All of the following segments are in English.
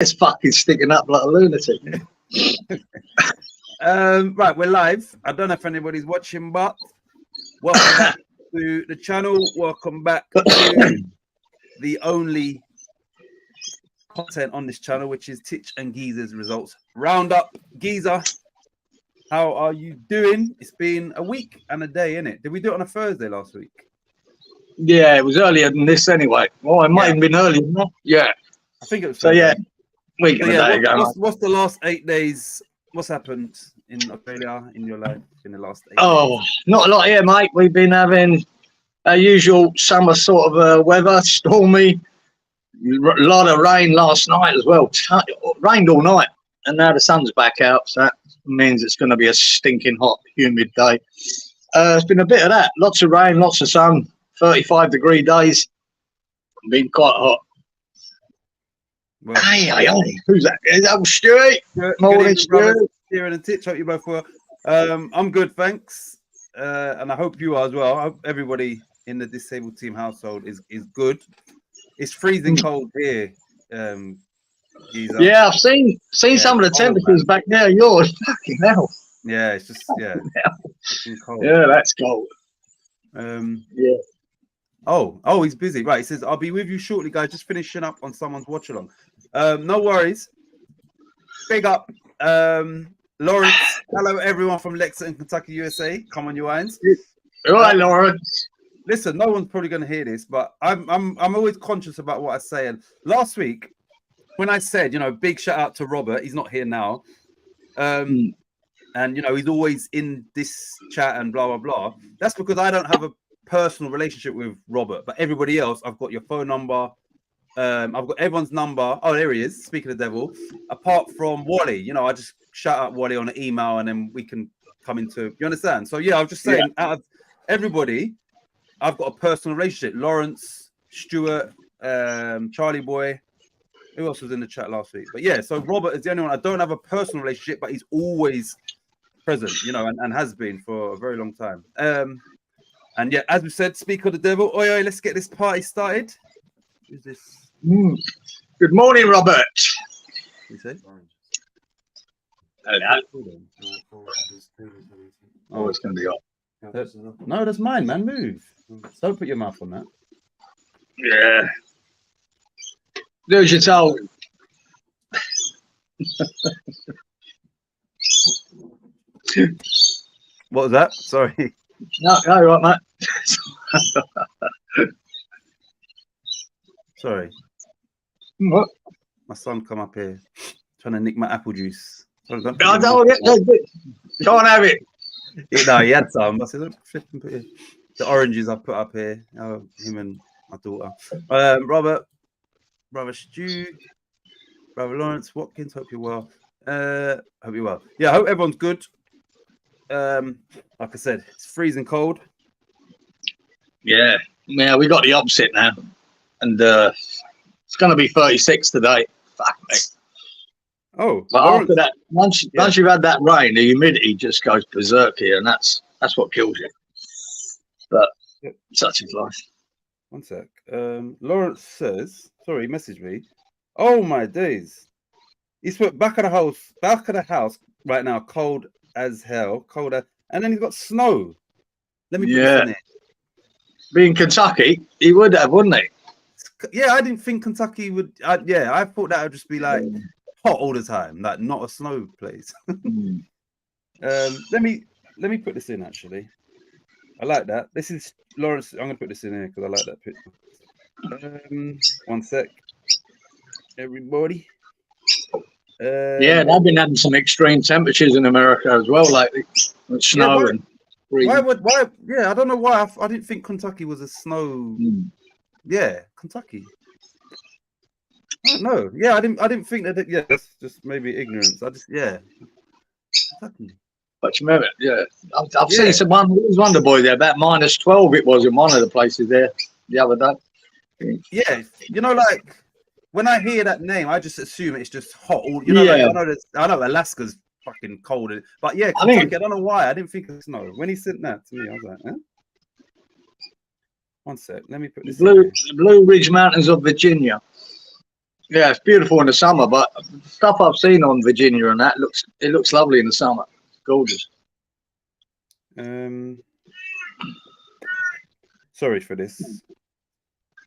It's fucking sticking up like a lunatic. Right, we're live. I don't know if anybody's watching, but welcome back to the channel. Welcome back to the only content on this channel, which is Titch and Geezer's results roundup. Geezer, how are you doing? It's been a week and a day, innit? Did we do it on a Thursday last week? Yeah, it was earlier than this anyway. Well, it might have been earlier than that. Yeah. I think it was so. Thursday. Yeah, week and a day ago. What's the last 8 days? What's happened in Australia in your life in the last 8 days? Oh, not a lot here, mate. We've been having our usual summer sort of weather, stormy, a lot of rain last night as well. Rained all night, and now the sun's back out, so that means it's going to be a stinking hot, humid day. It's been a bit of that. Lots of rain, lots of sun, 35-degree days. Been quite hot. Well, hey, who's that? Is that Stuart? Morning, Stuart. Kieran and Titch, hope you both well. I'm good, thanks. And I hope you are as well. I hope everybody in the disabled team household is good. It's freezing cold here, Geezer. Yeah, I've seen some of the temperatures back there. Yours, fucking hell. Yeah, it's just cold. Yeah, that's cold. Yeah. Oh, he's busy. Right, he says, I'll be with you shortly, guys. Just finishing up on someone's watch along. No worries. Big up. Lawrence, hello everyone from Lexington, Kentucky, USA. Come on, you irons. All right, Lawrence. Listen, no one's probably going to hear this, but I'm always conscious about what I say. And last week, when I said, big shout out to Robert, he's not here now. And he's always in this chat and blah blah blah. That's because I don't have a personal relationship with Robert, but everybody else, I've got your phone number. I've got everyone's number. Oh, there he is. Speaking of the devil, apart from Wally, I just shout out Wally on an email, and then we can come into. You understand? So yeah, I was just saying, out of everybody, I've got a personal relationship. Lawrence, Stuart, Charlie Boy. Who else was in the chat last week? But yeah, so Robert is the only one I don't have a personal relationship, but he's always present, and has been for a very long time. And yeah, as we said, speak of the devil. Oi, let's get this party started. Who's this? Good morning, Robert. What you say? Hello. Oh, it's going to be hot. No, that's mine, man. Move. Don't put your mouth on that. Yeah. Do as you're told. What was that? Sorry. No, right, mate. Sorry. What? My son come up here trying to nick my apple juice. Sorry, Can't have it. No, he had some. I said, put here. The oranges I put up here. Him and my daughter. Robert, brother Stu, brother Lawrence Watkins. Hope you're well. Hope you're well. Yeah, I hope everyone's good. Like I said, it's freezing cold. Yeah, we got the opposite now, and it's going to be 36 today. Fuck me. Oh, but Lawrence, after that, once you've had that rain, the humidity just goes berserk here, and that's what kills you. But such is life. One sec. Lawrence says, sorry, he messaged me. Oh my days. He's put back of the house right now, cold as hell, and then he's got snow. Let me put this in here. Being Kentucky, he would have, wouldn't he? Yeah, I didn't think Kentucky would. I thought that would just be like hot all the time, like not a snow place. Let me put this in actually. I like that. This is Lawrence. I'm gonna put this in here because I like that picture. One sec, everybody. Yeah, they've been having some extreme temperatures in America as well lately, with snow and freezing. Why? Yeah, I don't know why. I didn't think Kentucky was a snow. Yeah, Kentucky. I don't know. Yeah, I didn't think that. Yeah, that's just maybe ignorance. Kentucky. But you remember, I've seen some Wonder Boy there. About -12 it was in one of the places there the other day. Yeah, like when I hear that name, I just assume it's just hot. I know Alaska's fucking cold, but yeah, Kentucky, I don't know why. I didn't think of snow. When he sent that to me, I was like, eh? One sec, let me put this Blue Ridge Mountains of Virginia. Yeah, it's beautiful in the summer, but the stuff I've seen on Virginia and that looks lovely in the summer. It's gorgeous. Sorry for this.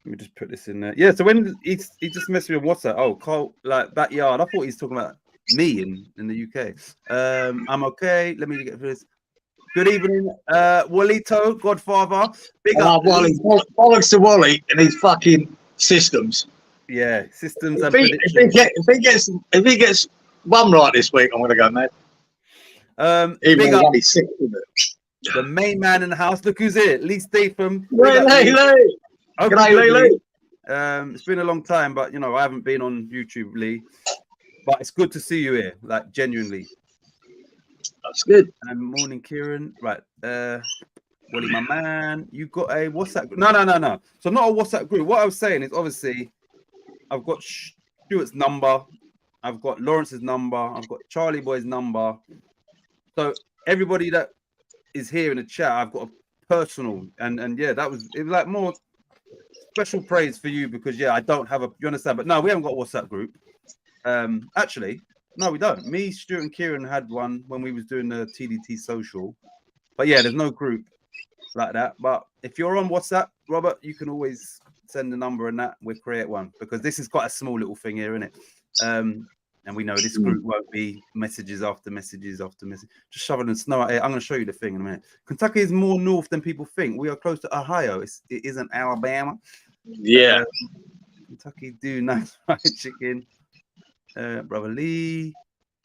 Let me just put this in there. Yeah, so when he just messaged me on WhatsApp. Oh, Carl, like backyard. I thought he's talking about me in the UK. I'm okay. Let me get through this. Good evening, Walito, Godfather. Big up. Wally, bollocks to Wally and his fucking systems. Yeah, systems If and if he gets one right this week, I'm gonna go mad. Big up he's sick with it. the main man in the house. Look who's here. Lee Statham. Lee. G'day, Lee. It's been a long time, but I haven't been on YouTube, Lee. But it's good to see you here, like genuinely. That's good. Morning, Kieran. Right, Wally, my man, you got a WhatsApp group? No. So not a WhatsApp group. What I was saying is, obviously, I've got Stuart's number, I've got Lawrence's number, I've got Charlie Boy's number. So everybody that is here in the chat, I've got a personal, and yeah, it was like more special praise for you because I don't have you understand, but no, we haven't got a WhatsApp group. Actually, no, we don't. Me, Stuart, and Kieran had one when we was doing the TDT social, but yeah, there's no group like that. But if you're on WhatsApp, Robert, you can always send the number and that we'll create one because this is quite a small little thing here, isn't it? And we know this group won't be messages after messages after messages. Just shoveling snow out here. I'm going to show you the thing in a minute. Kentucky is more north than people think. We are close to Ohio. It isn't Alabama. Yeah. Kentucky do nice fried chicken. Brother Lee,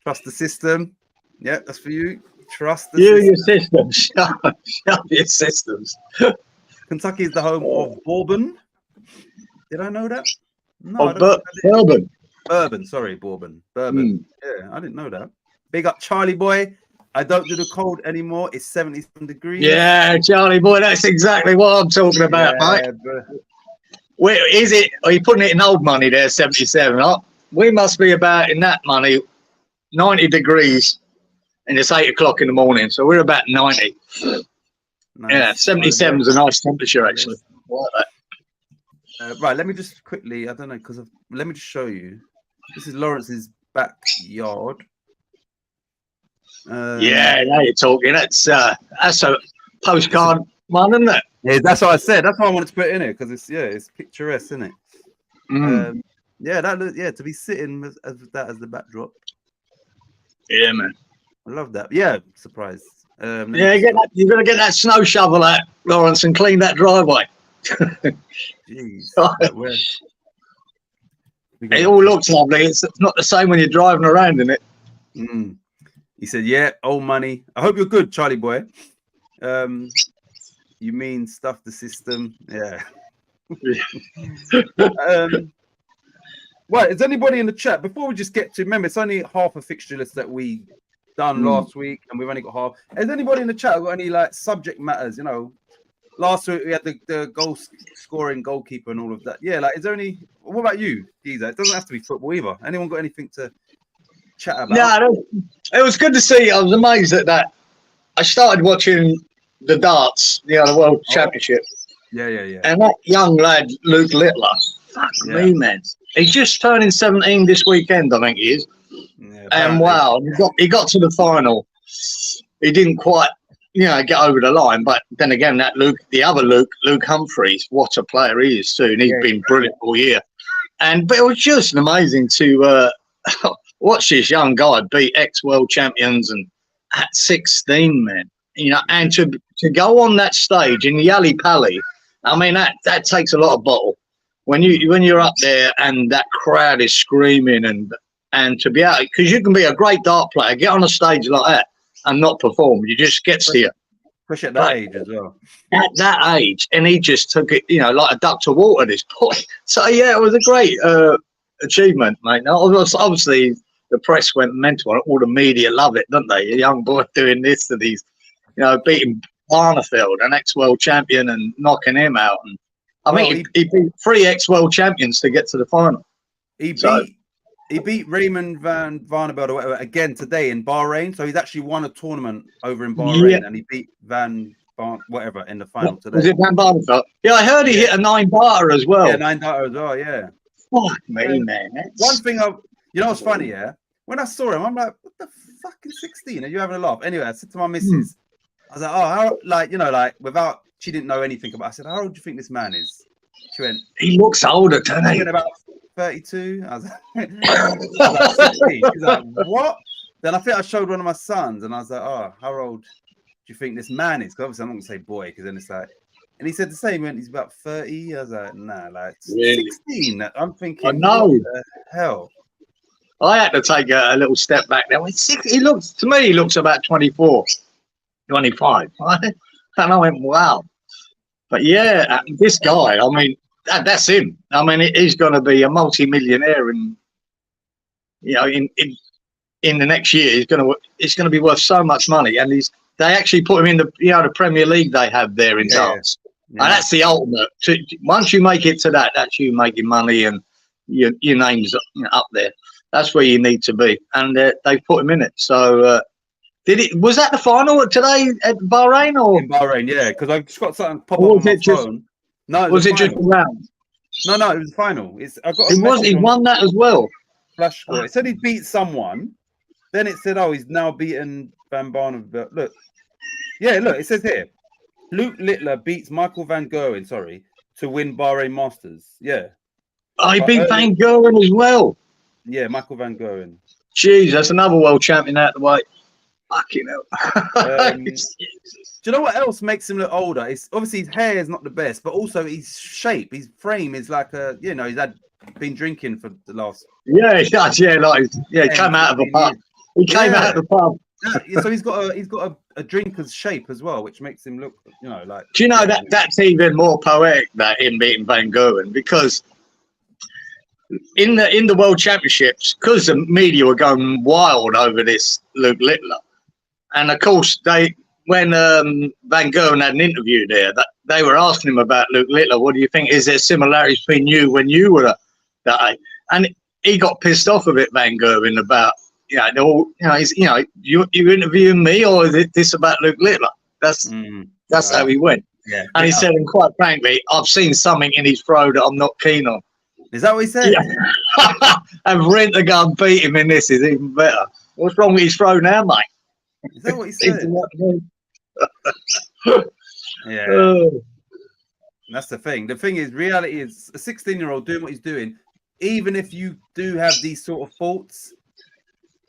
trust the system. Yeah, that's for you. Trust the system. Your systems. Shut your systems. Kentucky is the home of bourbon. Did I know that? No, bourbon. Bourbon, sorry, bourbon. Bourbon. Yeah, I didn't know that. Big up Charlie Boy. I don't do the cold anymore. It's 77 degrees. Yeah, Charlie Boy, that's exactly what I'm talking about, mate. Where is it? Are you putting it in old money there, 77? Huh? We must be about in that money, 90 degrees, and it's 8 o'clock in the morning, so we're about 90. Nice. Yeah, 77 is a nice temperature, actually. I like that. Right, let me just quickly, I don't know, because let me just show you. This is Lawrence's backyard. Yeah, now you're talking. That's a postcard one, isn't it? Yeah, that's what I said. That's why I wanted to put it in it because it's picturesque, isn't it? To be sitting with that as the backdrop. Yeah, man. I love that. Yeah, surprise. You're gonna get that snow shovel out, Lawrence, and clean that driveway. Jeez. It all looks lovely. It's not the same when you're driving around in it. He said, yeah, old money. I hope you're good, Charlie Boy. You mean stuff the system? Yeah. Right, is anybody in the chat? Before we just get to, remember, it's only half a fixture list that we done last week, and we've only got half. Has anybody in the chat got any subject matters? Last week we had the goal scoring goalkeeper and all of that. Yeah, is there any? What about you, Giza? It doesn't have to be football either. Anyone got anything to chat about? No, it was good to see. I was amazed at that. I started watching the darts, the World Championship. Yeah. And that young lad, Luke Littler, fuck me, man. He's just turning 17 this weekend, I think he is. Yeah, and wow, he got to the final. He didn't quite, get over the line. But then again, the other Luke Humphreys, what a player he is too. And he's been brilliant all year. But it was just amazing to watch this young guy beat ex-world champions and at 16, man. And to go on that stage in Yali Pally, I mean that takes a lot of bottle. When you're up there and that crowd is screaming and to be out, because you can be a great dart player, get on a stage like that and not perform. You just gets to you. Push at that age as well. At that age, and he just took it, like a duck to water. This point. So yeah, it was a great achievement, mate. Now, obviously, the press went mental. All the media love it, don't they? A young boy doing this to these, beating Barnefeld, an ex-world champion, and knocking him out. And I think he beat 3 ex-world champions to get to the final. He beat Raymond van Barneveld or whatever again today in Bahrain. So he's actually won a tournament over in Bahrain, and he beat whatever in the final today. Was it Van Barneveld? Yeah, I heard he hit a 9 darter as well. Yeah, 9 darter as well. Yeah. Fuck me, man. One thing you know what's funny, yeah? When I saw him, I'm like, what the fucking 16? Are you having a laugh? Anyway, I said to my missus, I was like, oh, how, like, you know, like, without, she didn't know anything about it. I said, how old do you think this man is? She went, He looks older, doesn't he? about 32. I was like 16. She's like, what? Then I think I showed one of my sons and I was like, oh, how old do you think this man is? Because obviously I'm not going to say boy, because then it's like, and he said the same, he's about 30. I was like, nah, like Really? 16. I'm thinking, I know. what the hell? I had to take a little step back now. He looks, to me, he looks about 24, 25. And I went, wow. But yeah, this guy, I mean, that's him. I mean, he's going to be a multi-millionaire, and you know, in the next year, it's going to be worth so much money. And they actually put him in the Premier League they have there in darts, and that's the ultimate. Once you make it to that, that's you making money, and your name's up there. That's where you need to be, and they put him in it. So, was that the final today at Bahrain or in Bahrain? Yeah, because I've just got something pop up or on my phone. No, was it just a round? No, it was the final. I got. He won that as well. Flash score. It said he beat someone. Then it said, oh, he's now beaten Van Barneveld. But look, yeah, look, it says here, Luke Littler beats Michael Van Gerwen, to win Bahrain Masters. Yeah. Oh, he beat Van Gerwen as well. Yeah, Michael Van Gerwen. Jeez, that's another world champion out the way. Fucking hell. Do you know what else makes him look older? It's obviously his hair is not the best, but also his shape, his frame is like he's been drinking for the last. Yeah, he does. Yeah, he came out of the pub. He came out of the pub. Yeah, so he's got a drinker's shape as well, which makes him look, like. Do you know that's even more poetic, that him beating Van Gerwen, because in the World Championships, because the media were going wild over this Luke Littler, and of course when Van Gerwen had an interview there, they were asking him about Luke Littler. What do you think? Is there similarities between you when you were that age? And he got pissed off a bit, Van Gerwen, about you interviewing me, or is this about Luke Littler? That's how he went. Yeah, and he said, and quite frankly, I've seen something in his throw that I'm not keen on. Is that what he said? Yeah. And Rent to go and beat him in this is even better. What's wrong with his throw now, mate? Is that what he said? Yeah. That's the thing. The thing is, reality is a 16-year-old doing what he's doing. Even if you do have these sort of faults,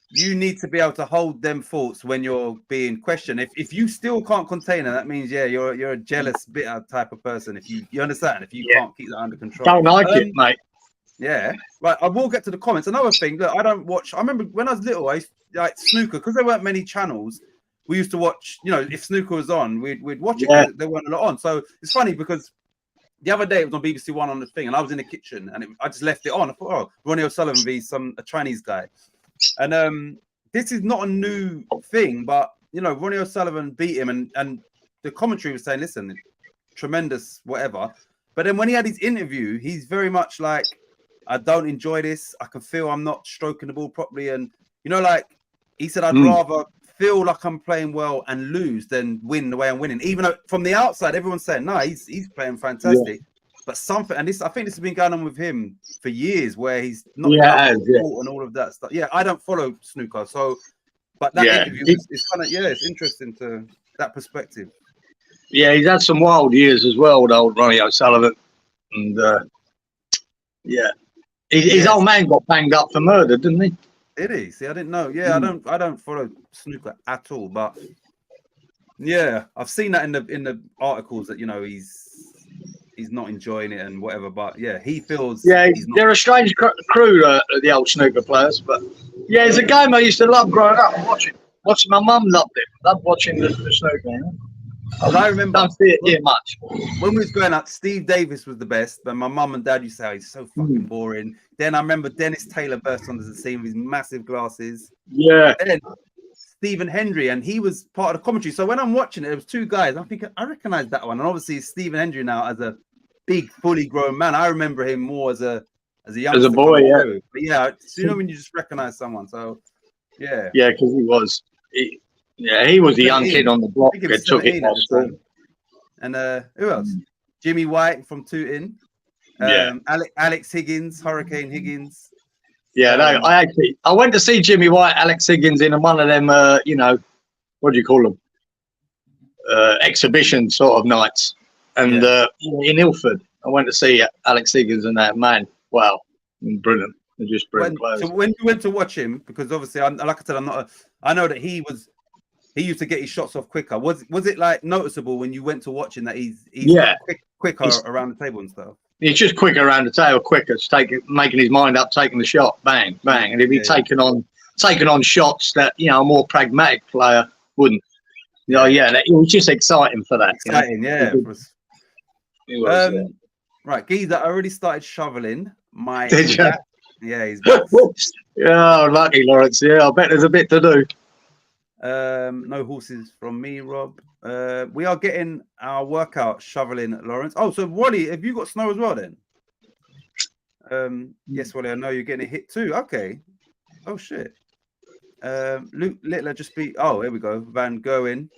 you need to be able to hold them faults when you're being questioned. If you still can't contain it, that means you're a jealous, bitter type of person. If you understand, if you can't keep that under control, don't like it, mate. Yeah, right. I will get to the comments. Another thing, look, I don't watch. I remember when I was little, I used like snooker, because there weren't many channels. We used to watch. If snooker was on, we'd watch it. Yeah. There weren't a lot on, so it's funny because the other day it was on BBC One on the thing, and I was in the kitchen, and I just left it on. I thought, oh, Ronnie O'Sullivan v a Chinese guy. And this is not a new thing, but Ronnie O'Sullivan beat him, and the commentary was saying, listen, tremendous, whatever. But then when he had his interview, he's very much like, I don't enjoy this. I can feel I'm not stroking the ball properly. And like he said, I'd rather feel like I'm playing well and lose than win the way I'm winning. Even though from the outside, everyone's saying, no, he's playing fantastic. Yeah. But something, and I think this has been going on with him for years, where he's not and all of that stuff. Yeah, I don't follow snooker, but that interview is kind of it's interesting to that perspective. Yeah, he's had some wild years as well, old Ronnie O'Sullivan, and his old man got banged up for murder, didn't he? Did he? See, I didn't know. Yeah, I don't follow snooker at all, but yeah, I've seen that in the articles that he's not enjoying it and whatever, but yeah, he feels. Yeah, they're a strange crew, the old snooker players. But yeah, it's a game I used to love growing up and watching. My mum loved it. Loved watching the snooker. I remember. Don't see it here much. When we was growing up, Steve Davis was the best, but my mum and dad used to say, he's so fucking boring. Then I remember Dennis Taylor burst onto the scene with his massive glasses. Yeah. Then Stephen Hendry, and he was part of the commentary. So when I'm watching it, there was two guys. I'm thinking, I recognize that one. And obviously Stephen Hendry now as a big, fully grown man. I remember him more as a young boy, yeah. But yeah, so when you just recognize someone. So yeah. Yeah, because he was a young kid on the block that took it off. And who else? Jimmy White from Tooting. Alex Higgins, Hurricane Higgins. Yeah, no, I went to see Jimmy White, Alex Higgins in one of them, what do you call them? Exhibition sort of nights. And in Ilford, I went to see Alex Higgins and that man. Wow, brilliant. They're just brilliant players. So when you went to watch him, because obviously, like I said, I know that he used to get his shots off quicker. Was it like noticeable when you went to watch him that he's quicker around the table and stuff? He's just quicker around the table, quicker, making his mind up, taking the shot, bang, bang, and he'd be taking on shots that a more pragmatic player wouldn't. It was just exciting for that. Exciting, It was, Right, Geezer, I already started shoveling my. Did you? Yeah, he's back. Yeah, lucky Lawrence. Yeah, I bet there's a bit to do. No horses from me, Rob. We are getting our workout shoveling, Lawrence. Oh, so Wally, have you got snow as well then? Yes, Wally, I know you're getting a hit too. Okay. Oh shit. Luke Littler just beat. Oh, here we go. Van Goen.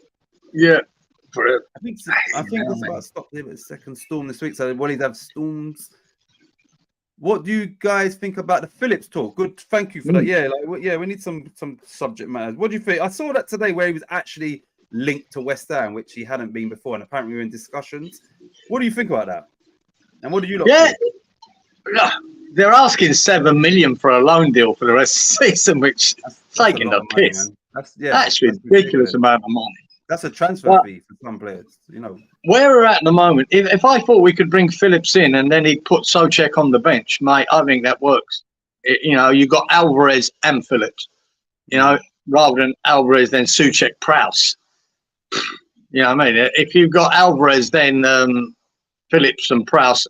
Yeah. I think it's about to stop there with a second storm this week. So Wally's have storms. What do you guys think about the Phillips talk? Good, thank you for that. Yeah, we need some subject matters. What do you think? I saw that today where he was actually linked to West Ham, which he hadn't been before, and apparently we were in discussions. What do you think about that? And what do you look? Yeah, they're asking $7 million for a loan deal for the rest of the season, which is taking the piss. That's ridiculous amount of money. That's a transfer fee for some players, Where we're at the moment, if I thought we could bring Phillips in and then he'd put Souček on the bench, mate, I think that works. You've got Alvarez and Phillips, rather than Alvarez, then Souček, Prowse. You know what I mean? If you've got Alvarez, then Phillips and Prowse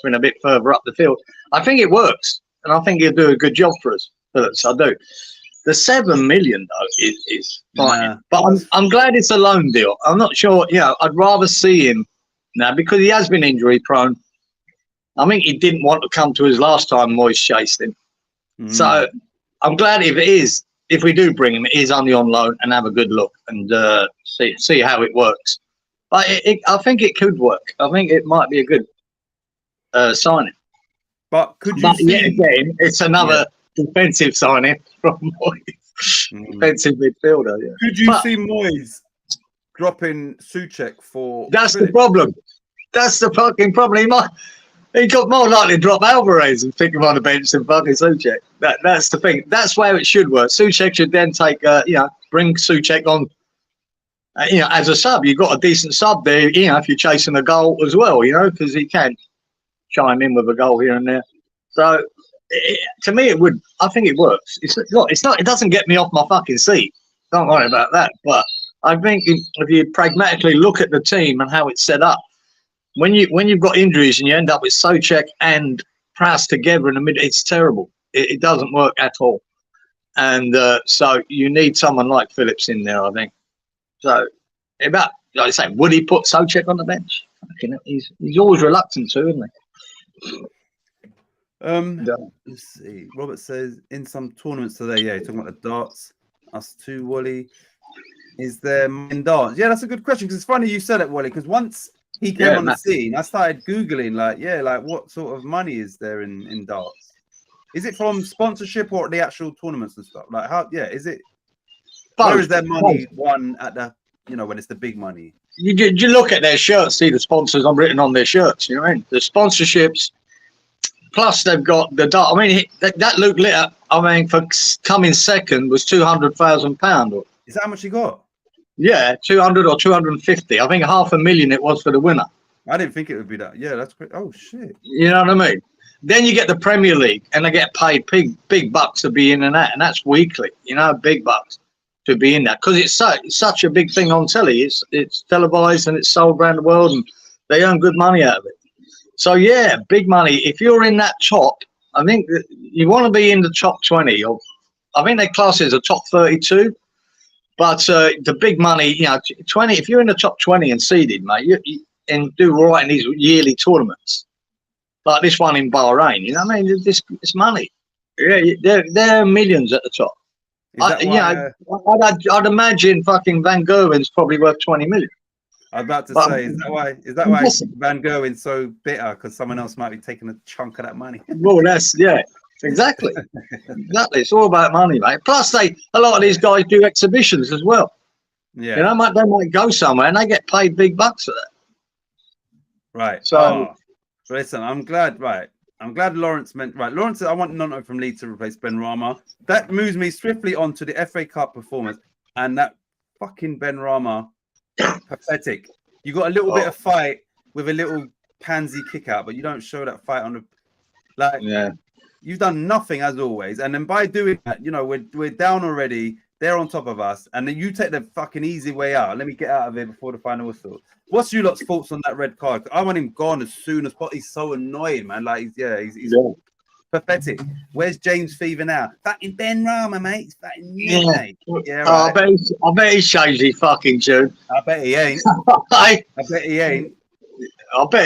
been a bit further up the field, I think it works. And I think he'll do a good job for us, Phillips. I do. The $7 million though is fine, but I'm glad it's a loan deal. I'm not sure. I'd rather see him now because he has been injury prone. I think he didn't want to come to his last time. Moyes chased him, so I'm glad if we do bring him, it is only on loan and have a good look and see how it works. But I think it could work. I think it might be a good signing. But yet again, it's another. Defensive signing from Moyes. Defensive midfielder. Yeah. Could you see Moyes dropping Souček for? That's the problem. That's the fucking problem. He got more likely to drop Alvarez and pick him on the bench than fucking Souček. That's the thing. That's where it should work. Souček should then take, bring Souček on, as a sub. You've got a decent sub there, if you're chasing a goal as well, because he can chime in with a goal here and there. So. To me, I think it works. It's not. It doesn't get me off my fucking seat. Don't worry about that. But I think if you pragmatically look at the team and how it's set up, when you've got injuries and you end up with Souček and Prowse together in the middle, it's terrible. It doesn't work at all. And so you need someone like Phillips in there, I think. So like I say, would he put Souček on the bench? He's always reluctant to, isn't he? Let's see. Robert says in some tournaments today, you're talking about the darts. Us too, Wally. Is there in darts? Yeah, that's a good question because it's funny you said it, Wally. Because once he came on the scene, I started googling, what sort of money is there in darts? Is it from sponsorship or the actual tournaments and stuff? Like how? Yeah, is it? Where is their money won at the? When it's the big money. You look at their shirts, see the sponsors written on their shirts. You know what I mean? The sponsorships. Plus, they've got the dart. I mean, that Luke Litter, for coming second was £200,000. Is that how much he got? Yeah, 200 or 250. I think $500,000 it was for the winner. I didn't think it would be that. Yeah, that's great. Oh shit. You know what I mean? Then you get the Premier League, and they get paid big bucks to be in and that, and that's weekly. Big bucks to be in that because it's such a big thing on telly. It's televised and it's sold around the world, and they earn good money out of it. So, yeah, big money. If you're in that top, I think that you want to be in the top 20. Or I think their class is a top 32. But the big money, 20. If you're in the top 20 and seeded, mate, and do all right in these yearly tournaments, like this one in Bahrain, it's money. Yeah, there are millions at the top. I'd imagine fucking Van Gerwen's probably worth 20 million. I was about to But say, is that why Van Gerwen's so bitter? Because someone else might be taking a chunk of that money. well, that's exactly. Exactly. It's all about money, mate. Plus, a lot of these guys do exhibitions as well. Yeah. You know, they might go somewhere and they get paid big bucks for that. Right. So, listen, I'm glad. Right. I'm glad Lawrence meant right. Lawrence, I want Nonto from Leeds to replace Ben Rama. That moves me swiftly on to the FA Cup performance, and that fucking Ben Rama, pathetic. You got a little bit of fight with a little pansy kick out, but you don't show that fight on the yeah. You've done nothing as always, and then by doing that, you know, we're down already. They're on top of us, and then you take the fucking easy way out. Let me get out of here before the final whistle. What's you lot's thoughts on that red card? I want him gone as soon as possible. He's so annoying, man. Like, he's pathetic. Where's James Fever now? Fucking Ben Rama, mate. He's fucking mate. Yeah, right. I bet he's changed his fucking tune. I bet he ain't. I bet he ain't. I bet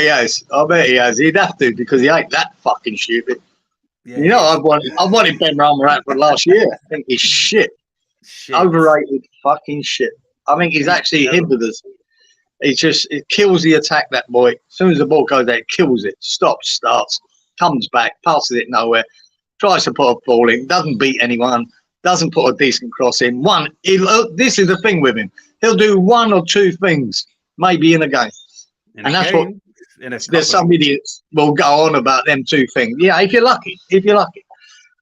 he has. He'd have to because he ain't that fucking stupid. Yeah, you know, I wanted Ben Rama out for last year. I think he's shit. Overrated fucking shit. I think he's actually hindered us. It kills the attack, that boy. As soon as the ball goes there, it kills it. Stops, starts, comes back, passes it nowhere, tries to put a ball in, doesn't beat anyone, doesn't put a decent cross in. This is the thing with him. He'll do one or two things, maybe in a game. There's some idiots will go on about them two things. Yeah, if you're lucky.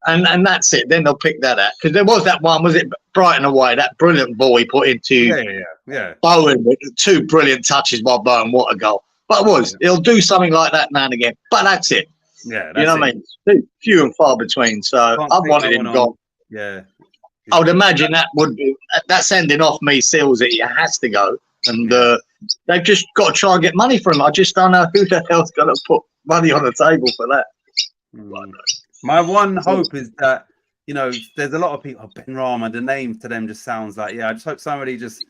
And that's it. Then they'll pick that out. Because there was that one, was it Brighton away, that brilliant ball he put into Bowen with 2 brilliant touches by Bowen. What a goal. But he'll do something like that now and again. But that's it. Yeah, you know what I mean? Few and far between. So I wanted him gone. Yeah. I would imagine that sending off me seals it. He has to go. And they've just got to try and get money from him. I just don't know who the hell's going to put money on the table for that. My one hope is that, you know, there's a lot of people, Ben Rama, the name to them just sounds like, I just hope somebody just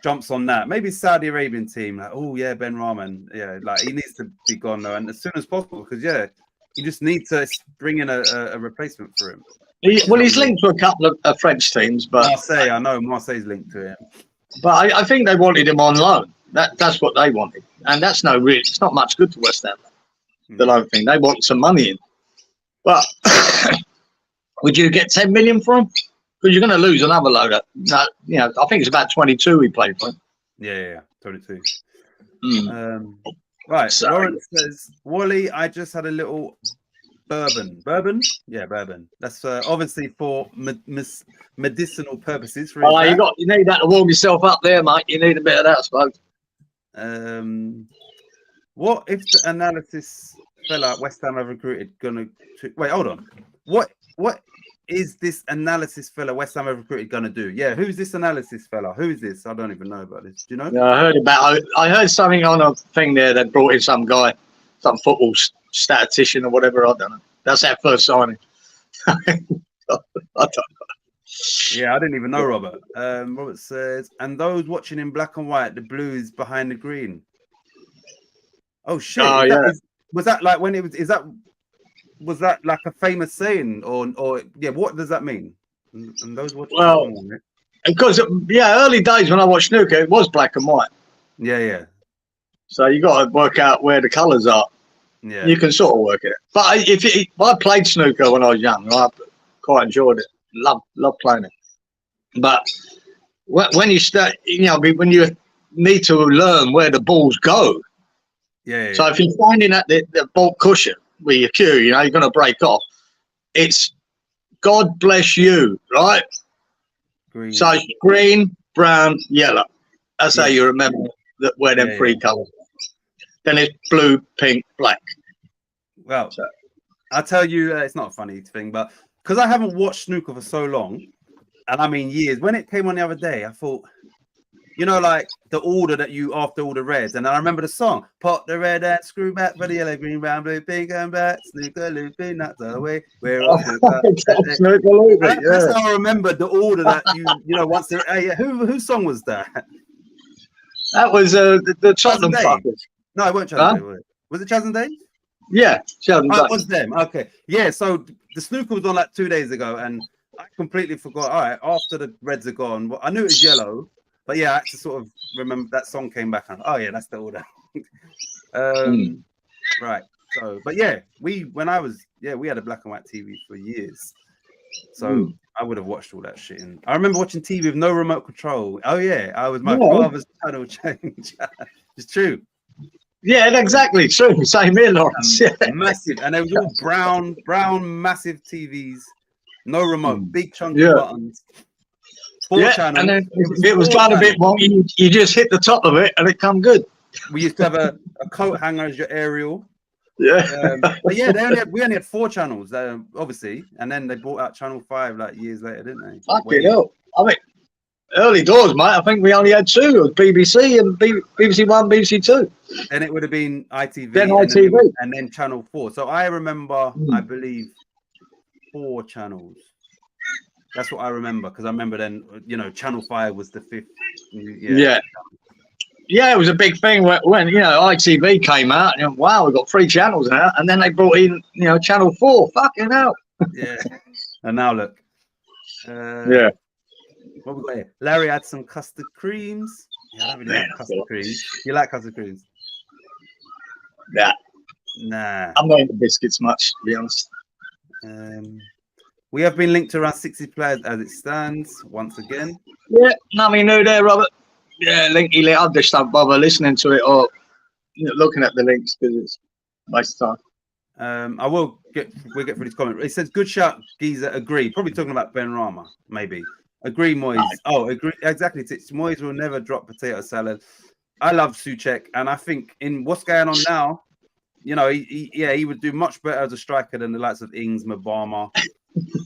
jumps on that. Maybe Saudi Arabian team, like, oh, yeah, Ben Rama. Like, he needs to be gone, though, and as soon as possible, because, you just need to bring in a replacement for him. He's linked to a couple of French teams. But Marseille, I know Marseille's linked to him. But I think they wanted him on loan. That's what they wanted. And it's not much good to West Ham, the loan thing. They want some money in. But would you get 10 million for him? Because you're going to lose another load of, I think it's about 22 he played for him. Yeah, 22. Right, so, Lawrence says, Wally, I just had a little bourbon. Yeah, bourbon. That's obviously for medicinal purposes. You need that to warm yourself up there, mate. You need a bit of that, I suppose. What if the analysis fella West Ham have recruited wait, hold on. What is this analysis fella West Ham have recruited gonna do? Yeah, who's this analysis fella? Who is this? I don't even know about this. Do you know? Yeah, I heard something on a thing there that brought in some guy, some football statistician or whatever. I don't know. That's our first signing. I don't know. Yeah, I didn't even know, Robert. Robert says, and those watching in black and white, the blue is behind the green. Oh shit! Was that like when it was? Was that like a famous saying, or what does that mean? And those watching. Well, because early days when I watched snooker, it was black and white. Yeah. So you got to work out where the colours are. Yeah, you can sort of work it. But I played snooker when I was young. I quite enjoyed it. Love playing it. But when you start, when you need to learn where the balls go. Yeah. So if you're finding at the ball cushion with your cue, you're going to break off. It's God bless you, right? Green. So it's green, brown, yellow. That's how you remember where them 3 colours. Then it's blue, pink, black. Well, I'll tell you, it's not a funny thing, but because I haven't watched snooker for so long, and I mean years, when it came on the other day, I thought, like the order that you after all the reds, and I remember the song, pot the red and screw back for the yellow, green, brown, blue, pink, and black, snooker, loopy, nuts away. We're off snooker, loopy. That's how I remember the order that once they're. Whose song was that? That was the Tottenham fuckers. No, it weren't Chaz and Day. Was it Chaz and Day? Yeah, Chaz and Day. It was them. Okay. Yeah, so the snooker was on like 2 days ago, and I completely forgot. All right, after the reds are gone, I knew it was yellow, But yeah, I had to sort of remember that song came back. And, oh yeah, that's the order. Right. So, but yeah, we had a black and white TV for years. So I would have watched all that shit. And I remember watching TV with no remote control. Oh yeah, I was my father's channel change. It's true. Yeah, exactly. True. Same here, Lawrence. Massive, and they was all brown, massive TVs, no remote, big chunky buttons. 4 channels. And then it was done a bit wonky. You just hit the top of it, and it come good. We used to have a coat hanger as your aerial. Yeah. But yeah, we only had 4 channels, obviously, and then they brought out Channel 5 like years later, didn't they? Fucking hell. I mean, early doors, mate. I think we only had 2. It was BBC and BBC 1, BBC 2. Then it would have been ITV. Then ITV. And then Channel 4. So I remember, I believe, 4 channels. That's what I remember, because I remember then, Channel 5 was the 5th. Yeah, it was a big thing when ITV came out. And, wow, we've got 3 channels now. And then they brought in, Channel 4. Fucking hell. Yeah. And now look. What we got here? Larry had some custard creams. Yeah, I don't really like custard creams. You like custard creams? Nah. I'm not into biscuits much, to be honest. We have been linked to around 60 players as it stands, once again. Yeah, nothing new there, Robert. Yeah, linky link. I just don't bother listening to it or looking at the links because it's a waste of time. We'll get through this comment. It says, good shout, Geezer, agree. Probably talking about Ben Rama, maybe. Agree, Moyes. Oh, agree. Exactly. Moyes will never drop potato salad. I love Souček, and I think in what's going on now, he would do much better as a striker than the likes of Ings, Mabama,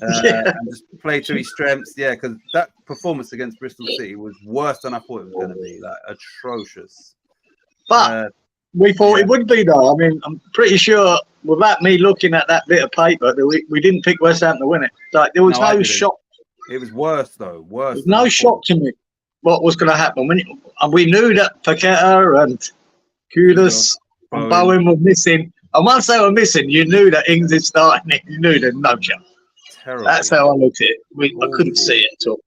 and just play to his strengths. Yeah, because that performance against Bristol City was worse than I thought it was going to be. Like atrocious. But we thought it would be, though. I mean, I'm pretty sure without me looking at that bit of paper, that we didn't pick West Ham to win it. Like there was no shock. It was worse, though. Worse. There's no shock to me what was going to happen. And we knew that Paqueta and Kudus and Bowen were missing. And once they were missing, you knew that Ings is starting it. You knew there's no chance. Terrible. That's how I looked at it. I couldn't see it at all.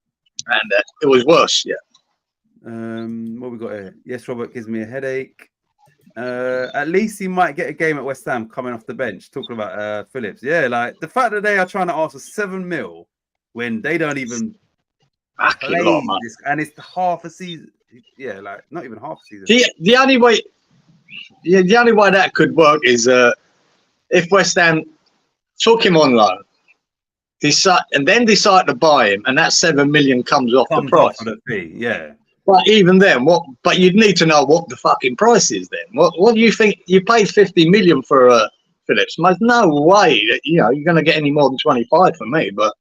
And it was worse, yeah. What we got here? Yes, Robert gives me a headache. At least he might get a game at West Ham coming off the bench. Talking about Phillips. Yeah, like the fact that they are trying to ask for 7 mil when they don't even play this, and it's half a season. Yeah, like not even half a season. The only way that could work is if West Ham took him on loan, decide to buy him, and that 7 million comes off the price. Off the fee, yeah. But even then, But you'd need to know what the fucking price is. Then, what do you think? You paid 50 million for Phillips. There's no way that you're going to get any more than 25 for me. But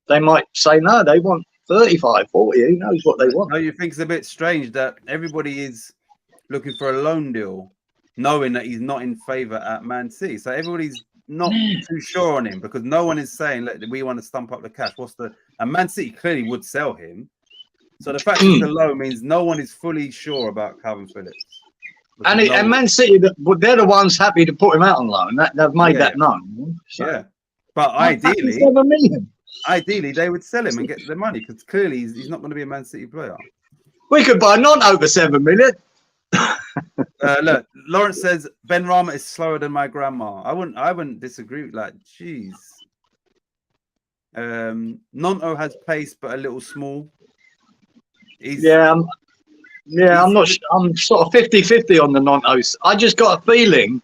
they might say no. They want 35, 40. Who knows what they want? No, you think it's a bit strange that everybody is looking for a loan deal, knowing that he's not in favour at Man City. So everybody's not too sure on him because no one is saying, look, we want to stump up the cash. And Man City clearly would sell him. So the fact it's a loan means no one is fully sure about Calvin Phillips. And Man City, they're the ones happy to put him out on loan. They've made that known. So. Yeah, but ideally, 7 million. Ideally, they would sell him and get the money because clearly he's not going to be a Man City player. We could buy none over 7 million. Look, Lawrence says Ben Rama is slower than my grandma. I wouldn't disagree. Like, jeez. Nonto has pace, but a little small. I'm not. I'm sort of 50-50 on the Nonto. I just got a feeling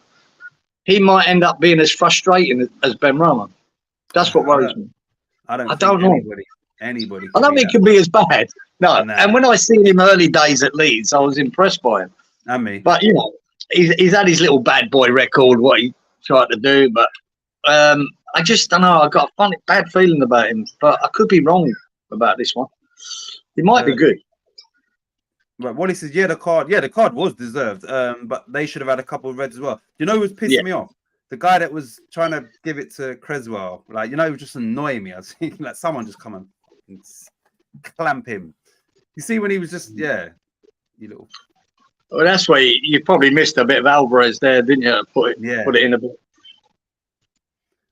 he might end up being as frustrating as Ben Rama. That's what worries me. I don't know. Anybody. I don't think it can be as bad. No. And when I seen him early days at Leeds, I was impressed by him. And me. But he's had his little bad boy record, what he tried to do. But I just don't know. I got a bad feeling about him. But I could be wrong about this one. He might be good. Right. Wally says, the card was deserved. But they should have had a couple of reds as well. You know who was pissing me off? The guy that was trying to give it to Creswell. Like, he was just annoying me. I was thinking, like, someone just come and clamp him. You see when he was just, you little... Well, that's why you probably missed a bit of Alvarez there, didn't you? Put it in a bit.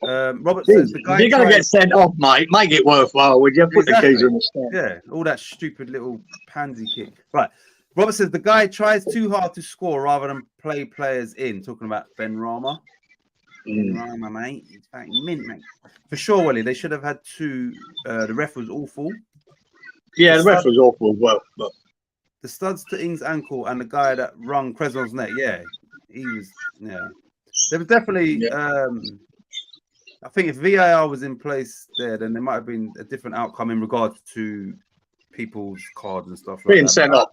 Robert says the guy. If you're going to get sent off, mate, make it worthwhile. Would you put Exactly. the keys in the stand? Yeah, all that stupid little pansy kick. Right. Robert says the guy tries too hard to score rather than play players in. Talking about Ben Rama. Ben Rama, mate. He's fucking mint, mate. For sure, Willie. They should have had two. The ref was awful. Yeah, the ref was awful as well. But the studs to Ings' ankle and the guy that wrung Creswell's neck. Yeah, he was. Yeah, there was definitely. Yeah. I think if VAR was in place there, then there might have been a different outcome in regards to people's cards and stuff like being that. sent off.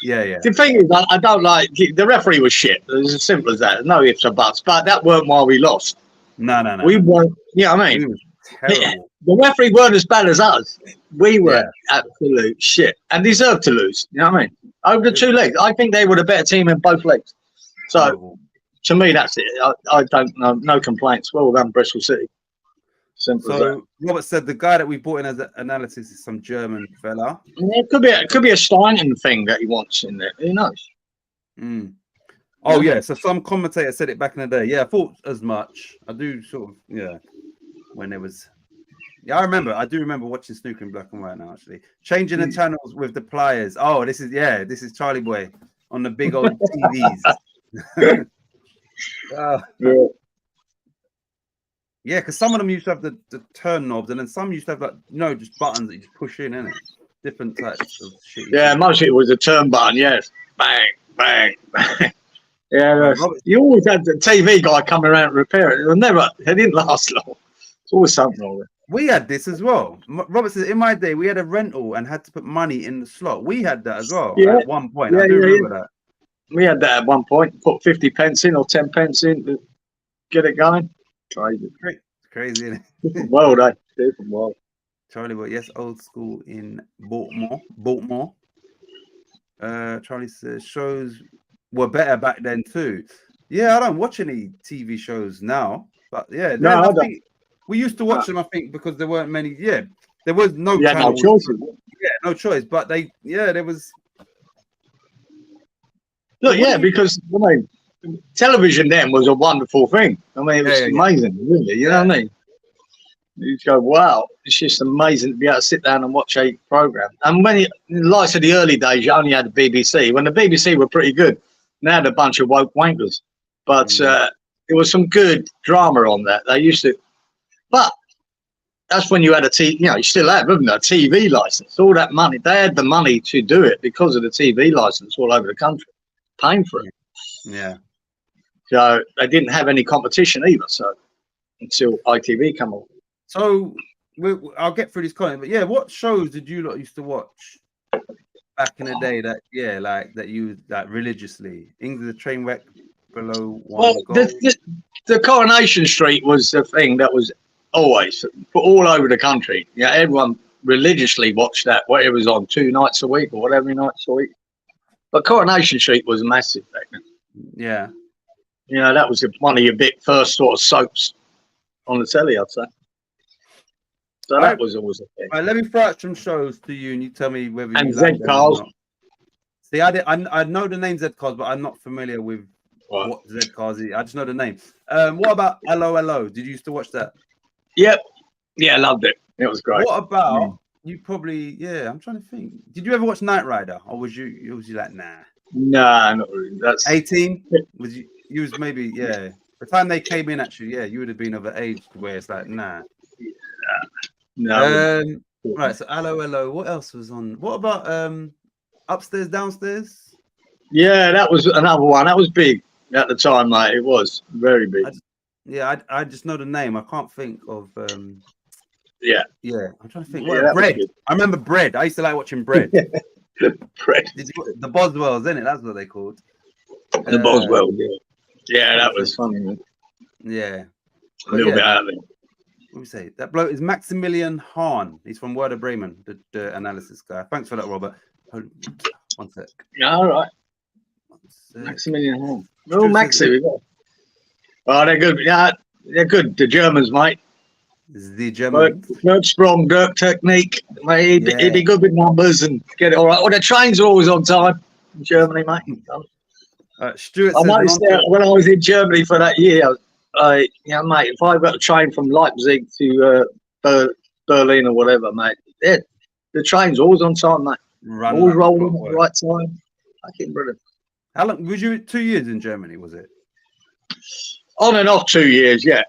Yeah. The thing is, I don't like the referee was shit. It's as simple as that. There's no ifs or buts. But that weren't why we lost. No. We weren't. Yeah, I mean, terrible. The referee weren't as bad as us. We were absolute shit and deserved to lose. You know what I mean? Over the two legs, I think they were the better team in both legs. So to me, that's it. I don't know. No complaints. Well done, Bristol City. Simple as that. Robert said the guy that we brought in as an analysis is some German fella. Yeah, it could be a Steinen thing that he wants in there. Who knows? Oh yeah. So some commentator said it back in the day. Yeah, I thought as much. I do sort of when there was. Yeah, I do remember watching snooker in black and white now. Actually, changing the channels with the pliers. Oh, this is Charlie Boy on the big old TVs. Yeah, because some of them used to have the turn knobs, and then some used to have just buttons that you just push in, innit? Different types of shit. Yeah, most of it was a turn button. Yes, bang, bang, bang. Yeah, you always had the TV guy coming around and repair it. It didn't last long. It's always something wrong with it. We had this as well. Robert says, in my day, we had a rental and had to put money in the slot. We had that as well at one point. I do remember that. We had that at one point. Put 50 pence in or 10 pence in to get it going. Crazy, isn't it? Different world, eh? Different world. Charlie, but yes, old school in Baltimore. Charlie says shows were better back then too. Yeah, I don't watch any TV shows now, but yeah, no, I don't. We used to watch them, I think, because there weren't many. Yeah, there was no channel choice. Yeah, no choice. But there was. Look, because I mean, television then was a wonderful thing. I mean, it was amazing, really. You know what I mean? You go, wow, it's just amazing to be able to sit down and watch a program. And when like in the early days, you only had the BBC. When the BBC were pretty good, now they're a bunch of woke wankers. But there was some good drama on that. They used to. But that's when you had you still have, haven't you, a TV license, all that money. They had the money to do it because of the TV license all over the country, paying for it. Yeah. So they didn't have any competition either. So until ITV come on. So I'll get through this comment, but yeah, what shows did you lot used to watch back in the day that you religiously? Ings of the Train Wreck below one. Well, the Coronation Street was the thing that was always all over the country. Yeah, everyone religiously watched that, whether it was on 2 nights a week or whatever nights a week. But Coronation Street was massive back then. Yeah. That was one of your big first sort of soaps on the telly, I'd say. So that was always a thing. All right, let me throw out some shows to you, and you tell me whether you like Z cars. See, I know the name Z cars, but I'm not familiar with what Z cars is. I just know the name. What about Hello? Did you used to watch that? Yep. Yeah, I loved it. It was great. What about you? Probably I'm trying to think. Did you ever watch Knight Rider, or was you like nah? Nah, not really. That's 18. Was you? You was maybe The time they came in, actually, you would have been of an age where it's like nah. No. Right. So hello. What else was on? What about Upstairs, Downstairs? Yeah, that was another one. That was big at the time, mate. It was very big. I just know the name. I can't think of. Yeah. I'm trying to think. Bread. I remember Bread. I used to like watching Bread. Bread. The Boswells, isn't it? That's what they called. The Boswell. Yeah, that was funny. Man. Yeah. A little bit out of it. What do we say? That bloke is Maximilian Hahn. He's from Werder Bremen, the analysis guy. Thanks for that, Robert. One sec. Yeah, all right. Maximilian Hahn. Oh, Maxi. Oh, they're good. Yeah, they're good. The Germans, mate. The Germans. Dirk strong, Dirk technique. Mate, he'd be good with numbers and get it all right. Well, the trains are always on time in Germany, mate. Stuart I noticed that when I was in Germany for that year, Yeah, mate. If I've got to train from Leipzig to Berlin or whatever, mate, yeah, the train's always on time, mate. Run Always like rolling at the clockwork. right time. Fucking brilliant. How long was you? 2 years in Germany, was it? On and off 2 years, yeah.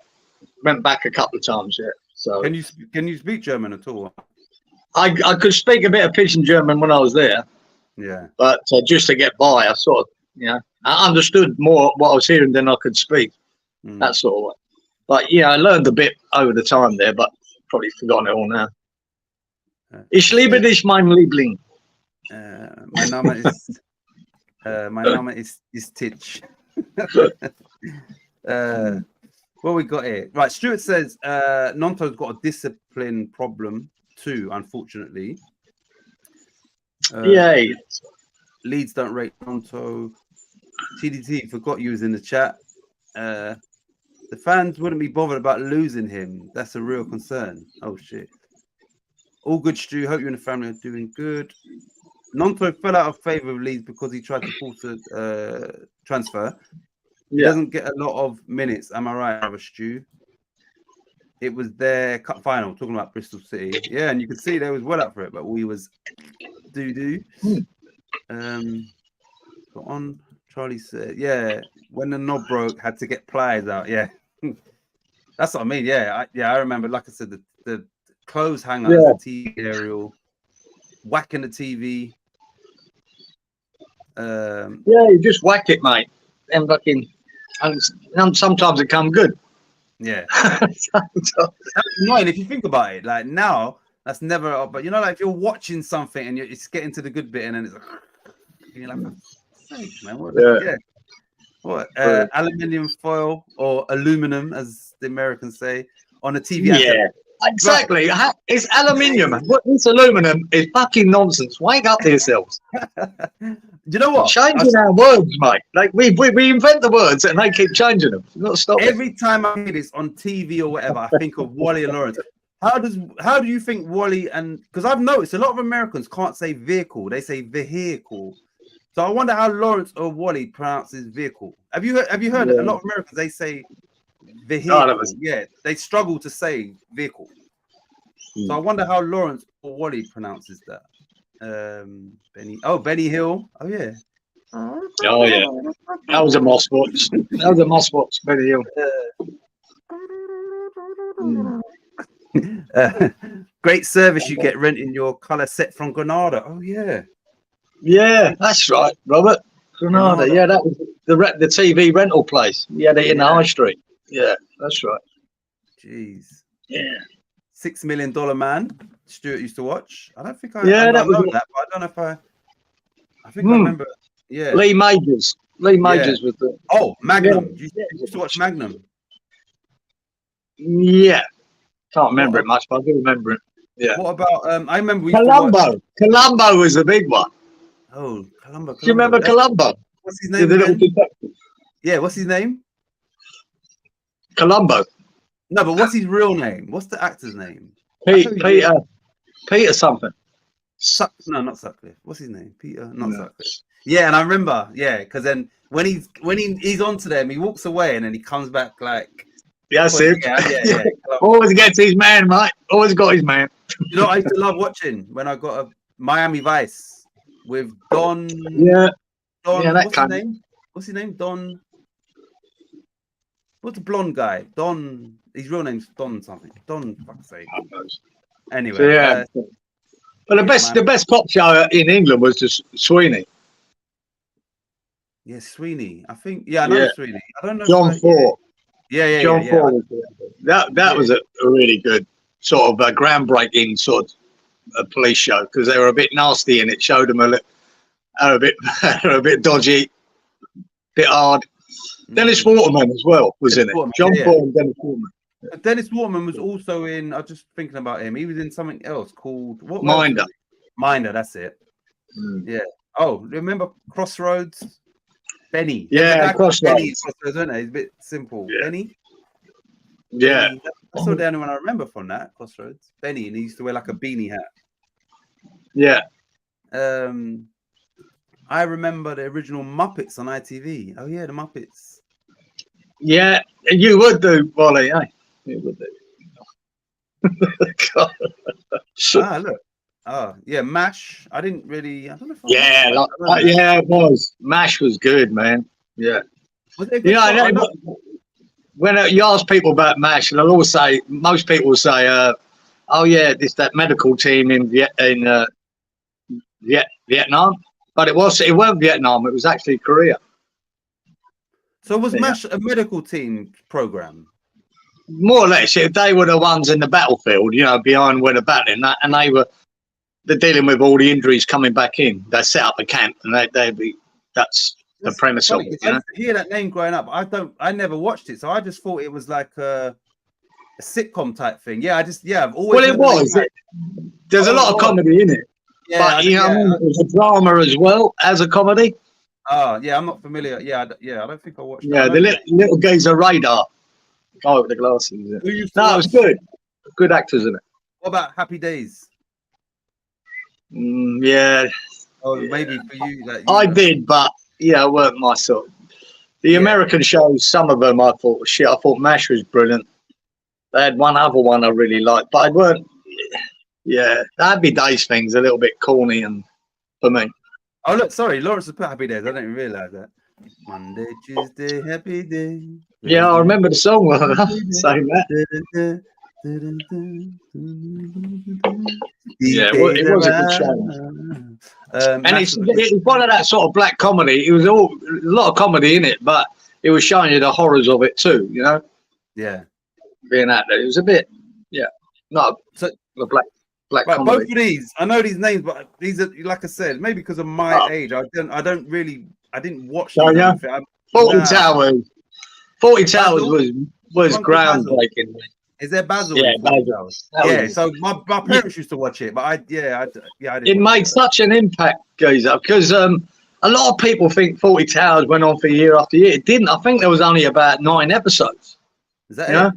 Went back a couple of times, yeah. So Can you speak German at all? I could speak a bit of Pidgin German when I was there, Yeah. but just to get by, I sort of, you know, I understood more what I was hearing than I could speak. That sort of way. But yeah, I learned a bit over the time there, but probably forgotten it all now. Ich liebe dich, mein Liebling. My Name is Titch. What we got here? Right, Stuart says Nonto's got a discipline problem too, unfortunately. Yay. Leeds don't rate Nonto. TDT forgot you was in the chat. The fans wouldn't be bothered about losing him. That's a real concern. Oh shit. All good, Stu. Hope you and the family are doing good. Nonto fell out of favour with Leeds because he tried to force a transfer. He doesn't get a lot of minutes. Am I right, brother Stu? It was their cup final, talking about Bristol City. Yeah, and you could see they was well up for it, but we was doo-doo. Got on. Charlie said, yeah, when the knob broke, had to get pliers out. Yeah. That's what I mean. Yeah, I remember, like I said, the clothes hanger, the TV aerial, whacking the TV. Yeah, you just whack it, mate. And fucking, and sometimes it come good. Yeah. That's annoying if you think about it. Like now, that's never. But you know, like if you're watching something and it's getting to the good bit, and then it's like, you're like, thanks, man. What? Aluminium foil or aluminum, as the Americans say, on a TV. Yeah, exactly. Right. It's aluminium. It's aluminum is fucking nonsense. Wake up to yourselves. You know what? Changing our words, mate. Like we invent the words and they keep changing them. Not stop. Every time I hear this on TV or whatever, I think of Wally and Lawrence. How do you think Wally and because I've noticed a lot of Americans can't say vehicle, they say vehicle. So I wonder how Lawrence or Wally pronounces vehicle. Have you heard a lot of Americans they say vehicle? Yeah, they struggle to say vehicle. So I wonder how Lawrence or Wally pronounces that. Benny Hill. Oh yeah. Oh yeah. That was a Moss box. That was a Moss box, Benny Hill. Great service you get renting your colour set from Granada. Oh yeah. Yeah, that's right, Robert. Granada. Yeah, that was the TV rental place. Yeah, they in the high street. Yeah, that's right. Jeez. Yeah. $6 Million Man. Stuart used to watch. I don't think I. Yeah, that was that, but I don't know if I think I remember. Yeah. Lee Majors. Lee Majors was the. Oh, Magnum. You used to watch Magnum. Yeah. Can't remember it much, but I do remember it. Yeah. What about I remember Columbo. Columbo was the big one. Oh, Columbo. Do you remember Columbo? What's his name? Yeah, what's his name? Columbo. No, but what's his real name? What's the actor's name? Peter something. No, not Sutcliffe. What's his name? Peter, not Sutcliffe. Yeah, and I remember, because then when he's onto them, he walks away and then he comes back like. That's it. Yeah. Always gets his man, mate. Always got his man. You know what I used to love watching when I got a Miami Vice with Don. Yeah. Don. What's his name? Don. What's the blonde guy? Don. His real name's Don something. Don. Fuck's sake. Anyway. So, yeah. But the best pop show in England was just Sweeney. Yeah, Sweeney. I think. Yeah, I know Sweeney. I don't know. John Ford. Yeah. John Ford. That was a really good sort of a groundbreaking sort of police show because they were a bit nasty and it showed them a bit dodgy, a bit hard. Dennis Waterman as well was in it. John Ford and Dennis Waterman. Dennis Waterman was also in. I was just thinking about him. He was in something else called Minder. Minder, that's it. Yeah. Oh, remember Crossroads? Benny. Yeah, Crossroads. Benny Crossroads, isn't it? He's a bit simple. Yeah. Benny. Yeah. Benny. That's the only one I remember from that Crossroads. Benny, and he used to wear like a beanie hat. Yeah. I remember the original Muppets on ITV. Oh yeah, the Muppets. Yeah, you would do, Wally, eh? You would do. God. Ah, look. Oh, yeah, MASH. I don't know if I watched Yeah, MASH. like, I don't know. yeah, it was. MASH was good, man. Yeah. Was it a You good know, show? I know. when you ask people about MASH, and they'll always say, most people will say, "Oh yeah, this that medical team in Vietnam," but it wasn't Vietnam. It was actually Korea. So was Yeah. MASH a medical team program? More or less, they were the ones in the battlefield, behind where the battling, and they're dealing with all the injuries coming back in. They set up a camp, and that's the premise Funny, of it. I used to hear that name growing up. I never watched it, so I just thought it was like a sitcom type thing. Yeah, I've always Well, it heard the name was. MASH. There's a Oh, it lot of was. comedy in it, Yeah, but what I mean, it was a drama as well as a comedy. Oh, yeah, I'm not familiar. Yeah, I don't think I watched that. Yeah, I the know little geezer radar guy with the glasses. Yeah. who used to No, it was watch. good. Good actors in it. What about Happy Days? Yeah, Oh, yeah. maybe for you, like I did, but it weren't my sort. The American shows, some of them I thought were shit. I thought MASH was brilliant. They had one other one I really liked, but I weren't. Yeah, the Happy Days thing's a little bit corny and for me. Oh, look, sorry, Lawrence has put Happy Days. I didn't even realize that. Monday, Tuesday, Happy Day. Yeah, I remember the song saying that. Yeah, well, it was a good show. And it's one of that sort of black comedy. It was a lot of comedy in it, but it was showing you the horrors of it too. Yeah, being out there, it was a bit, not so a black right, comedy. both of these, I know these names, but these are, like I said, maybe because of my age, I didn't watch them. Yeah. 40 Towers. 40 Towers was groundbreaking. Is there Basil? Yeah, Basil. Yeah. So my parents used to watch it, but I didn't. It made such an impact, Geezer, because a lot of people think 40 Towers went on for year after year. It didn't. I think there was only about 9 episodes. Is that it?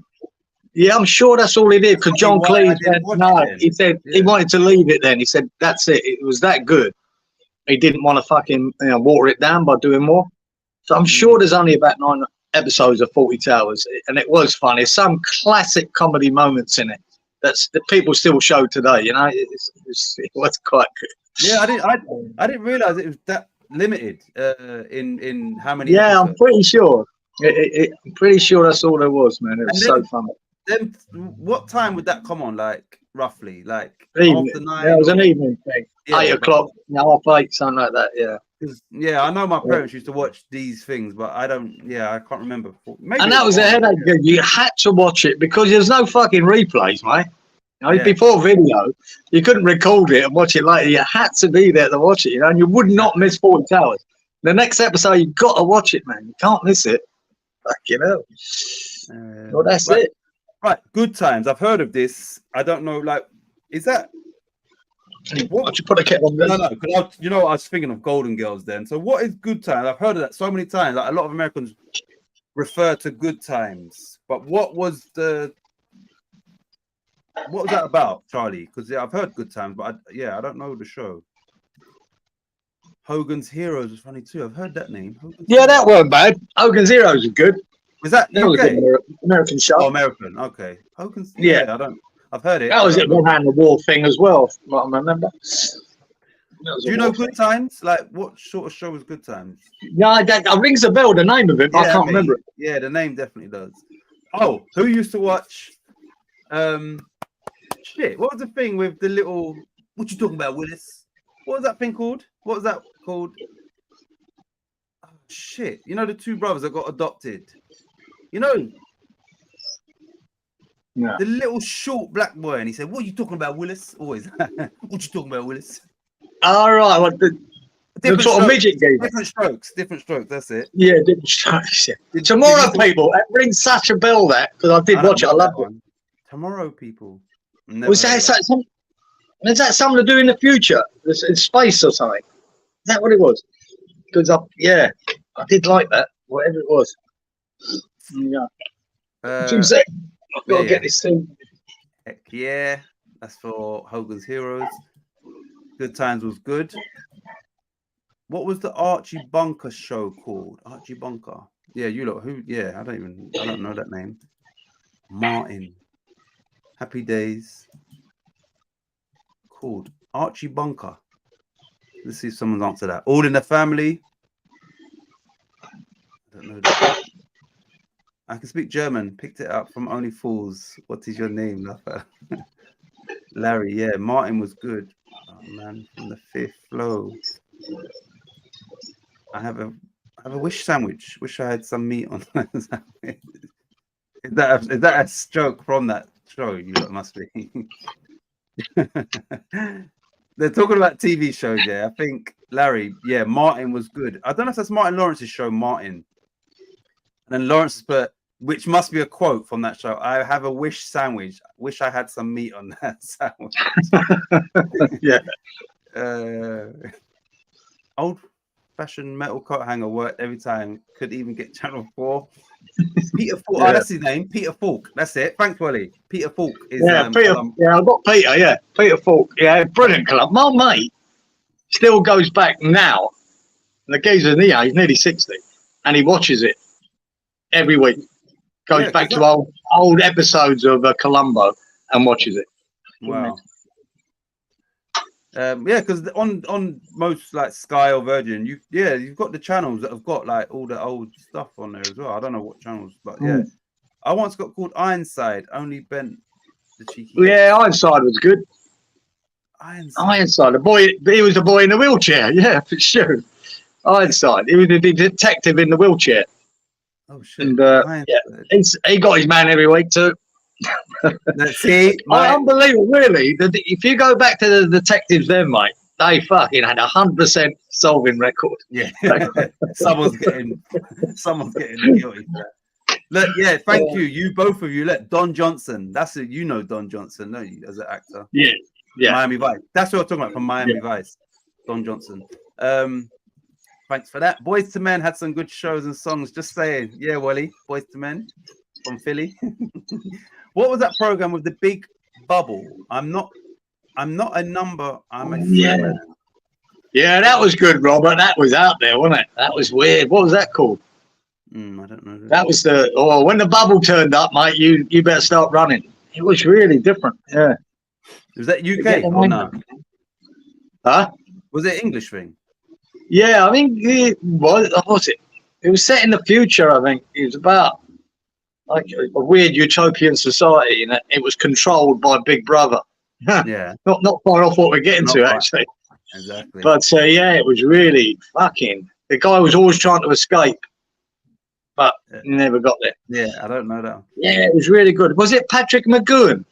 Yeah, I'm sure that's all he did. Because John Cleese went, no, he said he wanted to leave it then. He said, that's it. It was that good. He didn't want to fucking water it down by doing more. So I'm sure there's only about 9 episodes of 40 Towers. And it was funny. There's some classic comedy moments in it that people still show today. It was quite good. Yeah, I didn't realize it was that limited in how many. Yeah, episodes. I'm pretty sure. I'm pretty sure that's all there was, man. It was so funny. Then, what time would that come on? Like roughly, like evening. After 9. Yeah, it was an evening thing. Yeah, 8 o'clock, 8, something like that. Yeah. Yeah, I know my parents used to watch these things, but I don't. Yeah, I can't remember. Maybe and that was a headache. Yeah. You had to watch it because there's no fucking replays, mate. Before video, you couldn't record it and watch it later. You had to be there to watch it, and you would not miss 40 Towers. The next episode, you got to watch it, man. You can't miss it. Fucking hell. Well, that's it. Right, Good Times. I've heard of this. I don't know. Like, is that? What you put a kettle on? No. Because I was thinking of Golden Girls then. So, what is Good Times? I've heard of that so many times. Like, a lot of Americans refer to Good Times, but what was that about, Charlie? Because I've heard Good Times, but I don't know the show. Hogan's Heroes was funny too. I've heard that name. That weren't bad. Hogan's Heroes was good. Was that UK? Was a good American show. Oh, American. Okay. Hogan's. Yeah, I've heard it. That was it around the war thing as well. What I remember. Do you know Good Times? Like, what sort of show was Good Times? Yeah, that rings a bell. The name of it, but I can't remember it. Yeah, the name definitely does. Oh, who used to watch? Shit. What was the thing with the little? What you talking about, Willis? What was that thing called? What was that called? Oh, shit. You know the two brothers that got adopted. The little short black boy, and he said, "What are you talking about, Willis?" Always. What you talking about, Willis? All right. What the sort of midget game? Different strokes. That's it. Yeah, different strokes. Yeah. Tomorrow, people. That rings such a bell. That because I did watch it. I loved it. Tomorrow, people. Was that something? Is that something to do in the future? In space or something? Is that what it was? Because I did like that. Whatever it was. Yeah. 2 seconds. I've got to get this thing. Heck yeah. That's for Hogan's Heroes. Good Times was good. What was the Archie Bunker show called? Archie Bunker. Yeah, you lot. Who? Yeah, I don't know that name. Martin. Happy Days. Called Archie Bunker. Let's see if someone's answered that. All in the Family. I don't know that. I can speak German. Picked it up from Only Fools. What is your name? Larry. Yeah, Martin was good. Oh man, from the Fifth Flow. I have a wish sandwich. Wish I had some meat on that sandwich. Is that a stroke from that show? You lot must be. They're talking about TV shows, yeah. I think Larry, yeah, Martin was good. I don't know if that's Martin Lawrence's show, Martin. And then Lawrence put, which must be a quote from that show. I have a wish sandwich. Wish I had some meat on that sandwich. Yeah. Old-fashioned metal coat hanger worked every time. Could even get Channel 4. Peter Falk. Yeah. Oh, that's his name. Peter Falk. That's it. Thanks, Wally. Peter Falk is. Peter. Yeah, I've got Peter. Yeah, Peter Falk. Yeah, brilliant club. My mate still goes back now. The geezer, he's nearly 60, and he watches it every week. Goes back to old episodes of Columbo and watches it. Wow. Yeah, because on most like Sky or Virgin, you've got the channels that have got like all the old stuff on there as well. I don't know what channels, but yeah. I once got called Ironside, only bent the cheeky. Yeah, Ironside was good. Ironside, the boy, he was the boy in the wheelchair. Yeah, for sure. Ironside, he was the detective in the wheelchair. Oh shit! And, yeah, he got his man every week too. See, unbelievable, really. If you go back to the detectives, then mate, they fucking had 100% solving record. Yeah, someone's getting guilty for that. Look, yeah, thank you. You both of you. Let Don Johnson. That's it. You know Don Johnson, don't you, as an actor? Yeah. Miami Vice. That's what I'm talking about from Miami Vice. Don Johnson. Thanks for that. Boys to Men had some good shows and songs. Just saying. Yeah, Wally. Boys to Men from Philly. What was that program with the big bubble? I'm not a number. I'm a man. Yeah, that was good, Robert. That was out there, wasn't it? That was weird. What was that called? I don't know. That was when the bubble turned up, mate. You better start running. It was really different. Yeah. Was that UK or no? Huh? Was it English thing? Yeah, I think it was. What was it? It was set in the future. I think it was about like a weird utopian society, and it was controlled by Big Brother. Yeah. Not far off what we're getting to, actually. Exactly. But yeah, it was really fucking. The guy was always trying to escape, but never got there. Yeah, I don't know that. Yeah, it was really good. Was it Patrick McGowan,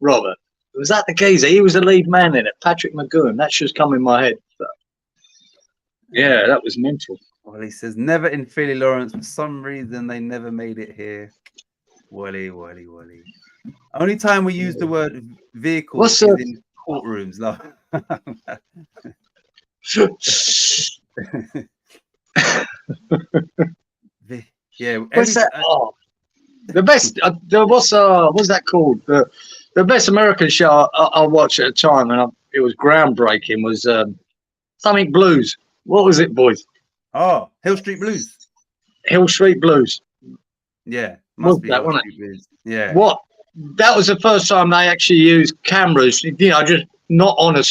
Robert? Was that the geezer? He was the lead man in it. Patrick McGowan. That's just come in my head. So. Yeah, that was mental. Well, he says never in Philly, Lawrence. For some reason, they never made it here. Wally. Only time we use the word vehicle is in courtrooms, love. Yeah. What's that? The best. What's that called? The best American show I watched at the time, and it was groundbreaking. Was something Blues. What was it, boys? Oh, Hill Street Blues. Hill Street Blues. Yeah, must be that, wasn't it? Blues. Yeah. What? That was the first time they actually used cameras. Just not on a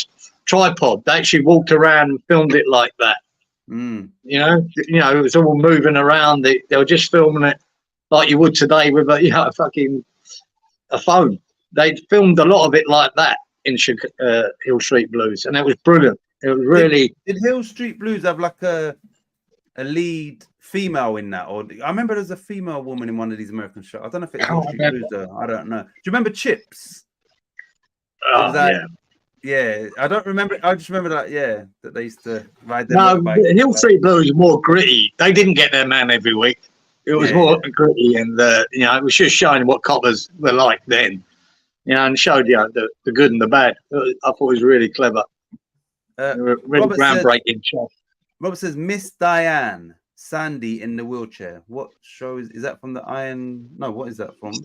tripod. They actually walked around and filmed it like that. It was all moving around. They were just filming it like you would today with a phone. They filmed a lot of it like that in Hill Street Blues, and it was brilliant. It was really. Did Hill Street Blues have like a lead female in that? Or I remember there's a female woman in one of these American shows. I don't know if it's Hill Street Blues though. I don't know. Do you remember Chips? Yeah, I don't remember. I just remember that. That they used to ride their motorbike. Hill Street Blues was more gritty. They didn't get their man every week. It was more gritty, and it was just showing what coppers were like then. And showed the good and the bad. I thought it was really clever. Really groundbreaking show. Robert says Miss Diane Sandy in the wheelchair. What show is that from? The Iron? No, what is that from? Do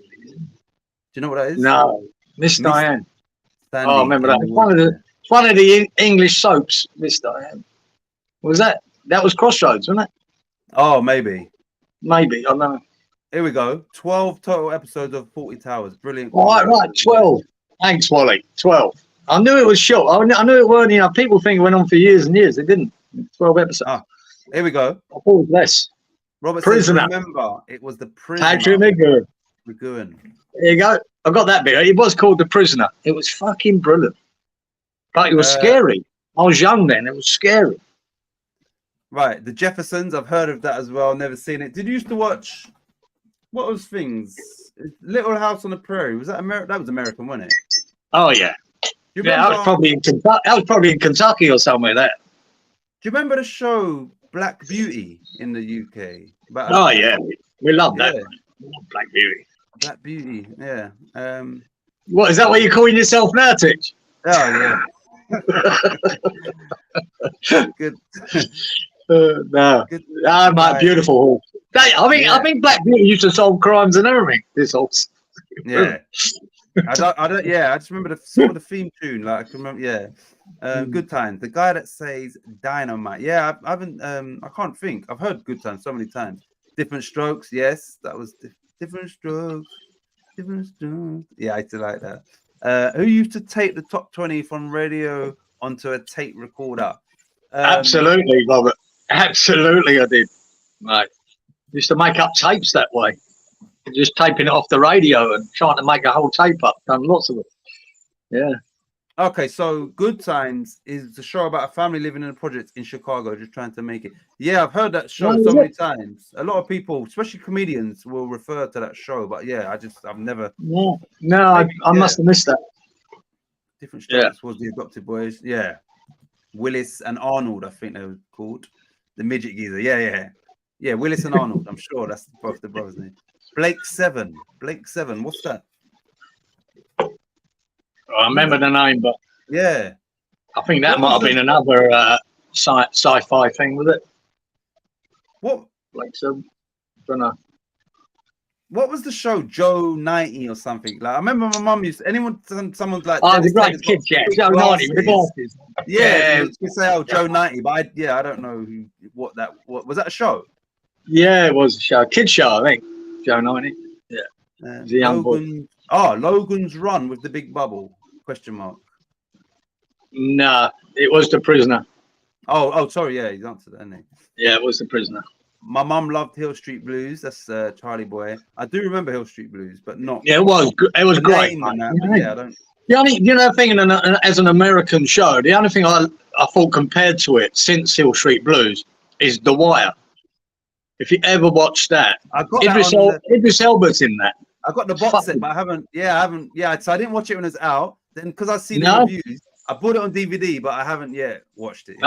you know what that is? No, Miss Diane. Sandy I remember that. It's one of the English soaps. Miss Diane. Was that? That was Crossroads, wasn't it? Oh, maybe. Maybe, I don't know. Here we go. 12 total episodes of 40 Towers. Brilliant. Right, 12. Thanks, Wally. 12. I knew it was short. I knew it weren't, people think it went on for years and years. It didn't. 12 episodes. Ah, here we go. I thought it was less. Robert Prisoner. says, remember, it was the Prisoner. Patrick McGowan. There you go. I got that bit. It was called The Prisoner. It was fucking brilliant. But it was scary. I was young then. It was scary. Right. The Jeffersons. I've heard of that as well. Never seen it. Did you used to watch, what was things? Little House on the Prairie. Was that American? That was American, wasn't it? Oh, yeah. Yeah, I was probably in Kentucky. I was probably in Kentucky or somewhere there. Do you remember the show Black Beauty in the UK? Oh, yeah. We love that. We love Black Beauty. Black Beauty, yeah. What, is that what you're calling yourself now, Titch? Oh, yeah. Good. No. Good. Mate, beautiful horse. I think Black Beauty used to solve crimes and everything. This horse. Yeah. I don't. Yeah, I just remember the theme tune. Like I can remember. Yeah. Good Times. The guy that says Dynamite. Yeah, I haven't. I can't think. I've heard Good Times so many times. Different Strokes. Yes, that was Different Strokes. Different Strokes. Yeah, I used to like that. Who used to tape the top 20 from radio onto a tape recorder? Absolutely, Robert. Absolutely, I did. Right. Used to make up tapes that way. Just taping it off the radio and trying to make a whole tape up. Done lots of it. Yeah. Okay, so Good Times is the show about a family living in a project in Chicago, just trying to make it. Yeah, I've heard that show so many times. A lot of people, especially comedians, will refer to that show. But yeah, I've never. No, I must have missed that. Different Strokes was the Adopted Boys. Yeah. Willis and Arnold, I think they were called. The midget geezer. Yeah, Willis and Arnold. I'm sure that's both the brothers' name. Blake Seven. What's that? I remember the name, but yeah, I think that might have been another sci-fi thing, was it? What? Blake Seven. Don't know. What was the show? Joe 90 or something? Like I remember my mum used someone's like the great kids, Joe 90 with the glasses. Yeah, you say Joe 90, but I don't know what was that a show? Yeah, it was a show, kid show, I think. Joe 90. Yeah. The young boy. Logan's Run with the big bubble? Question mark. Nah, it was The Prisoner. Oh, sorry. Yeah, he's answered that, hasn't he? Yeah, it was The Prisoner. My mum loved Hill Street Blues. That's Charlie Boy. I do remember Hill Street Blues, but not. Yeah, it was great. Yeah, I don't. The only thing as an American show, the only thing I thought compared to it since Hill Street Blues is The Wire. If you ever watched that, Idris Elba's in that. I got the box set, but I haven't. So I didn't watch it when it was out. Then because I see the reviews, I bought it on DVD, but I haven't yet watched it.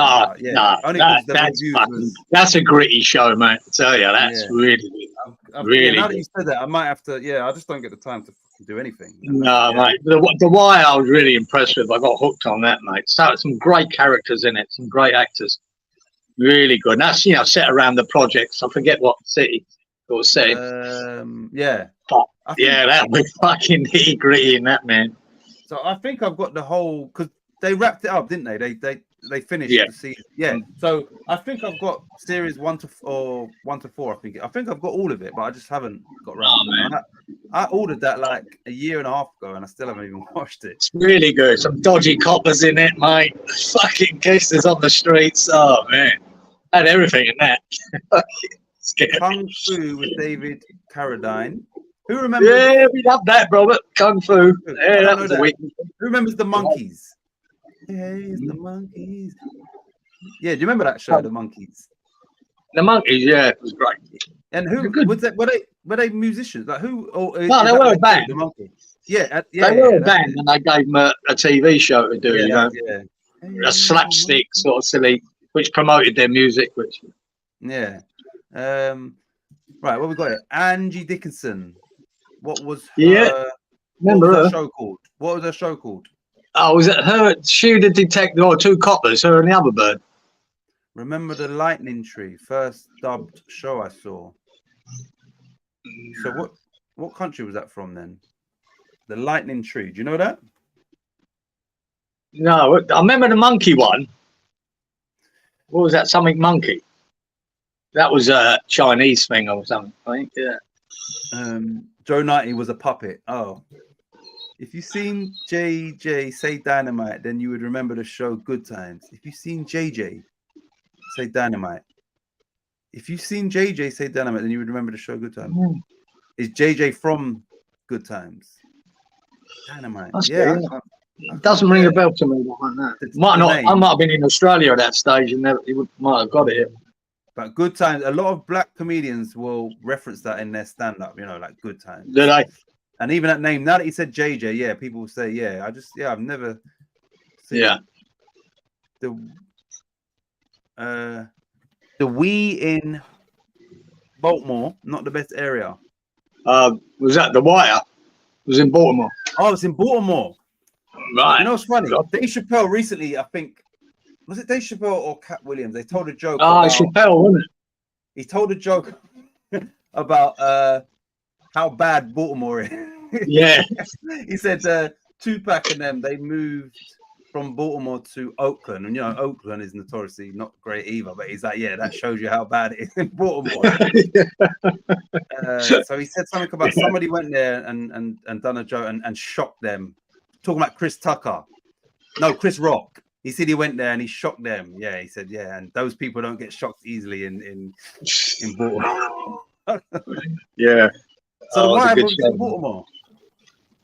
That's a gritty show, mate. I tell you, that's really. Now that you said that, I might have to. Yeah, I just don't get the time to do anything. Mate. The Wire, I was really impressed with. I got hooked on that, mate. So some great characters in it, some great actors. Really good. And that's set around the projects. I forget what city it was set. That was fucking nitty gritty in that, man. So I think I've got the whole because they wrapped it up, didn't they? They finished the season. Yeah. So I think I've got series 1 to 4. I think I've got all of it, but I just haven't got around to it. I ordered that like a year and a half ago, and I still haven't even watched it. It's really good. Some dodgy coppers in it, mate. Fucking cases on the streets. Oh man, had everything in that. Kung Fu with David Carradine. Who remembers? Yeah, we love that, Robert. Kung Fu. Yeah, that was a week. Who remembers the Monkeys? Hey, the Monkeys. Yeah, do you remember that show, The Monkeys? The Monkeys, yeah, it was great. And who was that? Were they musicians? Like who? No, they were a band. The Monkeys. Yeah, they were a band, and they gave them a TV show to do. A slapstick sort of silly, which promoted their music. Right, what we got here? Angie Dickinson. What was her? Remember her show called? What was her show called? Oh, was it her? She the detective, or two coppers, her and the other bird. Remember the Lightning Tree? First dubbed show I saw. So what country was that from then? The Lightning Tree. Do you know that? No, I remember the monkey one. What was that? Something monkey. That was a Chinese thing or something, I think. Yeah. Joe 90 was a puppet. Oh. If you've seen JJ say Dynamite, then you would remember the show Good Times. If you've seen JJ say Dynamite. If you've seen JJ say Dynamite, then you would remember the show Good Times. Is JJ from Good Times? Dynamite. Yeah. It doesn't ring a bell to me like that. I might have been in Australia at that stage and might have got it. But Good Times, a lot of black comedians will reference that in their stand-up, you know, like Good Times. Did I? And even that name, now that he said JJ, yeah, people will say, yeah, I've never seen the we in Baltimore, not the best area. Was that The Wire? It was in Baltimore. Oh, it's in Baltimore. Right. You know what's funny? Dave Chappelle recently, I think, was it Dave Chappelle or Cat Williams? They told a joke. Chappelle, wasn't it? He told a joke about how bad Baltimore is. Yeah. He said Tupac and them, they moved from Baltimore to Oakland. And, you know, Oakland is notoriously not great either. But he's like, yeah, that shows you how bad it is in Baltimore. So he said something about somebody went there and done a joke and shocked them. Talking about Chris Rock. He said he went there and he shocked them. Yeah, he said, yeah, and those people don't get shocked easily in Baltimore. Yeah. So the Wire was in Baltimore,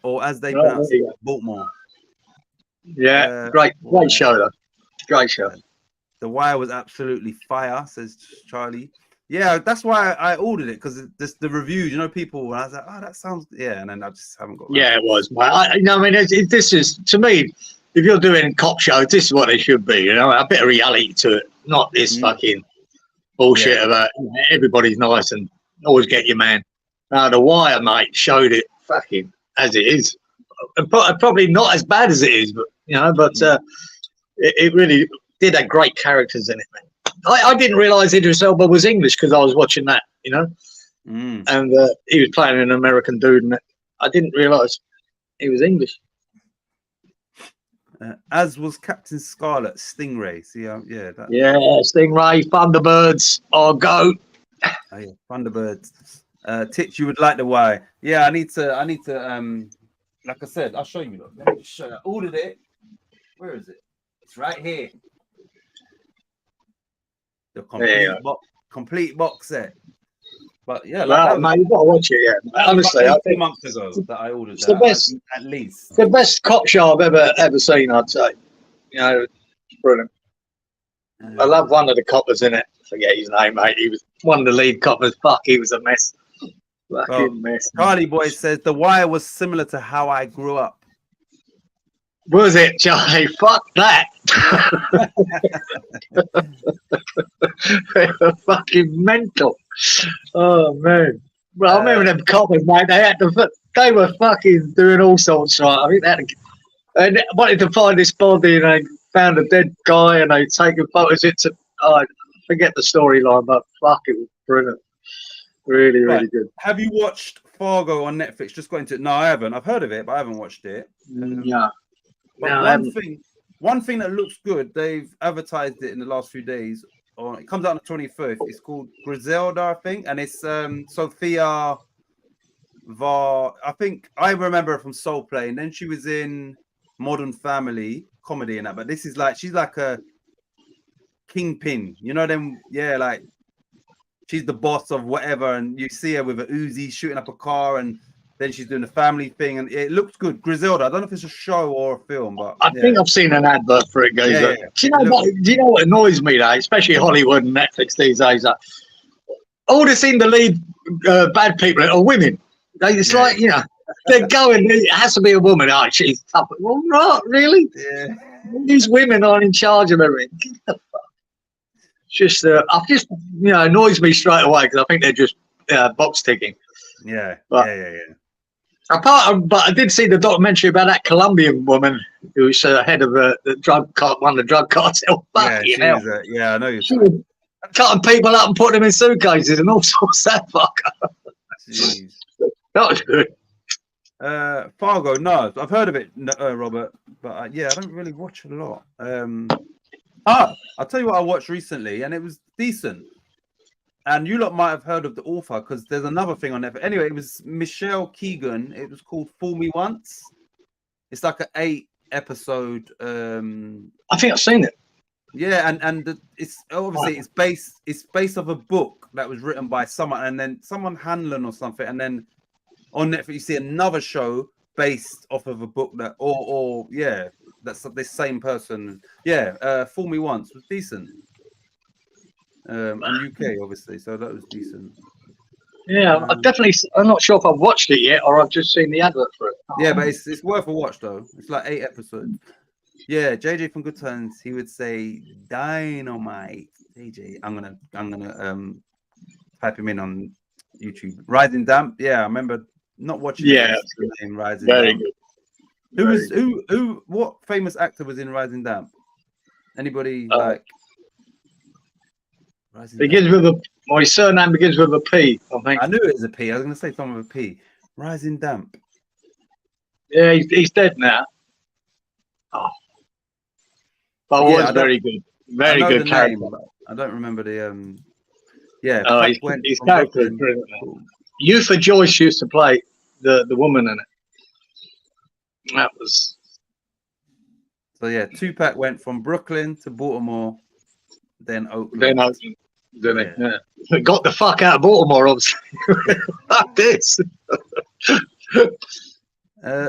or as they pronounce it, Baltimore. Yeah, great show though. Great show. The Wire was absolutely fire, says Charlie. Yeah, that's why I ordered it, because the reviews, you know, people. And I was like, oh, that sounds, yeah, and then I just haven't got. Yeah, it was. This is, to me, if you're doing cop shows, this is what they should be. You know, a bit of reality to it, not this fucking bullshit about everybody's nice and always get your man. The Wire, mate, showed it fucking as it is. Probably not as bad as it is, but it really did have great characters in it, man. I didn't realise Idris Elba was English because I was watching that, you know, and he was playing an American dude, and I didn't realise he was English. As was Captain Scarlet, Stingray. See, Stingray, Thunderbirds, or Goat. Oh, yeah, Thunderbirds. Titch, you would like the Wire? Yeah, I need to. Like I said, I'll show you. Look, let me just show you. I ordered it. Where is it? It's right here. The complete box set. But yeah, mate, you've got to watch it. Yeah, honestly, I think 2 months ago that I ordered. It's the best, at least. The best cop show I've ever seen. I'd say. You know, it's brilliant. I love one of the coppers in it. I forget his name, mate. He was one of the lead coppers. Fuck, he was a mess. Fucking mess. Charlie Boy says The Wire was similar to how I grew up. Was it, Charlie? Fuck that. They were fucking mental. Oh man. Well, I remember them coppers, mate. They were fucking doing all sorts, right? I think they wanted to find this body, and they found a dead guy, and they taken photos. I forget the storyline, but fuck, it was brilliant. Really, really good. Have you watched Fargo on Netflix? Just got into it. No, I haven't. I've heard of it, but I haven't watched it. Yeah. But one thing that looks good, they've advertised it in the last few days. It comes out on the 25th. It's called Griselda, I think, and it's Sophia Var. I think I remember her from Soul Play, and then she was in Modern Family comedy and that. But this is like, she's like a kingpin, you know them? Yeah, like she's the boss of whatever, and you see her with a Uzi shooting up a car, and then she's doing the family thing, and it looks good. Griselda. I don't know if it's a show or a film, but I think I've seen an advert for it. Do you know what annoys me, though, especially Hollywood and Netflix these days? All the in the lead bad people are women. It's like, you know, they're going. It has to be a woman. Oh, she's tough. Well, not really. Yeah. These women are in charge of everything. Just, I've just, you know, annoys me straight away because I think they're just box ticking. Yeah. But I did see the documentary about that Colombian woman who's head of one of the drug cartel. Yeah, I know you. She was cutting people up and putting them in suitcases and all sorts of that fucker. That was good. Fargo, no, I've heard of it, Robert, but I don't really watch a lot. I'll tell you what I watched recently, and it was decent. and you lot might have heard of the author because there's another thing on Netflix. Anyway, it was Michelle Keegan. It was called Fool Me Once. It's like an 8-episode. I think I've seen it. Yeah, and it's obviously it's based off a book that was written by someone, and then someone Hanlon or something, and then on Netflix you see another show based off of a book that, or yeah, that's this same person. Yeah, Fool Me Once was decent. And UK obviously, so that was decent. Yeah, I'm not sure if I've watched it yet or I've just seen the advert for it. Yeah, but it's worth a watch though. It's like 8 episodes. Yeah, JJ from Good Times, he would say dynamite. JJ, I'm gonna type him in on YouTube. Rising Damp. Yeah, I remember not watching. Yeah, the name Rising very Damp. good. What famous actor was in Rising Damp? Anybody like Rising begins Damp? with a. My surname begins with a P. I think. I knew it was a P. I was gonna say something with a P. Rising Damp. Yeah, he's dead now. Oh. But it was very good. Very good character. Name, I don't remember the yeah. Oh, his character is brilliant. Eutha Joyce used to play the woman in it. That was. So yeah, Tupac went from Brooklyn to Baltimore, then Oakland. Then Oakland, didn't he? Yeah. Got the fuck out of Baltimore, obviously. Like this.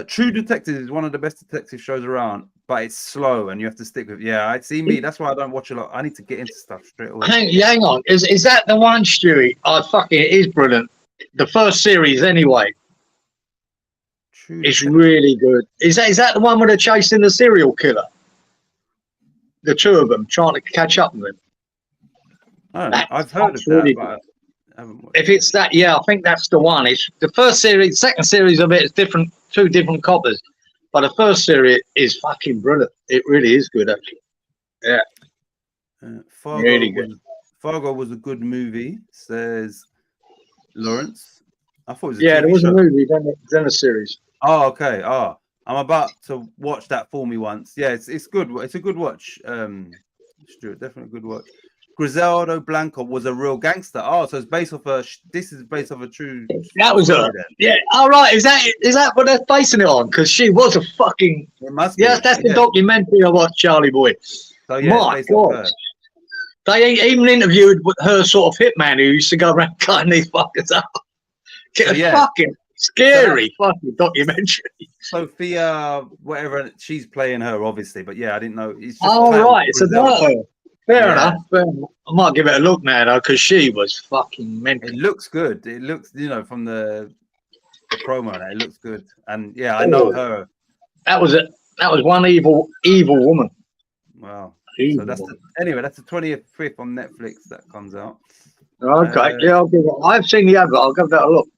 True Detective is one of the best detective shows around, but it's slow and you have to stick with. Yeah, I see me. That's why I don't watch a lot. I need to get into stuff straight away. Hang on. Is that the one, Stewie? Oh, fucking, it is brilliant. The first series, anyway. True it's Detective. really good. Is that the one where they're chasing the serial killer? The two of them trying to catch up with him. Oh, I've heard of really that, but I haven't watched if it's that, yeah, I think that's the one. It's the first series. Second series of it is different. 2 different coppers, but the first series is fucking brilliant. It really is good, actually. Yeah, Fargo really good. Fargo was a good movie, says Lawrence. I thought it was a there TV was show. a movie, then a series. Oh, okay. Oh, I'm about to watch that. Fool Me Once. Yeah, it's good. It's a good watch. Stuart, definitely a good watch. Griseldo Blanco was a real gangster. Oh, so it's based off this is based off a true. That was her. Yeah. All right. Is that what they're basing it on? Because she was a fucking. It must be. Yes, that's the documentary I watched, Charlie Boy. So yeah, my God. They even interviewed her sort of hitman who used to go around cutting these fuckers up. Fucking scary fucking documentary. Sophia, whatever, she's playing her, obviously, but yeah, I didn't know. It's just right. It's about her. Fair enough. I might give it a look now, though, because she was fucking mental. It looks good. It looks, from the promo, it looks good. And yeah, I know her. That was one evil woman. Wow. Evil so that's the 25th on Netflix that comes out. Okay. Yeah, I'll give it. I've seen the advert. I'll give that a look.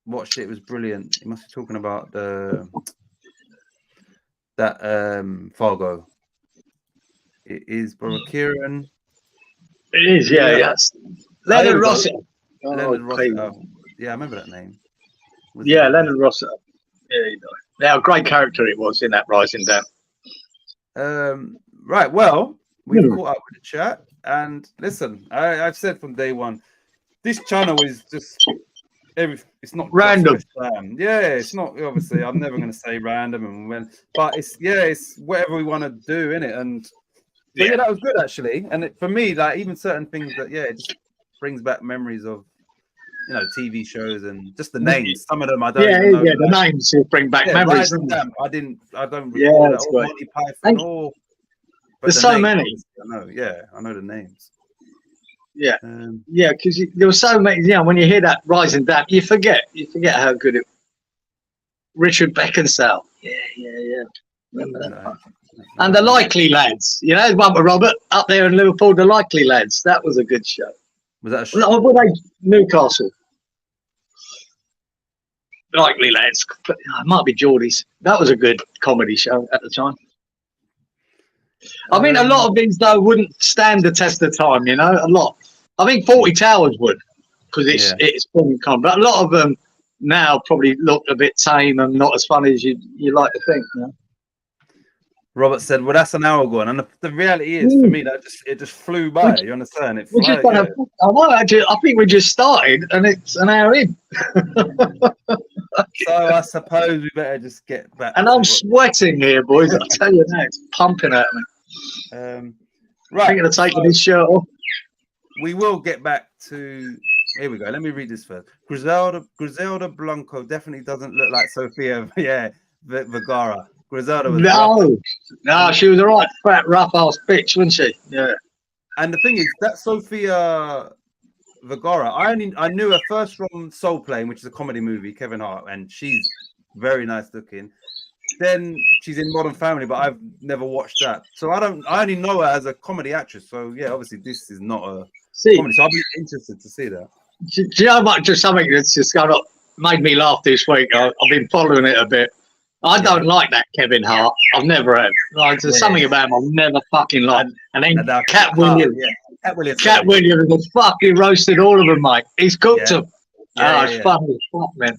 Watched it. It was brilliant. You must be talking about Fargo. It is Brother Kieran. It is, yeah. Yes. Leonard Rossiter. Leonard Rossiter. Yeah, I remember that name. Leonard Rossiter. Yeah, a great character it was in that Rising Damp. Right. Well, we've caught up with the chat, and listen, I've said from day one, this channel is just it's not random. Yeah, it's not. Obviously, I'm never going to say random, but it's whatever we want to do in it, and. But yeah, that was good actually, and for me, like even certain things that it just brings back memories of, TV shows and just the names. Some of them I don't. Even know, the names will bring back memories. I don't recall that. Or Monty Python. Or there's so many. I know. Yeah, I know the names. Yeah, because there were so many. When you hear that Rising Damp, you forget how good it. Richard Beckinsale. Yeah. Remember that? And the Likely Lads, the one with Robert up there in Liverpool. The Likely Lads, that was a good show. Was that a show? Or were they Newcastle? Likely Lads. It might be Geordie's. That was a good comedy show at the time. I mean, a lot of these though wouldn't stand the test of time. A lot. I think 40 Towers would, because it's funny comedy. But a lot of them now probably look a bit tame and not as funny as you like to think. Robert said, "Well, that's an hour gone," and the reality is, for me, that it just flew by. You understand? It We just flew. Yeah. I know. I think we just started, and it's an hour in. So I suppose we better just get back. And I'm sweating here, boys. I'll tell you that, it's pumping at me. Right. Thinking of taking this shirt off. We will get back to. Here we go. Let me read this first. Griselda Blanco definitely doesn't look like Sofia. Yeah, Vergara. Griselda was no, she was a right fat, rough ass bitch, wasn't she? Yeah. And the thing is that Sofia Vergara, I knew her first from Soul Plane, which is a comedy movie, Kevin Hart, and she's very nice looking. Then she's in Modern Family, but I've never watched that, so I only know her as a comedy actress. So yeah, obviously this is not a comedy, so I'll be interested to see that. Do you know what? Just something that's just made me laugh this week. I've been following it a bit. I don't like that Kevin Hart. I've never have. Like, there's something about him I've never fucking liked. And then Cat Williams. Cat Williams has fucking roasted all of them, mate. He's cooked them. It's funny as fuck, man.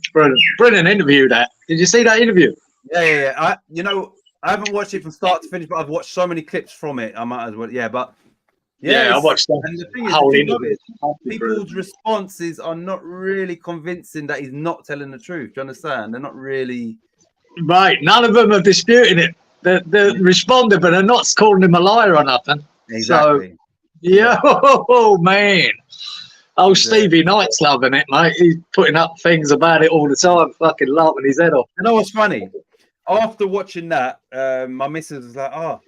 Brilliant interview, that. Did you see that interview? Yeah. I haven't watched it from start to finish, but I've watched so many clips from it. I might as well. Yeah, but I watched that. And the thing is, whole interview. People's responses are not really convincing that he's not telling the truth. Do you understand? They're not really. Right, none of them are disputing it. They're responding, but they're not calling him a liar or nothing. Exactly. So, oh man. Oh, Stevie Knight's loving it, mate. He's putting up things about it all the time, fucking laughing his head off. You know what's funny? After watching that, my missus was like,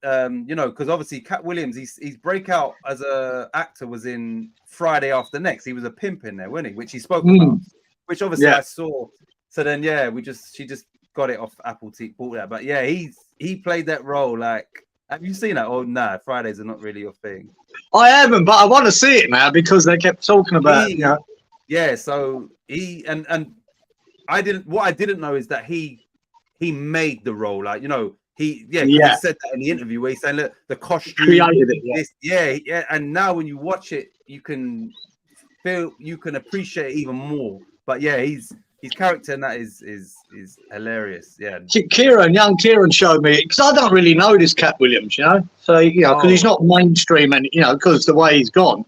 because obviously Cat Williams, his breakout as a actor was in Friday After Next. He was a pimp in there, wasn't he? Which he spoke about, which obviously I saw. So then, she just got it off Apple TV, bought that. But yeah, he played that role. Like, have you seen that? Oh, nah, Fridays are not really your thing. I haven't, but I want to see it now because they kept talking about it. Yeah, so he and I didn't. What I didn't know is that he made the role. Like, he said that in the interview where he's saying, look, the costume created it. Yeah. And now when you watch it, you can appreciate it even more. But yeah, his character in that is hilarious. Yeah. Young Kieran showed me, because I don't really know this Cat Williams, So because he's not mainstream, and because the way he's gone.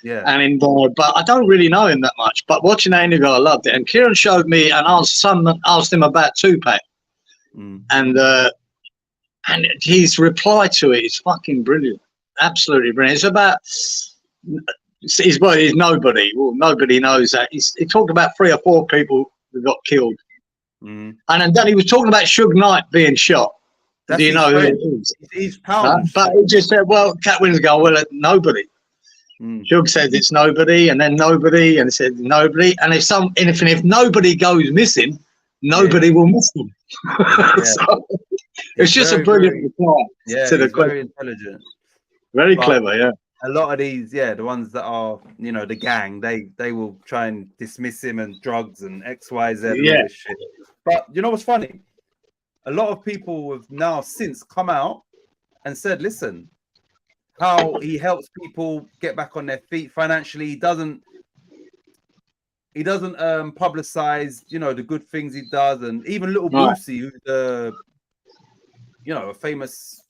Yeah. And but I don't really know him that much. But watching that interview, I loved it. And Kieran showed me and asked him about Tupac, and his reply to it is fucking brilliant, absolutely brilliant. It's about. He's nobody. Well, nobody knows that. He talked about 3 or 4 people who got killed. And then he was talking about Suge Knight being shot. Do you know who it is? He's powerful. But he just said, well, Cat Williams go, well, nobody. Suge said it's nobody, and then nobody, and he said nobody. And if nobody goes missing, nobody will miss them. So, it's just a brilliant reply to the question. Very intelligent. Very clever, yeah. A lot of these, the ones that are, the gang, they will try and dismiss him and drugs and X, Y, Z and all this shit. But you know what's funny? A lot of people have now since come out and said, listen, how he helps people get back on their feet financially. He doesn't publicize, the good things he does. And even little Boosie, who's a famous,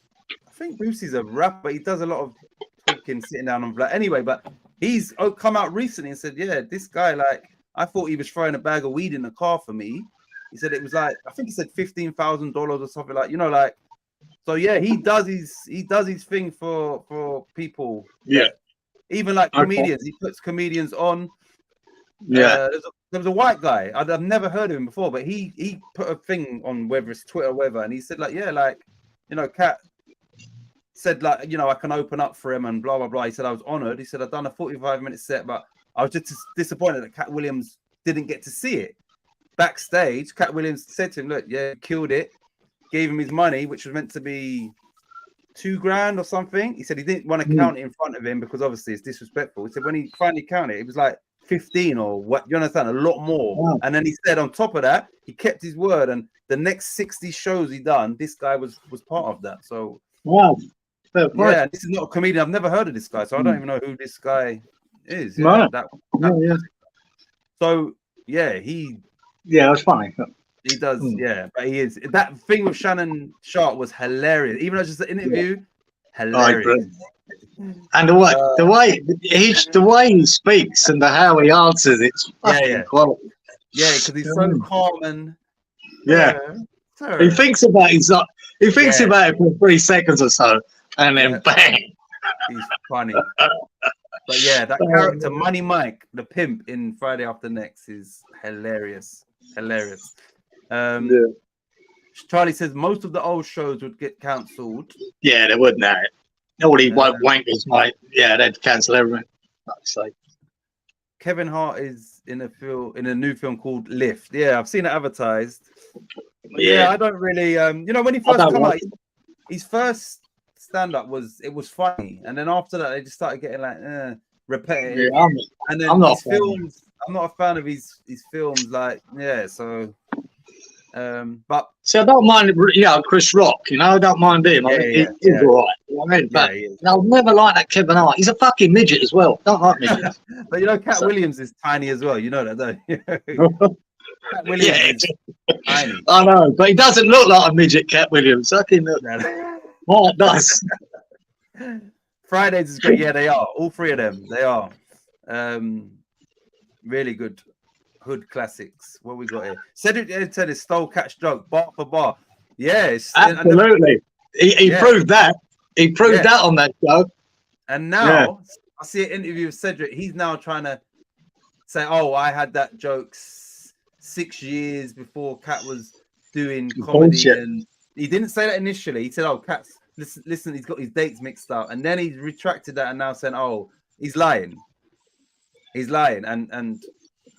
I think Boosie's a rapper, he does a lot of talking, sitting down on flat. Anyway, but he's come out recently and said, this guy, like, I thought he was throwing a bag of weed in the car for me. He said it was like, I think he said $15,000 or something like, so yeah, he does his thing for people. Yeah. Even like comedians, he puts comedians on. Yeah. There was a white guy. I've never heard of him before, but he put a thing on whether it's Twitter or whatever, and he said Cat said I can open up for him and blah blah blah. He said I was honored. He said I've done a 45-minute set, but I was just disappointed that Cat Williams didn't get to see it. Backstage, Cat Williams said to him, look, killed it, gave him his money, which was meant to be $2,000 or something. He said he didn't want to count it in front of him because obviously it's disrespectful. He said when he finally counted it was like 15 or what, you understand, a lot more. Wow. And then he said on top of that, he kept his word, and the next 60 shows he done, this guy was part of that. So wow. Yeah, this is not a comedian. I've never heard of this guy, so I don't even know who this guy is. So yeah, it was funny. Yeah, it was funny. He does, yeah. But he is. That thing with Shannon Sharp was hilarious. Even though it's just an interview, hilarious. And the way he speaks and how he answers, it's fucking quality. Yeah, because he's so calm and he thinks about it for 3 seconds or so, and then bang. He's funny. But yeah, that character, Money Mike, the pimp in Friday After Next, is hilarious. Hilarious. Charlie says most of the old shows would get cancelled. Yeah, they would now. All these wankers, mate. Yeah, they'd cancel everything. Kevin Hart is in a new film called Lift. Yeah, I've seen it advertised. Yeah, I don't really. When he first come out, his first stand-up was funny, and then after that, they just started getting like repetitive. Yeah, and then his films, I'm not a fan of his films. Like, so. But see, I don't mind, Chris Rock. I don't mind him. He's all right. But I'll never like that Kevin Hart. He's a fucking midget as well. Don't like midgets. But Cat Williams is tiny as well. You know that, don't you? Cat Williams is tiny. I know, but he doesn't look like a midget, Cat Williams. Fucking look. Hart does. Fridays is great. Yeah, they are. All three of them. They are. Really good. Hood classics. What we got here? Cedric said his stole catch joke, bar for bar. Yes, absolutely. He proved that. He proved that on that show. And now I see an interview with Cedric. He's now trying to say, "Oh, I had that joke 6 years before Cat was doing comedy." Bullshit. And he didn't say that initially. He said, "Oh, Cat's listen, he's got his dates mixed up," and then he retracted that and now saying, "Oh, he's lying. He's lying." And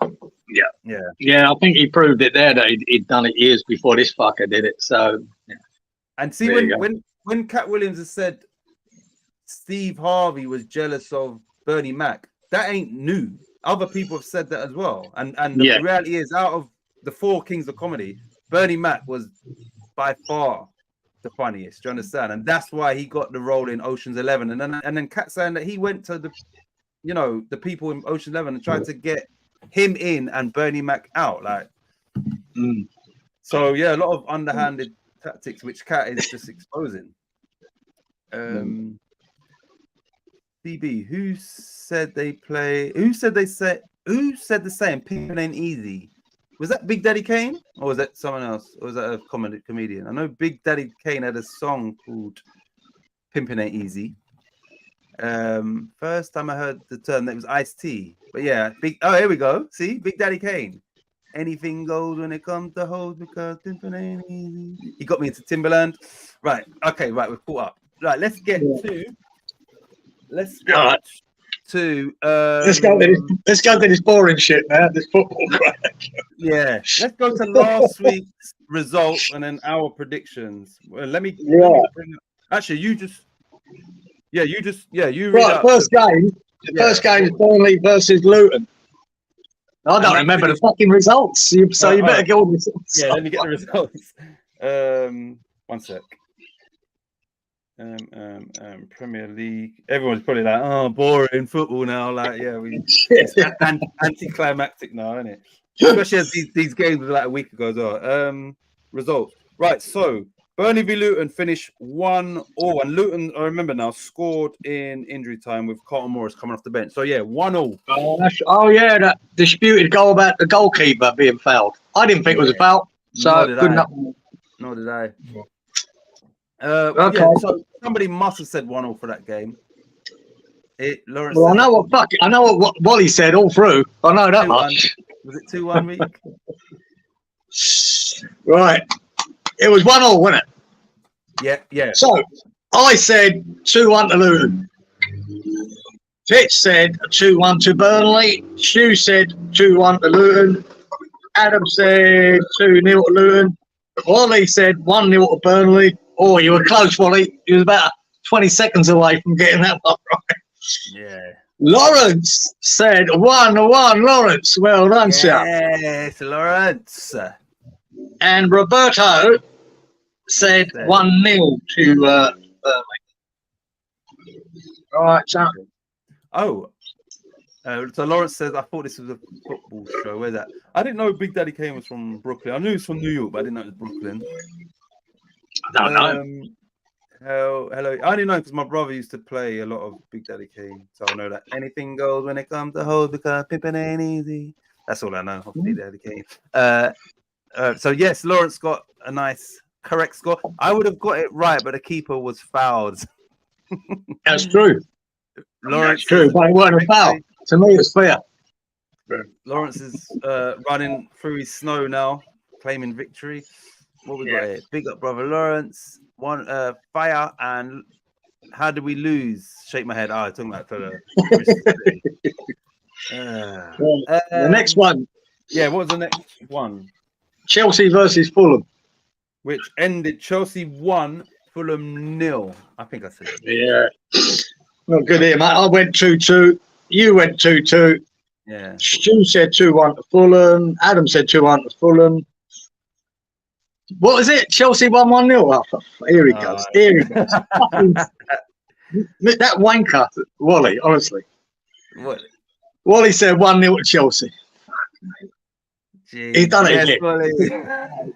I think he proved it there that he'd done it years before this fucker did it. So, and see when Cat Williams has said Steve Harvey was jealous of Bernie Mac, that ain't new. Other people have said that as well. And the reality is, out of the 4 kings of comedy, Bernie Mac was by far the funniest. Do you understand? And that's why he got the role in Ocean's 11. And then Cat saying that he went to the people in Ocean's 11 and tried to get him in and Bernie Mac out, like. So a lot of underhanded tactics which Cat is just exposing. DB, who said the same Pimpin' Ain't Easy? Was that Big Daddy Kane or was that someone else, or was that a comedian? I know Big Daddy Kane had a song called Pimpin' Ain't Easy. First time I heard the term, that was Ice-T. But here we go. See, Big Daddy Kane. Anything goes when it comes to hoes because pimpin' ain't easy. He got me into Timberland. Right. Okay. Right. We're caught up. Right. Let's get to. Let's go to this boring shit now. This football crack. Yeah. Let's go to last week's results and then our predictions. Well, let me bring up. Actually, you read right. First game. The first game is Burnley versus Luton. I don't remember the fucking results, you better get all the results. Yeah, let me get the results. One sec. Premier League. Everyone's probably like, "Oh, boring football now." Like, it's anticlimactic now, isn't it? Especially as these games were like a week ago as well. Results. Right, so Burnley v Luton finished 1-1, and Luton, I remember now, scored in injury time with Carlton Morris coming off the bench. So 1-1. That disputed goal about the goalkeeper being fouled. I didn't think it was a foul, so Nor did I. Okay. So somebody must have said 1-1 for that game. Lawrence. Well, I know what Wally said all through. I know that much. Was it 2-1, Meek? Right. It was 1-1, wasn't it? Yeah. So I said 2-1 to Luton. Titch said 2-1 to Burnley. Stu said 2-1 to Luton. Adam said 2-0 to Luton. Wally said 1-0 to Burnley. Oh, you were close, Wally. You was about 20 seconds away from getting that one right. Yeah. Lawrence said 1-1. Lawrence, well done, sir. Yes, Lawrence. And Roberto said 1-0 to Burnley. Right, so. Oh, So Lawrence says, I thought this was a football show. Where's that? I didn't know Big Daddy Kane was from Brooklyn. I knew he was from New York, but I didn't know it was Brooklyn. I don't know. Hello. I only know because my brother used to play a lot of Big Daddy Kane. So I know that anything goes when it comes to hold because pimping ain't easy. That's all I know of Big Daddy Kane. So yes, Lawrence got a nice correct score. I would have got it right, but the keeper was fouled. That's true. Lawrence That's true, but it wasn't a foul. To me, it's fair. Lawrence is running through his snow now, claiming victory. What we got here? Big up, brother Lawrence. One fire and how did we lose? Shake my head. Oh, talking about the next one. Yeah, what was the next one? Chelsea versus Fulham. Which ended Chelsea 1, Fulham 0. I think I said it. Yeah. Not good here, mate. I went 2-2. You went 2-2. Yeah. Stu said 2-1 to Fulham. Adam said 2-1 to Fulham. What was it? Chelsea 1-1-0. Oh, here he goes. Here he goes. That wanker, Wally, honestly. What? Wally said 1-0 to Chelsea. Jeez. He's done it again.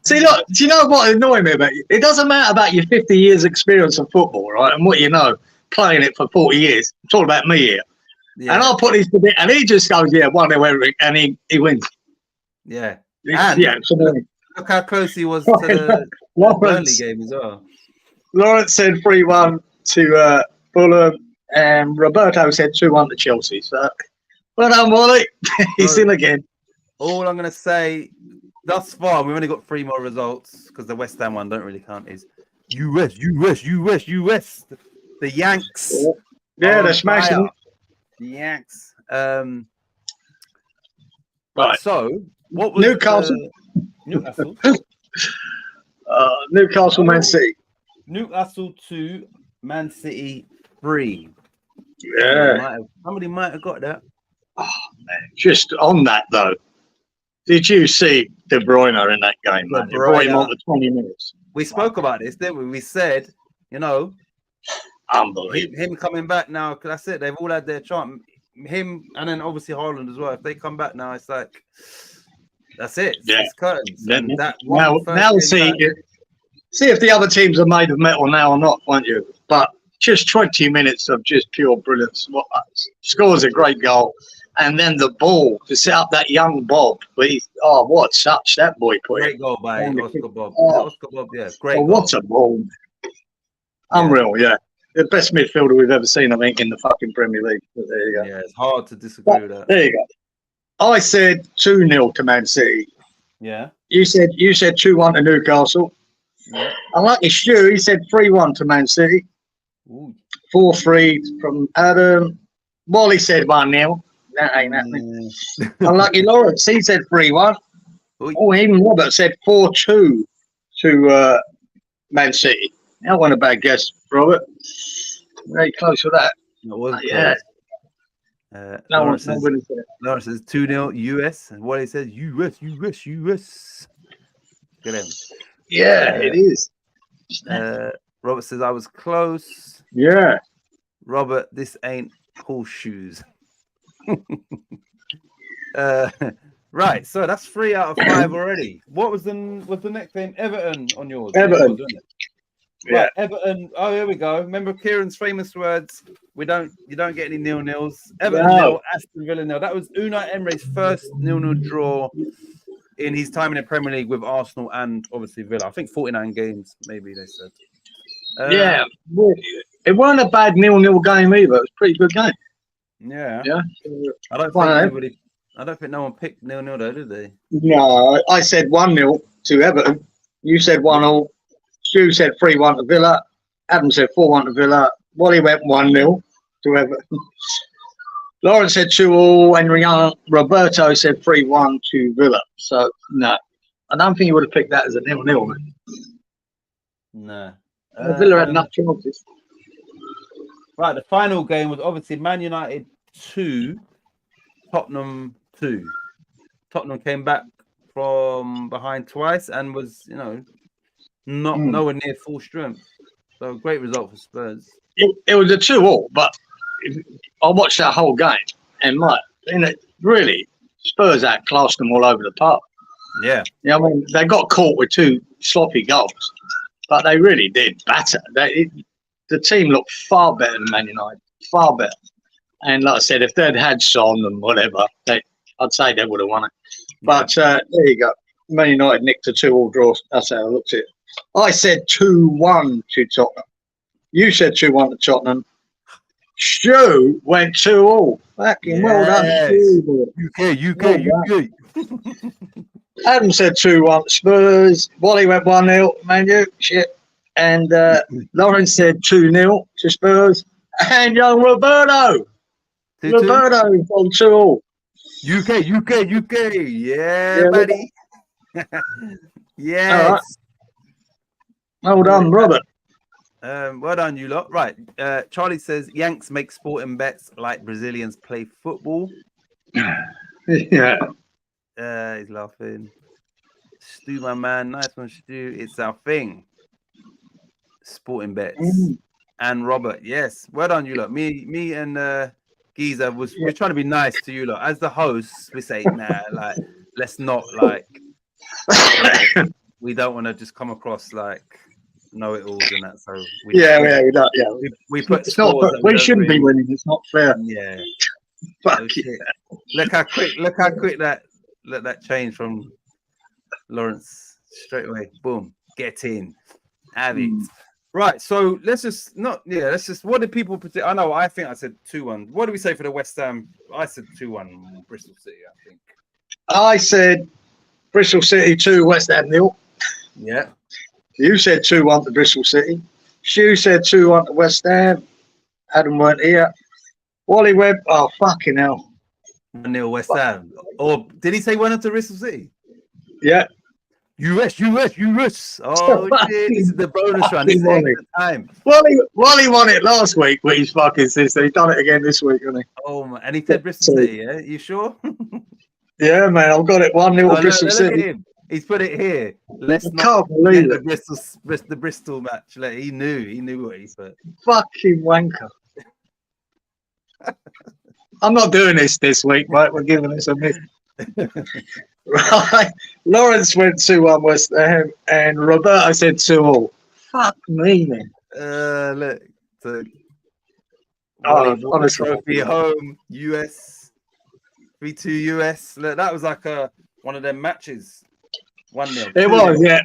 See, look, do you know what annoys me about you? It doesn't matter about your 50 years experience of football, right? And what you know, playing it for 40 years. I'm talking about me here. Yeah. And I'll put these to bit, and he just goes, 1-0 everything, and he wins. Yeah. And look how close he was to the Burnley game as well. Lawrence said 3-1 to Fulham, and Roberto said 2-1 to Chelsea. So, well done, Wally. He's in again. All I'm going to say, thus far, we've only got 3 more results because the West Ham one don't really count. Is US. The Yanks. Yeah, they're smashing. The Yanks. Right. So, what was Newcastle? Newcastle. Newcastle, Man City. Newcastle 2, Man City 3. Yeah. Somebody might have got that. Oh, man. Just on that, though. Did you see De Bruyne in that game, man? He brought him on for 20 minutes. We spoke about this, didn't we? We said, unbelievable. Him coming back now, because that's it. They've all had their chance. Him, and then obviously Haaland as well. If they come back now, it's like, that's it. It's curtains. And that now see if the other teams are made of metal now or not, won't you? But just 20 minutes of just pure brilliance. Scores a great goal. And then the ball to set up that young Bob. What touch that boy put in. Great goal by Oscar Bob. Oscar Bob, yeah. Great goal. What a ball. Unreal, yeah. The best midfielder we've ever seen, I think, in the fucking Premier League. But there you go. Yeah, it's hard to disagree with that. There you go. I said 2-0 to Man City. Yeah. You said 2-1 to Newcastle. Yeah. Unlucky Stu, he said 3-1 to Man City. 4-3 from Adam. Wally said 1-0. That ain't happening. Unlucky Lawrence, he said 3-1. Even Robert said 4-2 to Man City. That wasn't a bad guess, Robert. Very close with that. It was yeah. Lawrence says 2-0 US. And Wally says US. Get him. Yeah, it is. Robert says I was close. Yeah. Robert, this ain't horseshoes. Right, so that's 3 out of 5 already. What was the next game? Everton on yours. Everton. Yeah. Right, Everton. Oh, here we go. Remember Kieran's famous words? You don't get any 0-0s. Everton 0, Aston Villa 0. That was Unai Emery's first 0-0 draw in his time in the Premier League with Arsenal and obviously Villa. I think 49 games, maybe they said. Yeah, it wasn't a bad 0-0 game either. It was a pretty good game. Yeah. I don't think no one picked 0-0 though, did they? No, I said 1-0 to Everton. You said 1-0. Stu said 3-1 to Villa. Adam said 4-1 to Villa. Wally went 1-0 to Everton. Lawrence said 2-2, and Roberto said 3-1 to Villa. So no, I don't think you would have picked that as a 0-0, man. No. Villa had enough chances. Right, the final game was obviously Man United 2, Tottenham 2. Tottenham came back from behind twice and was, nowhere near full strength. So great result for Spurs. It was a 2-2, but I watched that whole game, and really, Spurs outclassed them all over the park. Yeah. I mean, they got caught with 2 sloppy goals, but they really did batter. The team looked far better than Man United, far better. And like I said, if they'd had Son and whatever, I'd say they would have won it. But there you go. Man United nicked a 2-2 draw. That's how I looked at it. I said 2-1 to Tottenham. You said 2-1 to Tottenham. Stu went 2-2. Fucking well done. Stu. UK. Adam said 2-1 Spurs. Wally went 1-0. Man U. Shit. And Lawrence said 2-0 to Spurs. And young Roberto. 2-2. Roberto on 2-2. UK. Yeah, buddy. Yes. Right. Well done, Robert. Well done, you lot. Right. Charlie says Yanks make sporting bets like Brazilians play football. Yeah. He's laughing. Stu, my man. Nice one, Stu. It's our thing. Sporting bets. And Robert, yes. Well done, you lot. Me and Giza we're trying to be nice to you lot. As the hosts, we say, nah, like, let's not we don't want to just come across like know-it-alls and that. So we don't. Yeah, we put. It's not. We shouldn't be winning. It's not fair. Yeah. Fuck it. Look how quick that change from Lawrence straight away. Boom. Get in. Have it. Right. So let's just what did people predict? I think I said 2-1. What did we say for the West Ham? I said 2-1 Bristol City, I think. I said Bristol City 2, West Ham 0. Yeah. You said 2-1 to Bristol City. Stu said 2-1 to West Ham. Adam weren't here. Wally Webb, oh fucking hell. 1-0 West Ham. Or did he say 1-0 to Bristol City? Yeah. US. Oh shit! This is the bonus run. This is the time. Wally won it last week with his fucking sister. He's done it again this week, hasn't he? Oh man, and he said Bristol City. Yeah, you sure? Yeah, man. I've got it 1-0 Bristol City. Look at him. He's put it here. Let's not believe it. The Bristol match. Like, he knew what he said. Fucking wanker. I'm not doing this week, right? We're giving this a miss. Right. Lawrence went 2-1 West Ham and Roberto said 2-2. Fuck me, man. Look. Honestly. Trophy home, US. 3-2 US. Look, that was like one of them matches. 1-0. It was, yeah.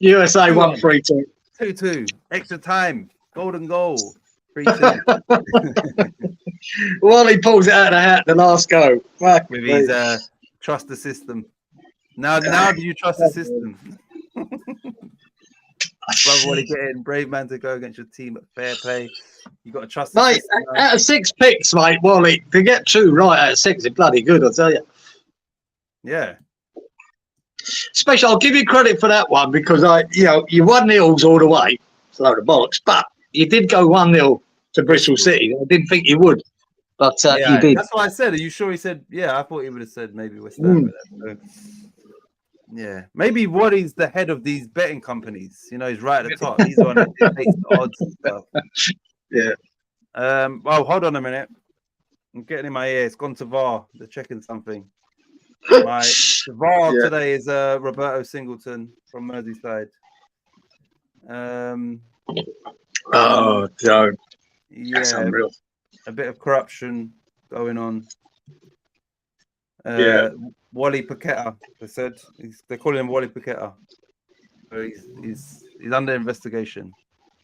USA won 3-2. 2-2. Extra time. Golden goal. 3-2. Wally pulls it out of the hat the last go. Fuck with his trust the system. Now do you trust the system? Brother, what are you getting? Brave man to go against your team at fair play. You got to trust the system. Out of 6 picks, mate, Wally, to get 2 right out of 6 is bloody good, I'll tell you. Yeah. Especially, I'll give you credit for that one because you 1-0s all the way. It's a load of bollocks, but you did go 1-0 to Bristol City. I didn't think you would. But you did. That's what I said. Are you sure he said? Yeah, I thought he would have said maybe West Ham. So, yeah, maybe Waddy's the head of these betting companies. He's right at the top. He's the one that dictates the odds and stuff. Yeah. Well, hold on a minute. I'm getting in my ear. It's gone to VAR. They're checking something. The VAR today is Roberto Singleton from Merseyside. Oh, don't. Yeah. That's unreal. A bit of corruption going on. Wally Paqueta, they said. They're calling him Wally Paqueta. So he's under investigation.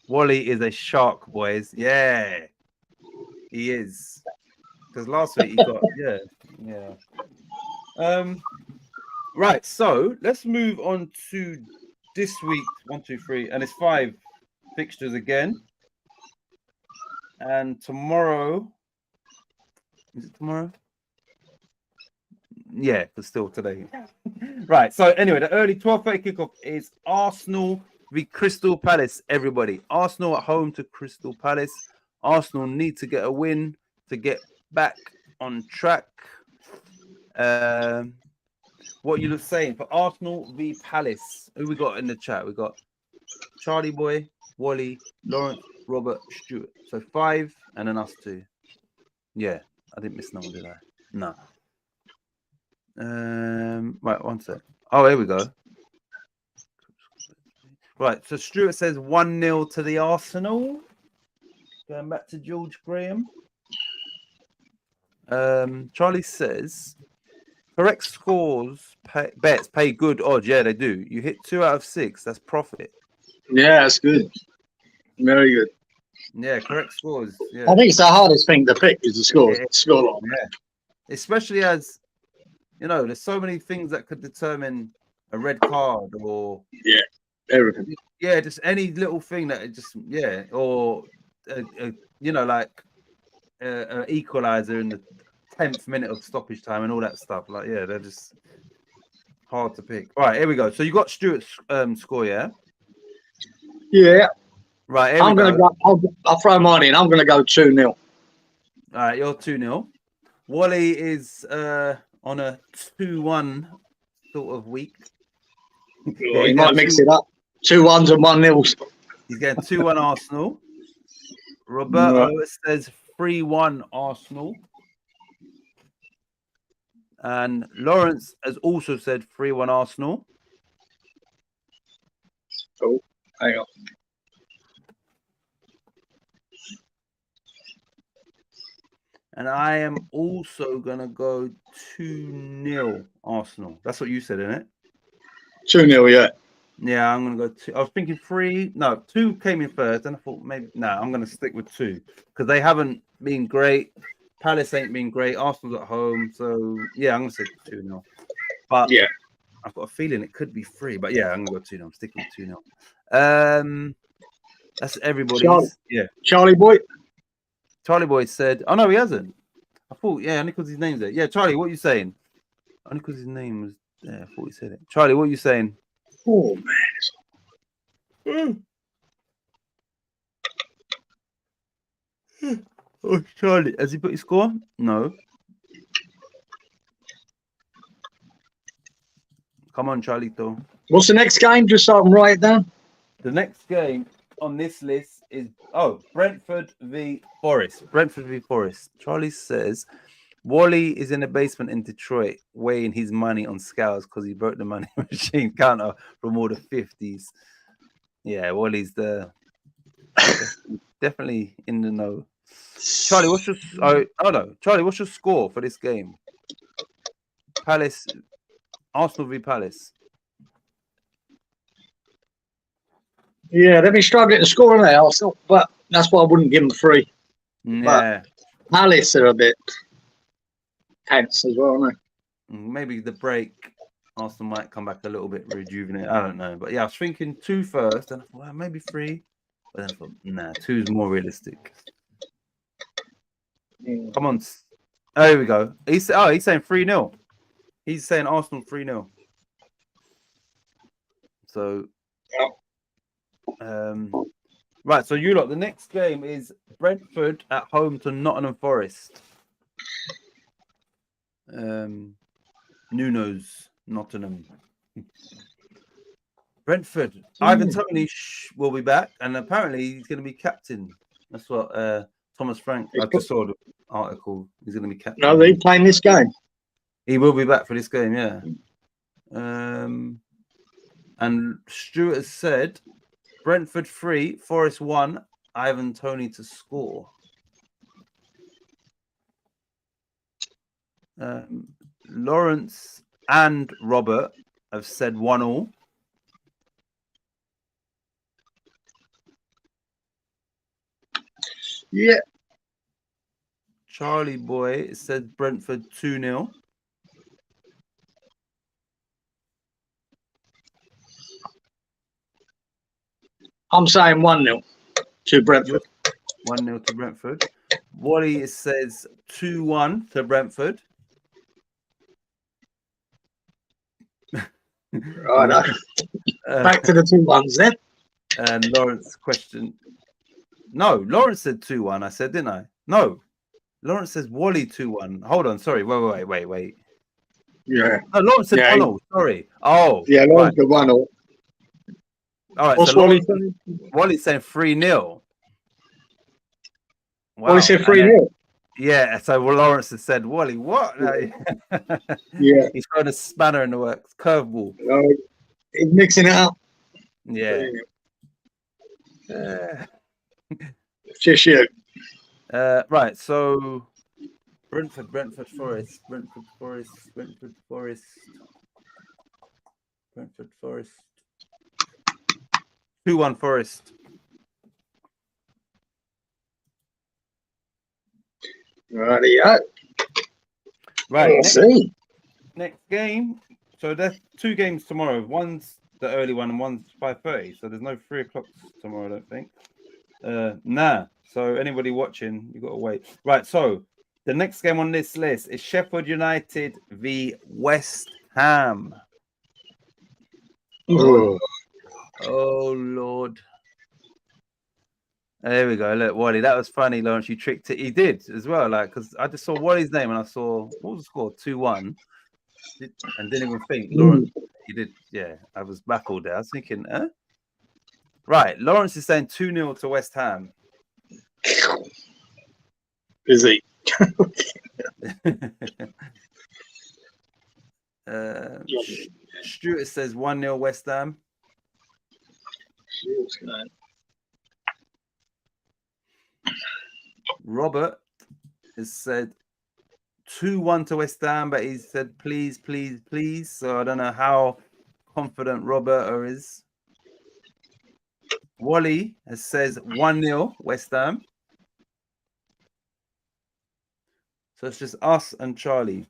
Wally is a shark, boys. Yeah, he is. Because last week he got right. So let's move on to this week. 1, 2, 3, and it's 5 fixtures again. And tomorrow, is it tomorrow? Yeah, but still today. Right. So anyway, the early 12:30 kickoff is Arsenal v Crystal Palace. Everybody, Arsenal at home to Crystal Palace. Arsenal need to get a win to get back on track. What you saying for Arsenal v Palace? Who we got in the chat? We got Charlie Boy, Wally, Lawrence, Robert, Stuart. So 5 and then us 2. Yeah, I didn't miss no one, did I? No. Right, one sec. Oh, here we go. Right, so Stuart says 1-0 to the Arsenal. Going back to George Graham. Charlie says correct scores bets pay good odds. Yeah, they do. You hit 2 out of 6. That's profit. Yeah, that's good. Very good. Yeah, correct scores. Yeah, I think it's the hardest thing to pick is the scoreline. Yeah, especially as you know, there's so many things that could determine a red card or Everything. yeah, just any little thing that it just or you know, like an equalizer in the 10th minute of stoppage time and all that stuff. Like, yeah, they're just hard to pick. All right, here we go. So you got Stuart's score, yeah? Yeah. Right, here I'm we going to go. go. I'll throw mine in. I'm going to go 2-0. All right, you're 2-0. Wally is on a 2-1 sort of week. Yeah, he might mix it up. 2-1s and 1-0s. He's getting 2-1 Arsenal. Roberto says 3-1 Arsenal. And Lawrence has also said 3-1 Arsenal. Cool. Hang on. And I am also going to go 2-0 Arsenal. That's what you said, isn't it? 2-0, yeah. Yeah, I'm going to go 2. I was thinking 3. No, 2 came in first. And I thought maybe, I'm going to stick with 2. Because they haven't been great. Palace ain't been great. Arsenal's at home. So, yeah, I'm going to say 2-0. But yeah, I've got a feeling it could be 3. But, yeah, I'm going to go 2-0. I'm sticking with 2-0. That's everybody's. Charlie boy. Charlie boy said, oh, no, he hasn't. I thought, yeah, only because his name's there. Yeah, Charlie, what are you saying? Only because his name was there. I thought he said it. Charlie, what are you saying? Oh, man. Oh, Charlie, has he put his score? No. Come on, Charlito. What's the next game? Just so I can write it down. The next game on this list is Brentford v Forest. Brentford v Forest. Charlie says Wally is in the basement in Detroit weighing his money on scales because he broke the money machine counter from all the 50s. Yeah, Wally's definitely in the know. Charlie, what's your Charlie, what's your score for this game? Arsenal v Palace. Yeah, they've been struggling to score in there, Arsenal, but that's why I wouldn't give them 3. Yeah. But Palace are a bit tense as well, aren't they? Maybe the break, Arsenal might come back a little bit rejuvenated. I don't know. But yeah, I was thinking 2 first, and I thought, well, maybe 3. But then I thought, nah, 2 is more realistic. Come on. Oh, here we go. He's saying 3-0. He's saying Arsenal 3-0. So, right. So you lot, the next game is Brentford at home to Nottingham Forest. Nuno's Nottingham. Brentford. Ivan Toney will be back, and apparently he's going to be captain. That's what Thomas Frank. I just saw the article. He's going to be captain. No, they're playing this game. He will be back for this game, yeah. And Stuart has said Brentford 3, Forest 1, Ivan Toney to score. Lawrence and Robert have said 1-1. Yeah. Charlie Boy said Brentford 2-0. I'm saying 1-0 to Brentford. 1-0 to Brentford. Wally says 2-1 to Brentford. Right. Back to the 2-1s then. And Lawrence question. No, Lawrence said 2-1. I said, didn't I? No. Lawrence says Wally 2-1. Hold on. Sorry. Wait. Yeah. No, Lawrence said 1-0. Sorry. Oh. Yeah, Lawrence said 1-0. All right. What's so Wally saying? Wally's saying 3-0. Wow. Wally said 3-0. Yeah, so Lawrence has said, Wally, what? Like, Yeah. he's throwing a spanner in the works, curveball. He's mixing it up. Yeah. Just you. Right, so Brentford, Forest, Brentford, Forest. 2-1 Forest. Rightio. Right, We'll see. next game. So there's 2 games tomorrow. One's the early one and one's 5:30. So there's no 3 o'clock tomorrow, I don't think. Nah. So anybody watching, you got to wait. Right. So the next game on this list is Sheffield United v West Ham. Oh, Lord. There we go. Look, Wally, that was funny, Lawrence. You tricked it. He did as well. Like, because I just saw Wally's name and I saw what was the score? 2-1. And didn't even think Lawrence. He did. Yeah, I was baffled there. I was thinking, right. Lawrence is saying 2-0 to West Ham. is he? Stuart says 1-0 West Ham. Robert has said 2-1 to West Ham, but he said please, please, please. So I don't know how confident Robert is. Wally says 1-0 West Ham. So it's just us and Charlie.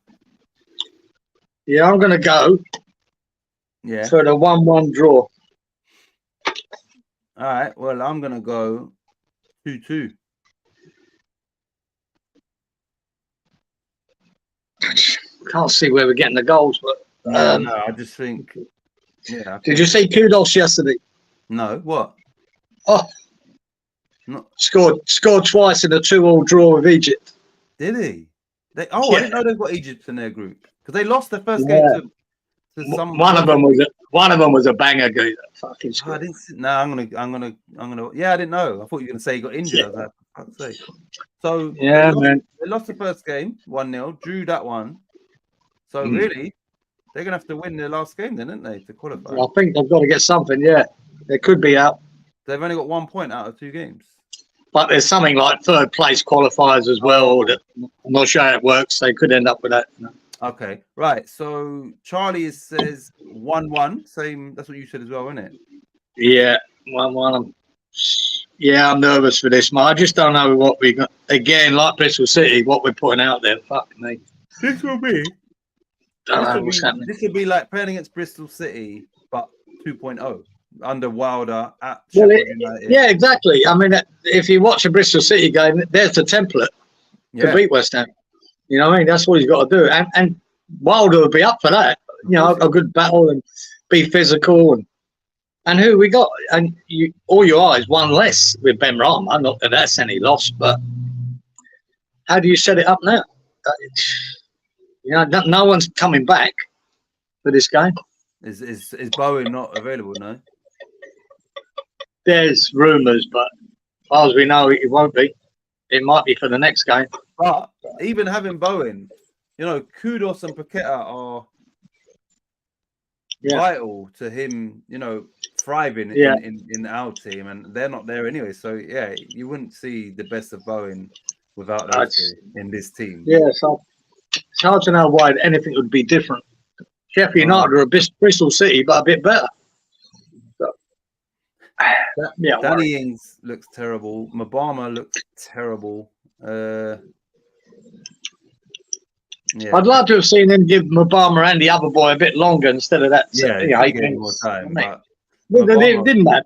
Yeah, I'm going to go for the 1-1 draw. All right. Well, I'm going to go 2-2. Can't see where we're getting the goals, but no, I just think. Yeah. Did you see Kudos yesterday? No. What? Oh, no. Scored twice in a 2-2 draw with Egypt. Did he? I didn't know they've got Egypt in their group because they lost their first game to some. One of them was a banger, dude. Fucking I didn't see, no, I'm gonna. Yeah, I didn't know. I thought you were gonna say he got injured. I was like, for fuck's sake. So yeah, they lost the first game 1-0, drew that one. So really, they're gonna have to win their last game, then, aren't they, to qualify? I think they've got to get something. Yeah, they could be out. They've only got 1 point out of 2 games. But there's something like 3rd place qualifiers as well. That I'm not sure how it works. They could end up with that. Okay, right. So Charlie says 1-1. Same. That's what you said as well, isn't it? Yeah, 1-1. Yeah, I'm nervous for this, man. I just don't know what we got. Again, like Bristol City, what we're putting out there. Fuck me. This will be. This will be like playing against Bristol City, but 2.0 under Wilder at Sheffield United. Yeah, exactly. I mean, if you watch a Bristol City game, there's the template to beat West Ham. You know what I mean? That's what he's got to do. And Wilder would be up for that. You know, a good battle and be physical. And who we got? And all your eyes, one less with Ben Rama. Not that that's any loss, but how do you set it up now? You know, no one's coming back for this game. Is Bowen not available? No. There's rumours, but as far as we know, it won't be. It might be for the next game. But even having Bowen, you know, Kudos and Paqueta are vital to him, you know, thriving in our team, and they're not there anyway. So yeah, you wouldn't see the best of Bowen without those two in this team. Yeah, so it's hard to know why anything would be different. Sheffield United are a Bristol City, but a bit better. So, Danny Ings looks terrible. Mabama looks terrible. I'd like to have seen him give Mabama and the other boy a bit longer instead of that. Yeah, more time. But it didn't matter.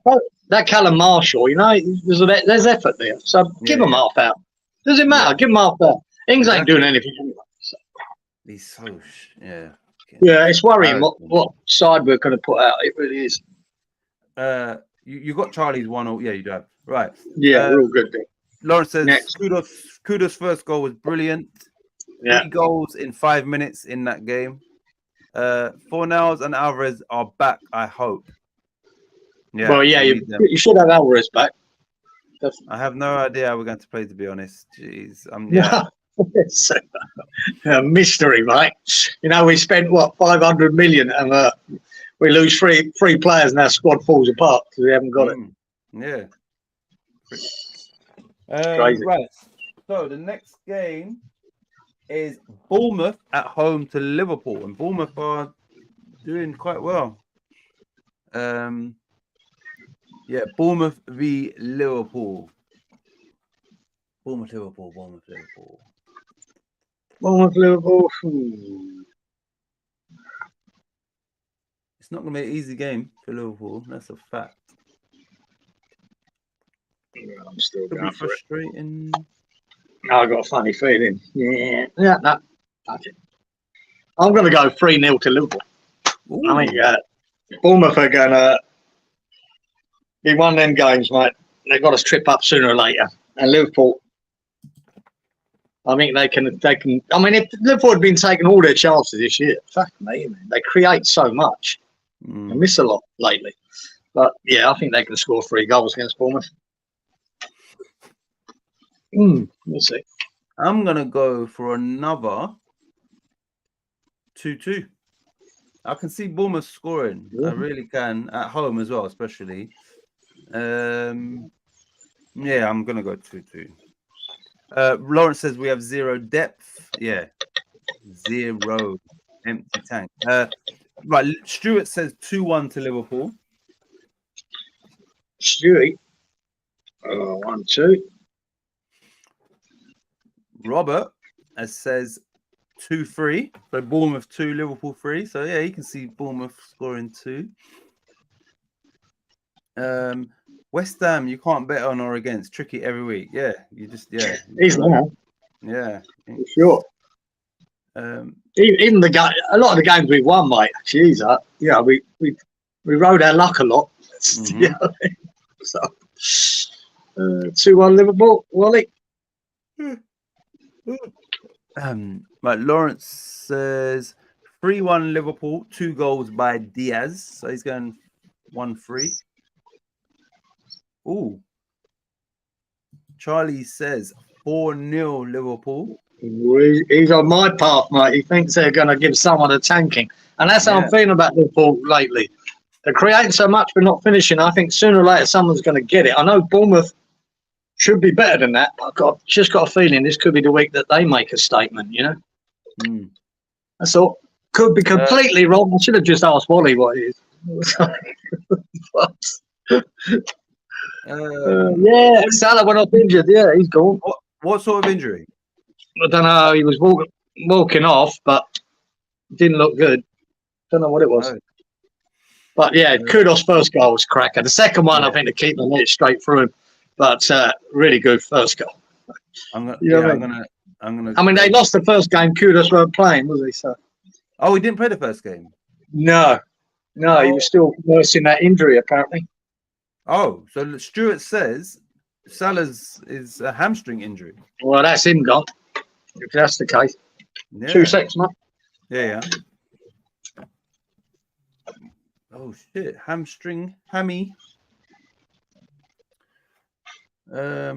That Callum Marshall, you know, there's effort there. So give him half out. Does it matter? Give him half out. Ings ain't doing anything anyway. So. He's so Yeah, it's worrying what side we're going to put out. It really is. You got Charlie's 1-0. Yeah, you do have. Right. Yeah, real good there. Lawrence says Kudos' first goal was brilliant. 3 goals in 5 minutes in that game. Fornals and Alvarez are back, I hope. Yeah. Well, yeah, you should have Alvarez back. I have no idea how we're going to play, to be honest. Jeez. It's a mystery, mate. You know, we spent what 500 million, and we lose three players, and our squad falls apart because we haven't got it. Yeah. Crazy. Right. So the next game is Bournemouth at home to Liverpool, and Bournemouth are doing quite well. Yeah, Bournemouth v Liverpool. Bournemouth, Liverpool. Bournemouth, Liverpool. It's not going to be an easy game for Liverpool. That's a fact. I'm still Could going be for it. frustrating. I got a funny feeling. Yeah, no, that's it. I'm going to go 3-0 to Liverpool. Ooh. I mean, Bournemouth are going to be one of them games, mate. They've got to trip up sooner or later. And Liverpool, I think they can. I mean, if Liverpool had been taking all their chances this year, fuck me, man. They create so much. They miss a lot lately. But yeah, I think they can score 3 goals against Bournemouth. We'll see. I'm going to go for another 2-2. I can see Bournemouth scoring. I really can. At home as well, especially. Yeah, I'm going to go 2-2. Lawrence says we have 0 depth. Yeah. 0 empty tank. Right. Stuart says 2-1 to Liverpool. Stewie. 1-2. Robert says 2-3. So Bournemouth 2, Liverpool 3. So yeah, you can see Bournemouth scoring 2. West Ham, you can't bet on or against. Tricky every week. Yeah, you just He's not. Yeah, For sure. Even the game, a lot of the games we've won, mate. Jeez, we rode our luck a lot. You know what I mean? So 2-1 Liverpool, Wally. Right, Lawrence says 3-1 Liverpool, 2 goals by Diaz. So he's going 1-3. Ooh. Charlie says 4-0 Liverpool. He's on my path, mate. He thinks they're going to give someone a tanking. And that's how I'm feeling about Liverpool lately. They're creating so much but not finishing. I think sooner or later someone's going to get it. I know Bournemouth should be better than that, but I've just got a feeling this could be the week that they make a statement, you know? That's all. Could be completely wrong. I should have just asked Wally what it is. Salah went off injured. Yeah, he's gone. What sort of injury? I don't know. He was walking off, but didn't look good. Don't know what it was. But yeah, Kudos first goal was cracker. The second one, I think the keeper let it straight through him. But really good first goal. I'm gonna. I mean, they lost the first game. Kudos weren't playing, was he? So. Oh, he didn't play the first game. No, he was still nursing that injury apparently. Oh, so Stuart says Salah's is a hamstring injury. Well, that's him gone. If that's the case. 2 seconds, mate. Yeah. Oh shit, hammy. I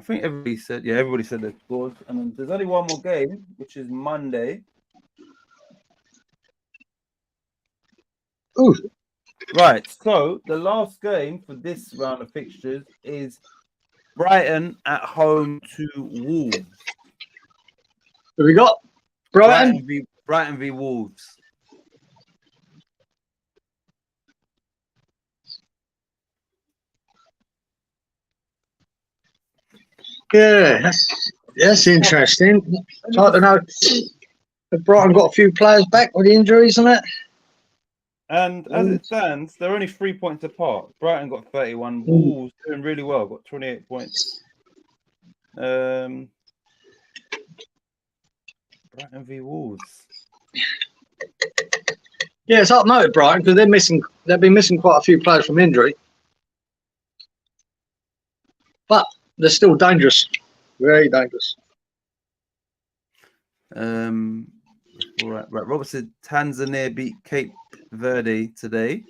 think everybody said their scores, and then there's only one more game, which is Monday. Ooh. Right, so the last game for this round of fixtures is Brighton at home to Wolves. Have we got Brighton v Wolves. Yeah, that's interesting. So I don't know. Have Brighton got a few players back with injuries and that? And as it stands, they're only 3 points apart. Brighton got 31. Wolves doing really well, got 28 points. Brighton v Wolves. Yeah, it's up now with Brighton because they've been missing quite a few players from injury. But they're still dangerous. Very dangerous. Right. Robert said Tanzania beat Cape Verde today.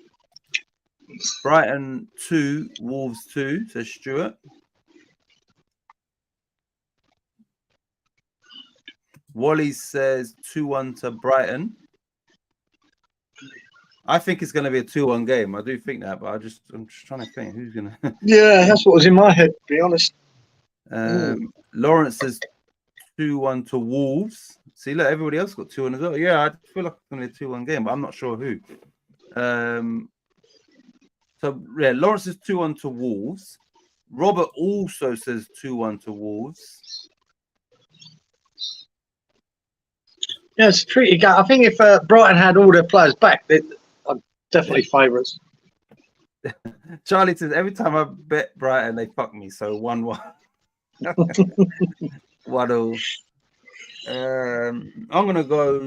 Brighton 2, Wolves 2, says Stuart. Wally says 2-1 to Brighton. I think it's going to be a 2-1 game. I do think that, but I'm just trying to think who's going to. Yeah, that's what was in my head, to be honest. Lawrence says 2-1 to Wolves. See, look, everybody else got 2-1 as well. Yeah, I feel like it's going to be a 2-1 game, but I'm not sure who. So, yeah, Lawrence says 2-1 to Wolves. Robert also says 2-1 to Wolves. Yeah, it's a tricky game. I think if Brighton had all their players back, they're definitely favourites. Charlie says, every time I bet Brighton, they fuck me. So 1-1. 1-0. I'm going to go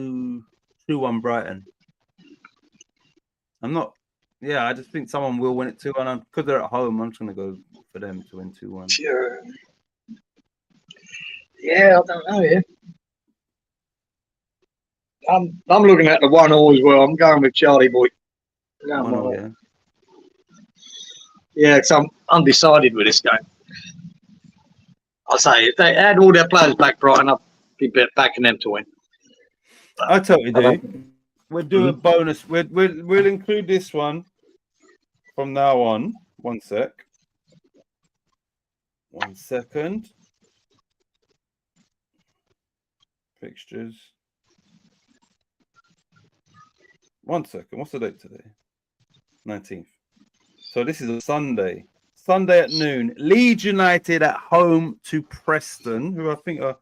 2-1 Brighton. I'm not. Yeah, I just think someone will win it 2-1. Because they're at home, I'm just going to go for them to win 2-1. Sure. Yeah, I don't know. Yeah. I'm looking at the 1-0 as well. I'm going with Charlie Boy. Yeah. Yeah, because I'm undecided with this game. I'll say if they had all their players back, Brighton, I'd be backing them to win. I totally do. We'll do a bonus. We'll include this one from now on. 1 sec. 1 second. Fixtures. 1 second. What's the date today? 19th. So this is a Sunday. Sunday at noon. Leeds United at home to Preston, who I think are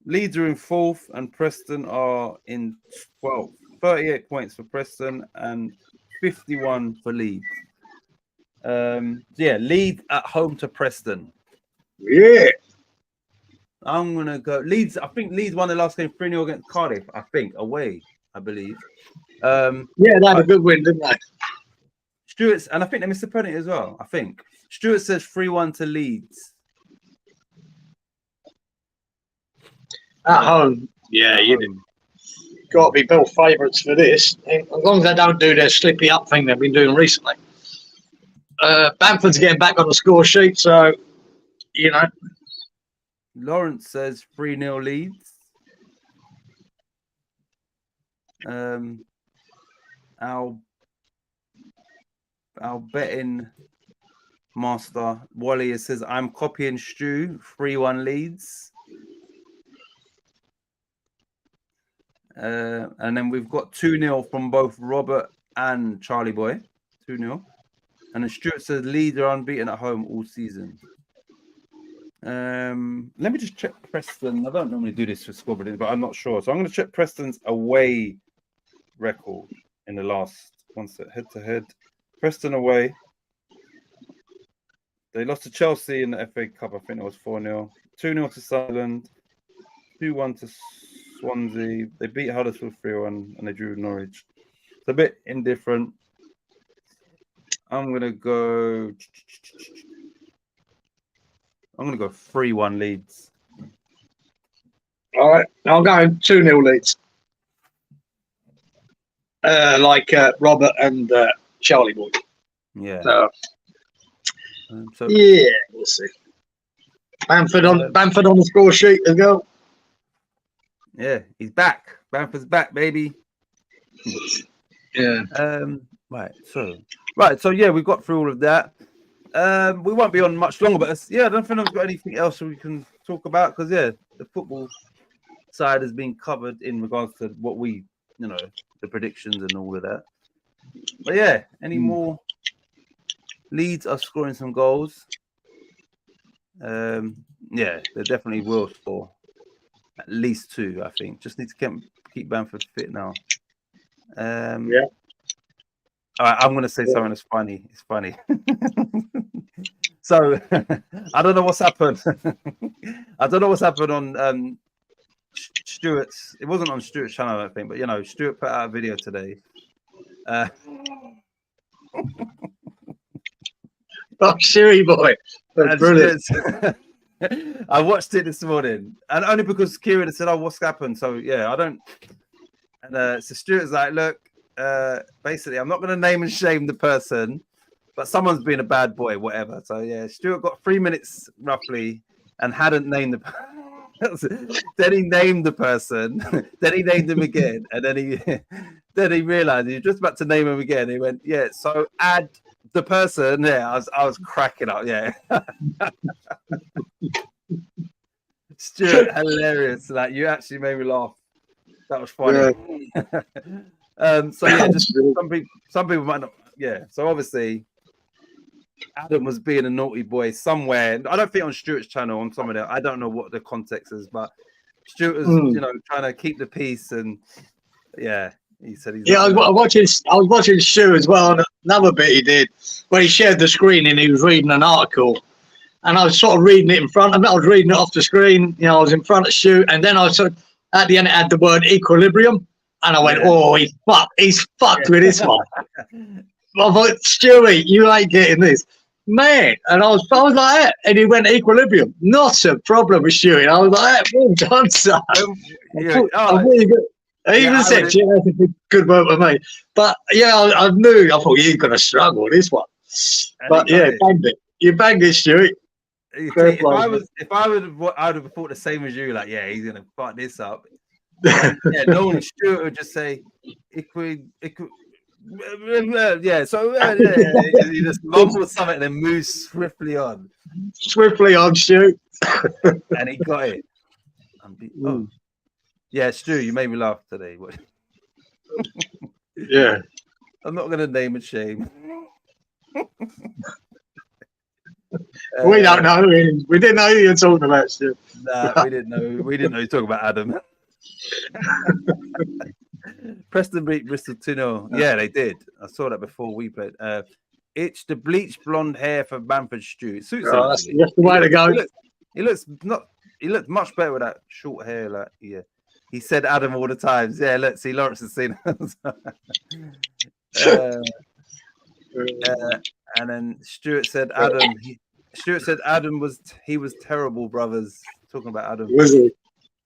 Leeds are in 4th and Preston are in 12th. 38 points for Preston and 51 for Leeds. Yeah, Leeds at home to Preston. Yeah. I'm going to go Leeds. I think Leeds won the last game 3-0 against Cardiff, I think, away, I believe. Yeah, they had a good win, didn't they? Stuart's, and I think they missed the penalty as well, I think. Stuart says 3-1 to Leeds. At home. Yeah, you got to be built favourites for this. As long as they don't do their slippy up thing they've been doing recently. Bamford's getting back on the score sheet, so, you know. Lawrence says 3-0 Leeds. Our betting master Wally says I'm copying Stu 3-1 Leeds. And then we've got 2-0 from both Robert and Charlie Boy. 2-0. And then Stuart says Leeds are unbeaten at home all season. Let me just check Preston. I don't normally do this for scoreboarding, but I'm not sure. So I'm going to check Preston's away record in the last one set, head to head. Preston away. They lost to Chelsea in the FA Cup. I think it was 4-0. 2-0 to Sunderland. 2-1 to Swansea. They beat Huddersfield 3-1 and they drew Norwich. It's a bit indifferent. I'm going to go 3-1 Leeds. All right. I'm going 2-0 Leeds. Robert and Charlie Boy. Yeah. So yeah, we'll see. Bamford on the score sheet as well. Yeah, he's back. Bamford's back, baby. Yeah. Right. So yeah, we've got through all of that. We won't be on much longer, but I don't think I've got anything else we can talk about because the football side has been covered in regards to what we, the predictions and all of that. But yeah, any more? Leeds are scoring some goals. They definitely will score at least 2. I think just need to keep Bamford fit now. Yeah. All right, I'm going to say something that's funny. It's funny. So I don't know what's happened. I don't know what's happened on Stuart's. It wasn't on Stuart's channel, I don't think, but Stuart put out a video today. Oh, Siri boy. That's brilliant. I watched it this morning, and only because Kieran had said, "Oh, what's happened?" So I don't. And so Stuart's like, "Look, basically, I'm not going to name and shame the person, but someone's been a bad boy, whatever." So Stuart got 3 minutes roughly, and hadn't named the. Then he named the person. Then he named him again, and then he realized he was just about to name him again. He went, "Yeah, so add the person." Yeah, I was cracking up. Yeah, Stuart, hilarious. Like you actually made me laugh. That was funny. So yeah, just some people might not. Yeah, so obviously Adam was being a naughty boy somewhere. I don't think on Stuart's channel, on some of that. I don't know what the context is, but Stuart was, trying to keep the peace, and yeah, he said he's. Yeah, I was watching Stu as well. And another bit he did where he shared the screen and he was reading an article, and I was sort of reading it in front of him. I was reading it off the screen. I was in front of Stu, and then I was at the end it had the word equilibrium, and I went, "Oh, he's fucked with this one." I thought, Stewie, you ain't getting this, man. And I was like that, and he went equilibrium. Not a problem with Stewie. I was like, well done, son. He even said, that's a good work with me. But yeah, I knew. I thought you're gonna struggle with this one. But yeah, banged it. You banged it, Stewie. If I would have thought the same as you. Like, yeah, he's gonna fuck this up. Yeah, normally Stuart would just say, yeah, so he just mumbles something and then moves swiftly on. Stu. And he got it. Yeah, Stu, you made me laugh today. Yeah. I'm not gonna name and shame. We don't know. We didn't know who you were talking about, Stu. Nah, we didn't know. We didn't know you were talking about Adam. Preston beat Bristol 2-0. Yeah, they did. I saw that before we played. It's the bleached blonde hair for Bamford Stew. It suits him. That's the way to go. He looks much better with that short hair. Like, yeah. He said Adam all the times. Yeah, let's see. Lawrence has seen and then Stuart said Adam. Stuart said Adam was terrible, brothers. Talking about Adam. Was he?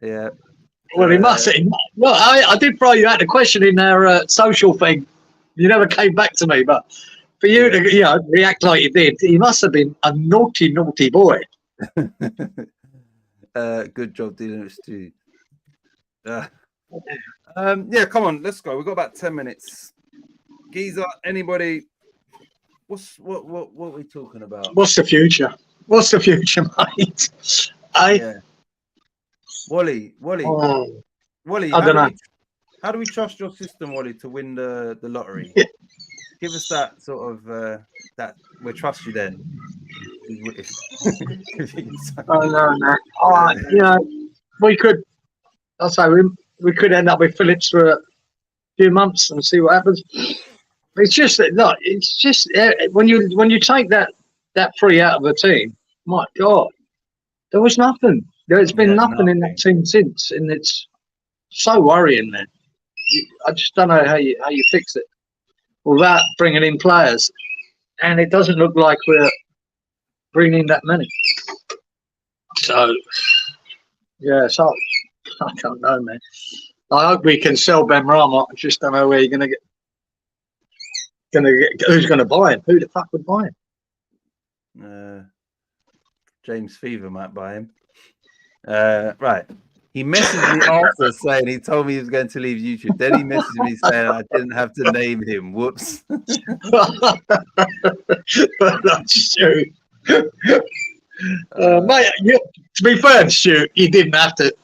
Yeah. Well, he must. Well, I did throw you out the question in our social thing. You never came back to me, but for you to react like you did, he must have been a naughty, naughty boy. Good job dealing with Stu. Yeah, come on, let's go. We've got about 10 minutes. Geezer, anybody? What are we talking about? What's the future? What's the future, mate? Wally. Wally, I don't know. How do we trust your system, Wally, to win the lottery? Give us that sort of that we trust you then. We could. I'll say we could end up with Phillips for a few months and see what happens. It's just that it's just when you take that three out of the team, my God, there was nothing. There's been nothing in that team since, and it's so worrying, man. I just don't know how you fix it without bringing in players, and it doesn't look like we're bringing that many. So I don't know, man. I hope we can sell Ben Rama. I just don't know where you're gonna get. Who's gonna buy him? Who the fuck would buy him? James Fever might buy him. Right. He messaged me after saying he told me he was going to leave YouTube. Then he messaged me saying I didn't have to name him. Whoops. That's true. Mate, to be fair, Stu, you didn't have to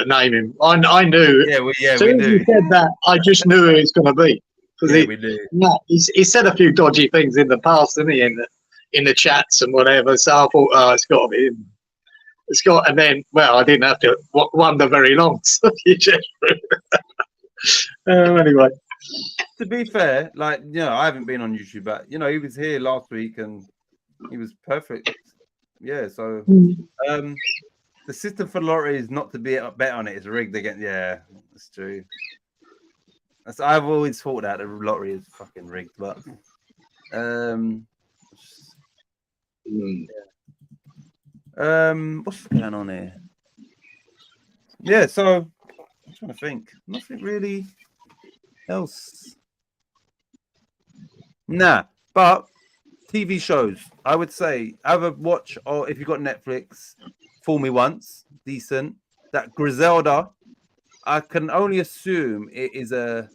name him. I knew. Yeah, we knew. You said that, I just knew who he was going to be. Yeah, we do. No, he said a few dodgy things in the past, didn't he? In the chats and whatever. So I thought, it's got to be him. And then, well, I didn't have to wonder very long. So you just anyway. To be fair, I haven't been on YouTube, but he was here last week and he was perfect. Yeah, so the system for the lottery is not to bet on it. It's rigged again. Yeah, that's true. I've always thought that the lottery is fucking rigged, but what's going on here? Yeah, so I'm trying to think. Nothing really else. Nah, but TV shows, I would say either watch, or if you've got Netflix, Fool Me Once. decent. That Griselda, I can only assume it is a.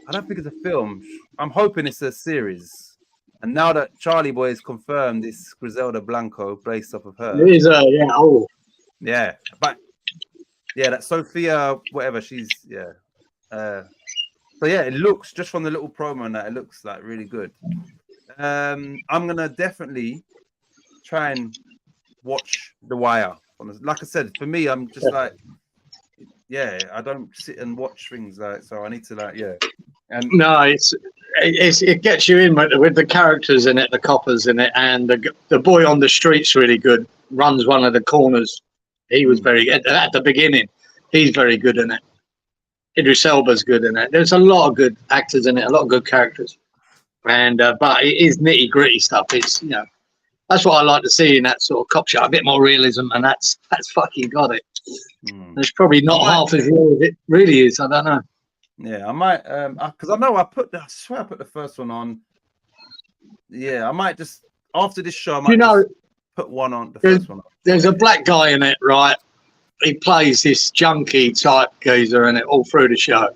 I don't think it's a film. I'm hoping it's a series. And now that Charlie Boy has confirmed it's Griselda Blanco based off of her. It is yeah. Oh, yeah, but yeah, that Sophia, whatever she's, yeah. So yeah, it looks just from the little promo and that it looks like really good. I'm gonna definitely try and watch The Wire. Like I said, for me, I'm just like, yeah, I don't sit and watch things like, so I need to like, yeah. And no, it gets you in with the characters in it, the coppers in it, and the boy on the street's really good. Runs one of the corners. He was very at the beginning. He's very good in it. Idris Elba's good in it. There's a lot of good actors in it, a lot of good characters, and but it is nitty gritty stuff. It's that's what I like to see in that sort of cop show. A bit more realism, and that's fucking got it. It's probably not half as real as it really is. I don't know. Yeah, I might because I know I swear I put the first one on. Yeah, I might just after this show I might just put one on the first one on. There's a black guy in it, right? He plays this junkie type geezer in it all through the show,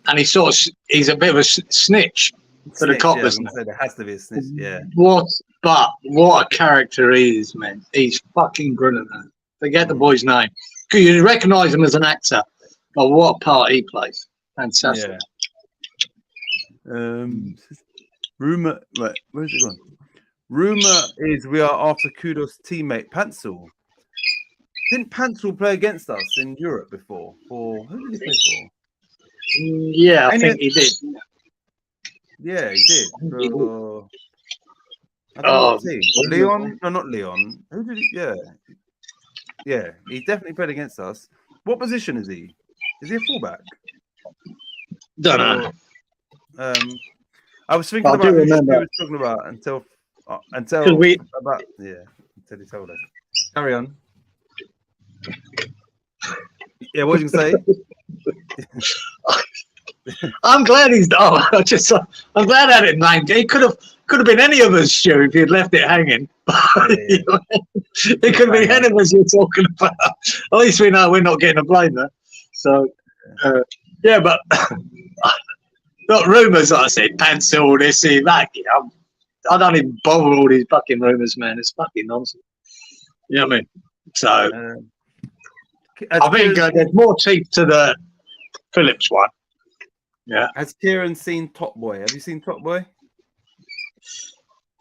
and he's a bit of a snitch to the coppers. Yeah, there has to be a snitch. Yeah. What a character he is, man. He's fucking brilliant. Forget the boy's name. You recognise him as an actor, but what part he plays. Fantastic. Yeah. Rumor. Right, where's it gone? Rumor is we are after Kudos' teammate Pansel. Didn't Pansel play against us in Europe before? For who did he play for? Yeah, I think he did. Yeah, he did. I don't know what team. Leon? No, not Leon. Who did he? Yeah. Yeah, he definitely played against us. What position is he? Is he a fullback? Don't know. I was thinking about who he was talking about until he told us. Carry on. Yeah, what did you say? I'm glad he's. I'm glad I didn't mind. He could have been any of us, Stu, if you'd left it hanging. It could be any of us you're talking about. At least we know we're not getting a blame there. So, yeah, but not rumours. Like I said, pencil this, that. I don't even bother with all these fucking rumours, man. It's fucking nonsense. You know what I mean? So, I think there's more teeth to the Phillips one. Yeah. Has Kieran seen Top Boy? Have you seen Top Boy?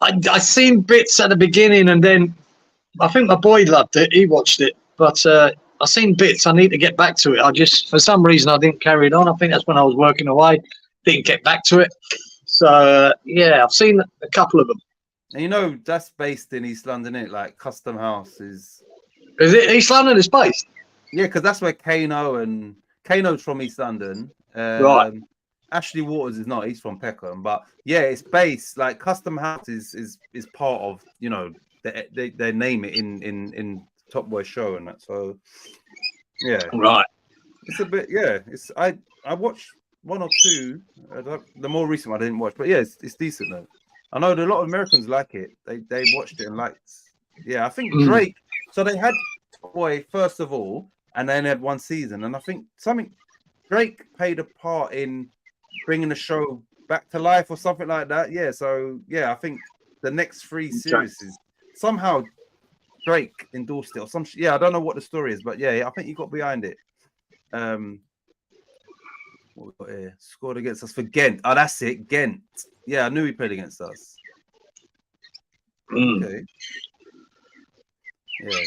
I seen bits at the beginning, and then I think my boy loved it. He watched it, but I seen bits. I need to get back to it. I just, for some reason, I didn't carry it on. I think that's when I was working away. Didn't get back to it. So yeah, I've seen a couple of them. And you know that's based in East London, isn't it? Like Custom House is. Is it East London? Is based? Yeah, because that's where Kano's from East London. Right. Ashley Waters is not. He's from Peckham, but yeah, it's based like Custom House is part of they name it in Top Boy show and that. So yeah, right. It's a bit It's I watched one or two. The more recent one I didn't watch, but yeah, it's decent though. I know that a lot of Americans like it. They watched it and liked. Yeah, I think Drake. So they had Top Boy first of all, and then had one season, and I think Drake played a part in bringing the show back to life or something like that. Yeah, so yeah, I think the next 3 series somehow Drake endorsed it or some. Yeah, I don't know what the story is, but yeah, I think he got behind it. What we got here? Scored against us for Ghent. Oh, that's it, Ghent. Yeah, I knew he played against us. Okay. Yeah,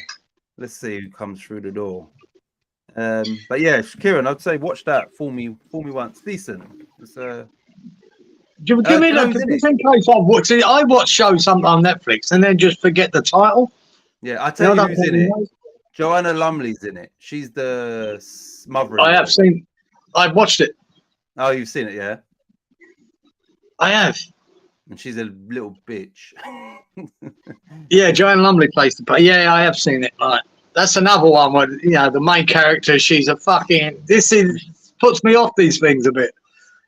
let's see who comes through the door. But yeah, Kieran, I'd say watch that. Fool me once. Decent. It's Give me look. Just in case I watch shows sometimes on Netflix and then just forget the title. Yeah, I tell you who's in it. Joanna Lumley's in it. She's the mother. I've watched it. Oh, you've seen it, yeah? I have. And she's a little bitch. Yeah, Joanna Lumley plays the part. Yeah, I have seen it. Right. That's another one where the main character. She's a fucking. Puts me off these things a bit.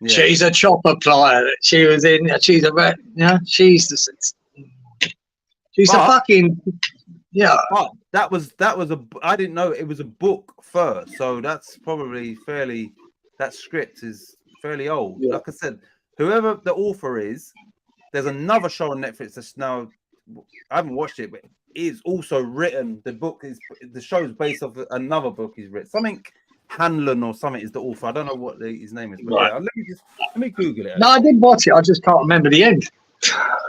Yeah. She's a chopper plier. She was in. She's a. She's a fucking. Yeah. that was a. I didn't know it was a book first, so that's probably fairly. That script is fairly old. Yeah. Like I said, whoever the author is, there's another show on Netflix that's now. I haven't watched it, but it's also written. The show is based off another book he's written. Something Hanlon or something is the author. I don't know what his name is, but Right. yeah, let me Google it. No, I did watch it. I just can't remember the end.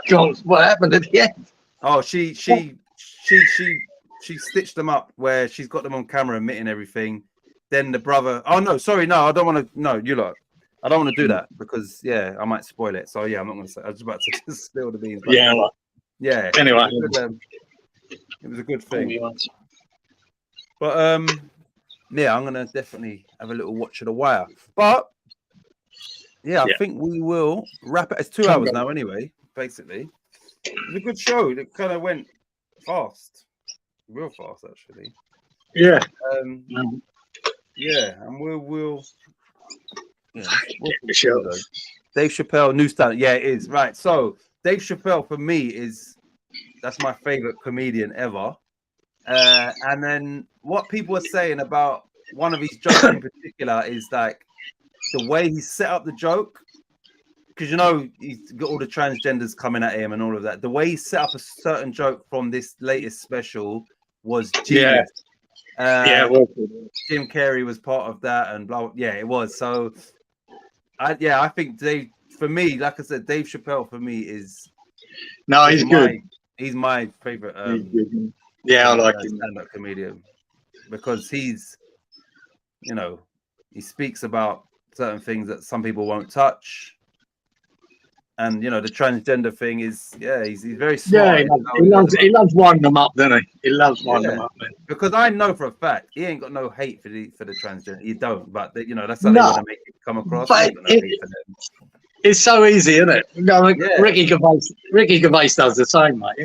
God, what happened at the end? Oh, she stitched them up where she's got them on camera admitting everything. Then the brother. Oh no, sorry, no, I don't want to. No, you lot. I don't want to do that because I might spoil it. So yeah, I'm not going to say. I was about to spill the beans. But, Yeah. Like, yeah. Anyway, it was a good thing. But I'm gonna definitely have a little watch of The Wire. But I think we will wrap it. It's 2 hours now, anyway. Basically, it was a good show. It kind of went fast, real fast, actually. Yeah. And we'll the show. Dave Chappelle, new stand. Yeah, it is right. So Dave Chappelle for me that's my favorite comedian ever. And then what people are saying about one of his jokes in particular is like the way he set up the joke, because he's got all the transgenders coming at him and all of that. The way he set up a certain joke from this latest special was genius. Jim Carrey was part of that, and blah. Yeah, it was. So, I think Dave, for me, like I said, Dave Chappelle for me is. No, he's good. He's my favorite. I like him. Stand-up comedian because he's, he speaks about certain things that some people won't touch. And the transgender thing is, he's very smart. Yeah, he loves winding them up, doesn't he? He loves winding them up, man. Because I know for a fact he ain't got no hate for the transgender. You don't, but that's how they want to make it come across. But it's so easy, isn't it? Ricky Gervais does the same, mate.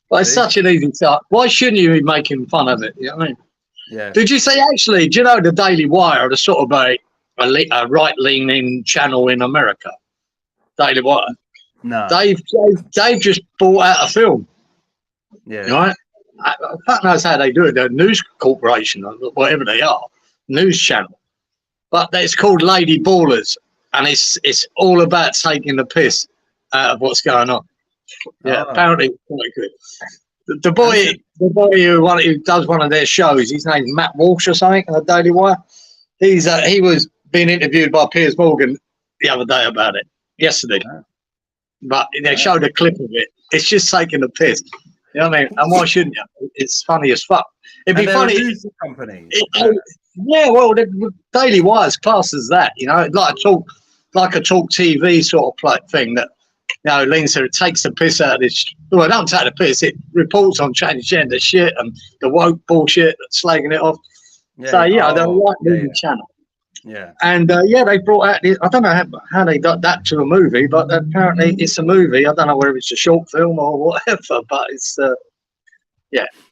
But it's such an easy start. Why shouldn't you be making fun of it? You know what I mean? Yeah. Did you say actually? Do you know the Daily Wire, the sort of a right-leaning channel in America? Daily Wire. No. Dave just bought out a film. Yeah. Right? Fuck knows how they do it. They're a news corporation, or whatever they are, news channel. But it's called Lady Ballers, and it's all about taking the piss out of what's going on. Yeah, apparently it's quite good. The boy who does one of their shows, his name's Matt Walsh or something on the Daily Wire. He was being interviewed by Piers Morgan the other day about it. Yesterday, but they showed a clip of it. It's just taking the piss. You know what I mean? And why shouldn't you? It's funny as fuck. It'd be funny. Company. The Daily Wire's class as that. Like a talk TV sort of thing that Lean said it takes the piss out of this. Well, it don't take the piss. It reports on transgender shit and the woke bullshit that's slagging it off. They're a right-leaning channel. Yeah, and they brought out. I don't know how they got that to a movie, but apparently it's a movie. I don't know whether it's a short film or whatever, but it's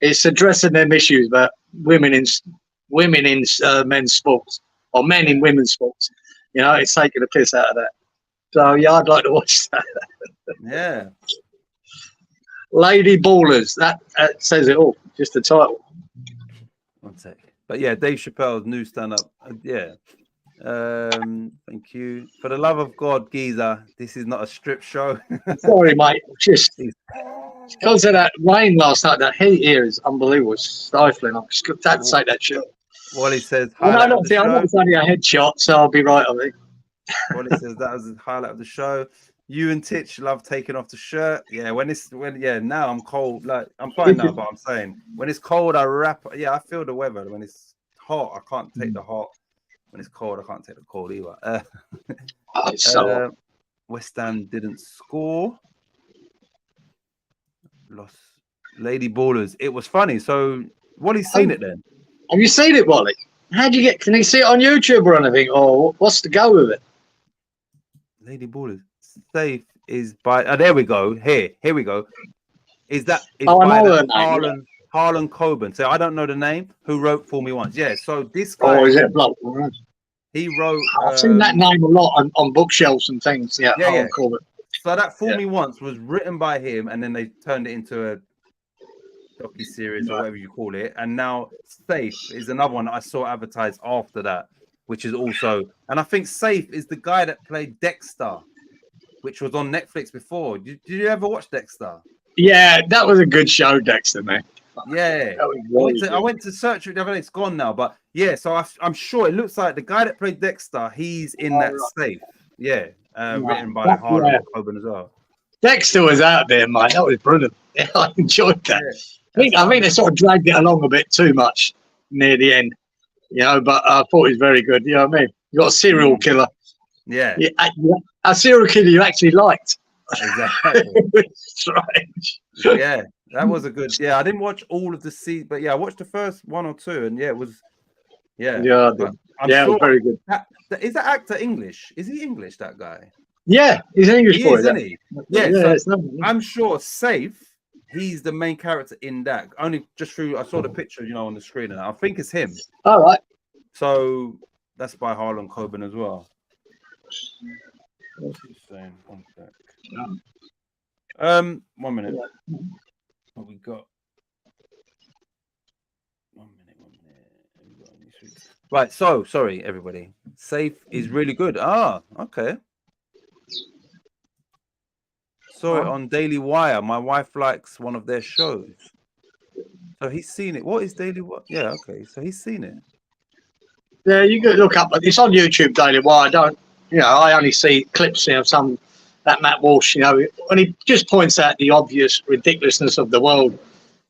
it's addressing them issues about women in men's sports or men in women's sports. It's taking the piss out of that. So I'd like to watch that. Yeah, Lady Ballers. That says it all. Just the title. One sec. But Dave Chappelle's new stand-up. Thank you. For the love of God, Geezer, this is not a strip show. Sorry, mate. Just because of that rain last night, that heat here is unbelievable. It's stifling. I'm just had to say that shit. Wally says, I know it's only a headshot, so I'll be right on it. Wally says that was the highlight of the show. You and Titch love taking off the shirt. Now I'm cold. Like I'm fine now, but I'm saying when it's cold, I wrap. Yeah, I feel the weather. When it's hot, I can't take the hot. When it's cold, I can't take the cold either. West Ham didn't score. Lost. Lady Ballers. It was funny. So Wally's seen it then. Have you seen it, Wally? How'd you get? Can you see it on YouTube or anything? Or what's the go with it? Lady Ballers. Safe is by. Oh, there we go. Here we go. Is by Harlan Coben. So I don't know the name. Who wrote For Me Once? Yeah. So this guy. Oh, is it a bloke? He wrote. I've seen that name a lot on bookshelves and things. Yeah. Harlan Coben. So that For Me Once was written by him, and then they turned it into docu-series or whatever you call it. And now Safe is another one that I saw advertised after that, which is also, and I think Safe is the guy that played Dexter, which was on Netflix before. Did you ever watch Dexter? Yeah, that was a good show, Dexter, man. Yeah, That was I went to search it the other day. It's gone now, but yeah. So I'm sure it looks like the guy that played Dexter. He's in that Safe. Yeah, written by Harlan Coben as well. Dexter was out there, mate. That was brilliant. Yeah, I enjoyed that. I think they sort of dragged it along a bit too much near the end, but I thought it was very good. You know what I mean? You got a serial killer. Yeah. A serial killer you actually liked. Exactly. Strange. Yeah, that was a good. Yeah, I didn't watch all of the season, but yeah, I watched the first one or two, and yeah, it was. Yeah, I'm sure it was very good. Is that actor English? Is he English? That guy? Yeah, he's an English boy, isn't he? Yeah, so I'm sure Safe. He's the main character in that. Only just through I saw the picture, on the screen, and I think it's him. All right. So that's by Harlan Coben as well. What's he saying? 1 sec. 1 minute. What we got? 1 minute. Right. So sorry, everybody. Safe is really good. Okay. Saw it on Daily Wire. My wife likes one of their shows. So he's seen it. What is Daily Wire? Yeah, okay. So he's seen it. Yeah, you can look up. It's on YouTube, Daily Wire. I only see clips of that Matt Walsh, when he just points out the obvious ridiculousness of the world,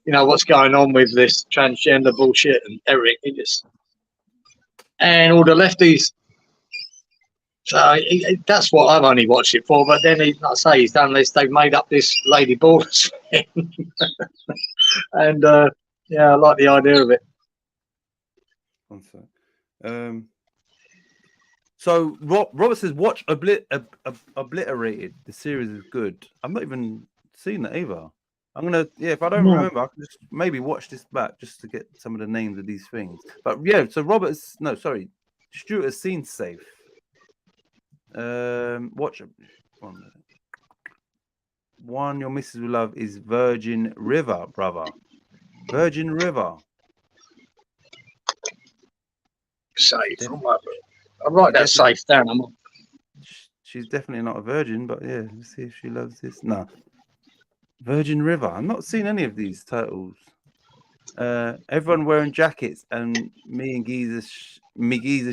what's going on with this transgender bullshit and everything. And all the lefties. So that's what I've only watched it for. But then, like I say, he's done this. They've made up this Lady Ballers thing. And, I like the idea of it. 1 sec. So Robert says, watch Obliterated. The series is good. I've not even seen that either. I'm gonna, if I don't remember, I can just maybe watch this back just to get some of the names of these things. But yeah, so Stuart has seen Safe. Watch it. 1 minute. One your missus will love is Virgin River, brother. Virgin River. Safe. I write that Safe down. She's definitely not a virgin, but yeah, let's see if she loves this. No. Virgin River. I'm not seeing any of these titles. Everyone wearing jackets and me and Geezer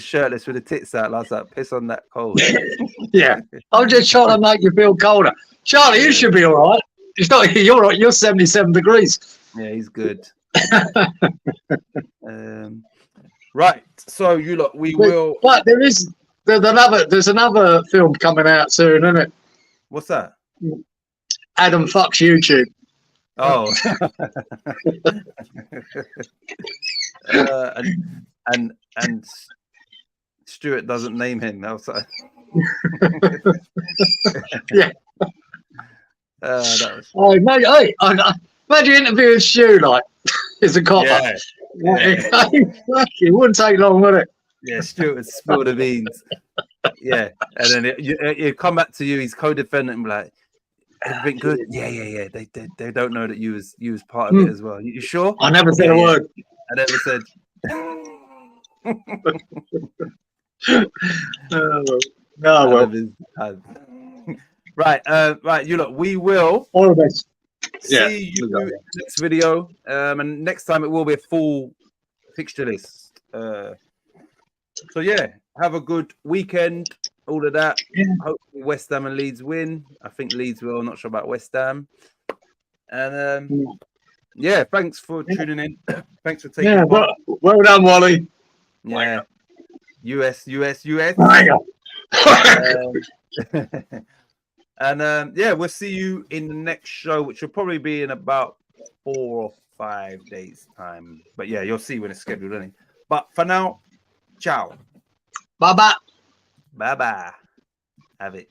shirtless with the tits out last night. Piss on that cold. Yeah. I'm just trying to make you feel colder. Charlie, you should be all right. It's not you're all right. You're 77 degrees. Yeah, he's good. Right. So we will. But there's another film coming out soon, isn't it? What's that? Adam fucks YouTube. Oh. and Stuart doesn't name him outside. Yeah. That was... imagine interviewing Stu like it's a copper. Yeah. It wouldn't take long, would it? Yeah, Stuart would spill the beans. Yeah, and then he'd come back to you. He's co-defendant and be like, "Everything good? Yeah. They don't know that you was part of it as well. You sure?" I never said a word. I never said. Right. Right. We will. All the best. See you in the next video. And next time it will be a full fixture list. So yeah, have a good weekend. All of that. Yeah. Hopefully West Ham and Leeds win. I think Leeds will. I'm not sure about West Ham. And thanks for tuning in. Thanks for taking. Yeah, well done, Wally. Yeah. US. And we'll see you in the next show, which will probably be in about 4 or 5 days' time. But yeah, you'll see when it's scheduled, isn't it? But for now, ciao. Bye-bye. Bye-bye. Have it.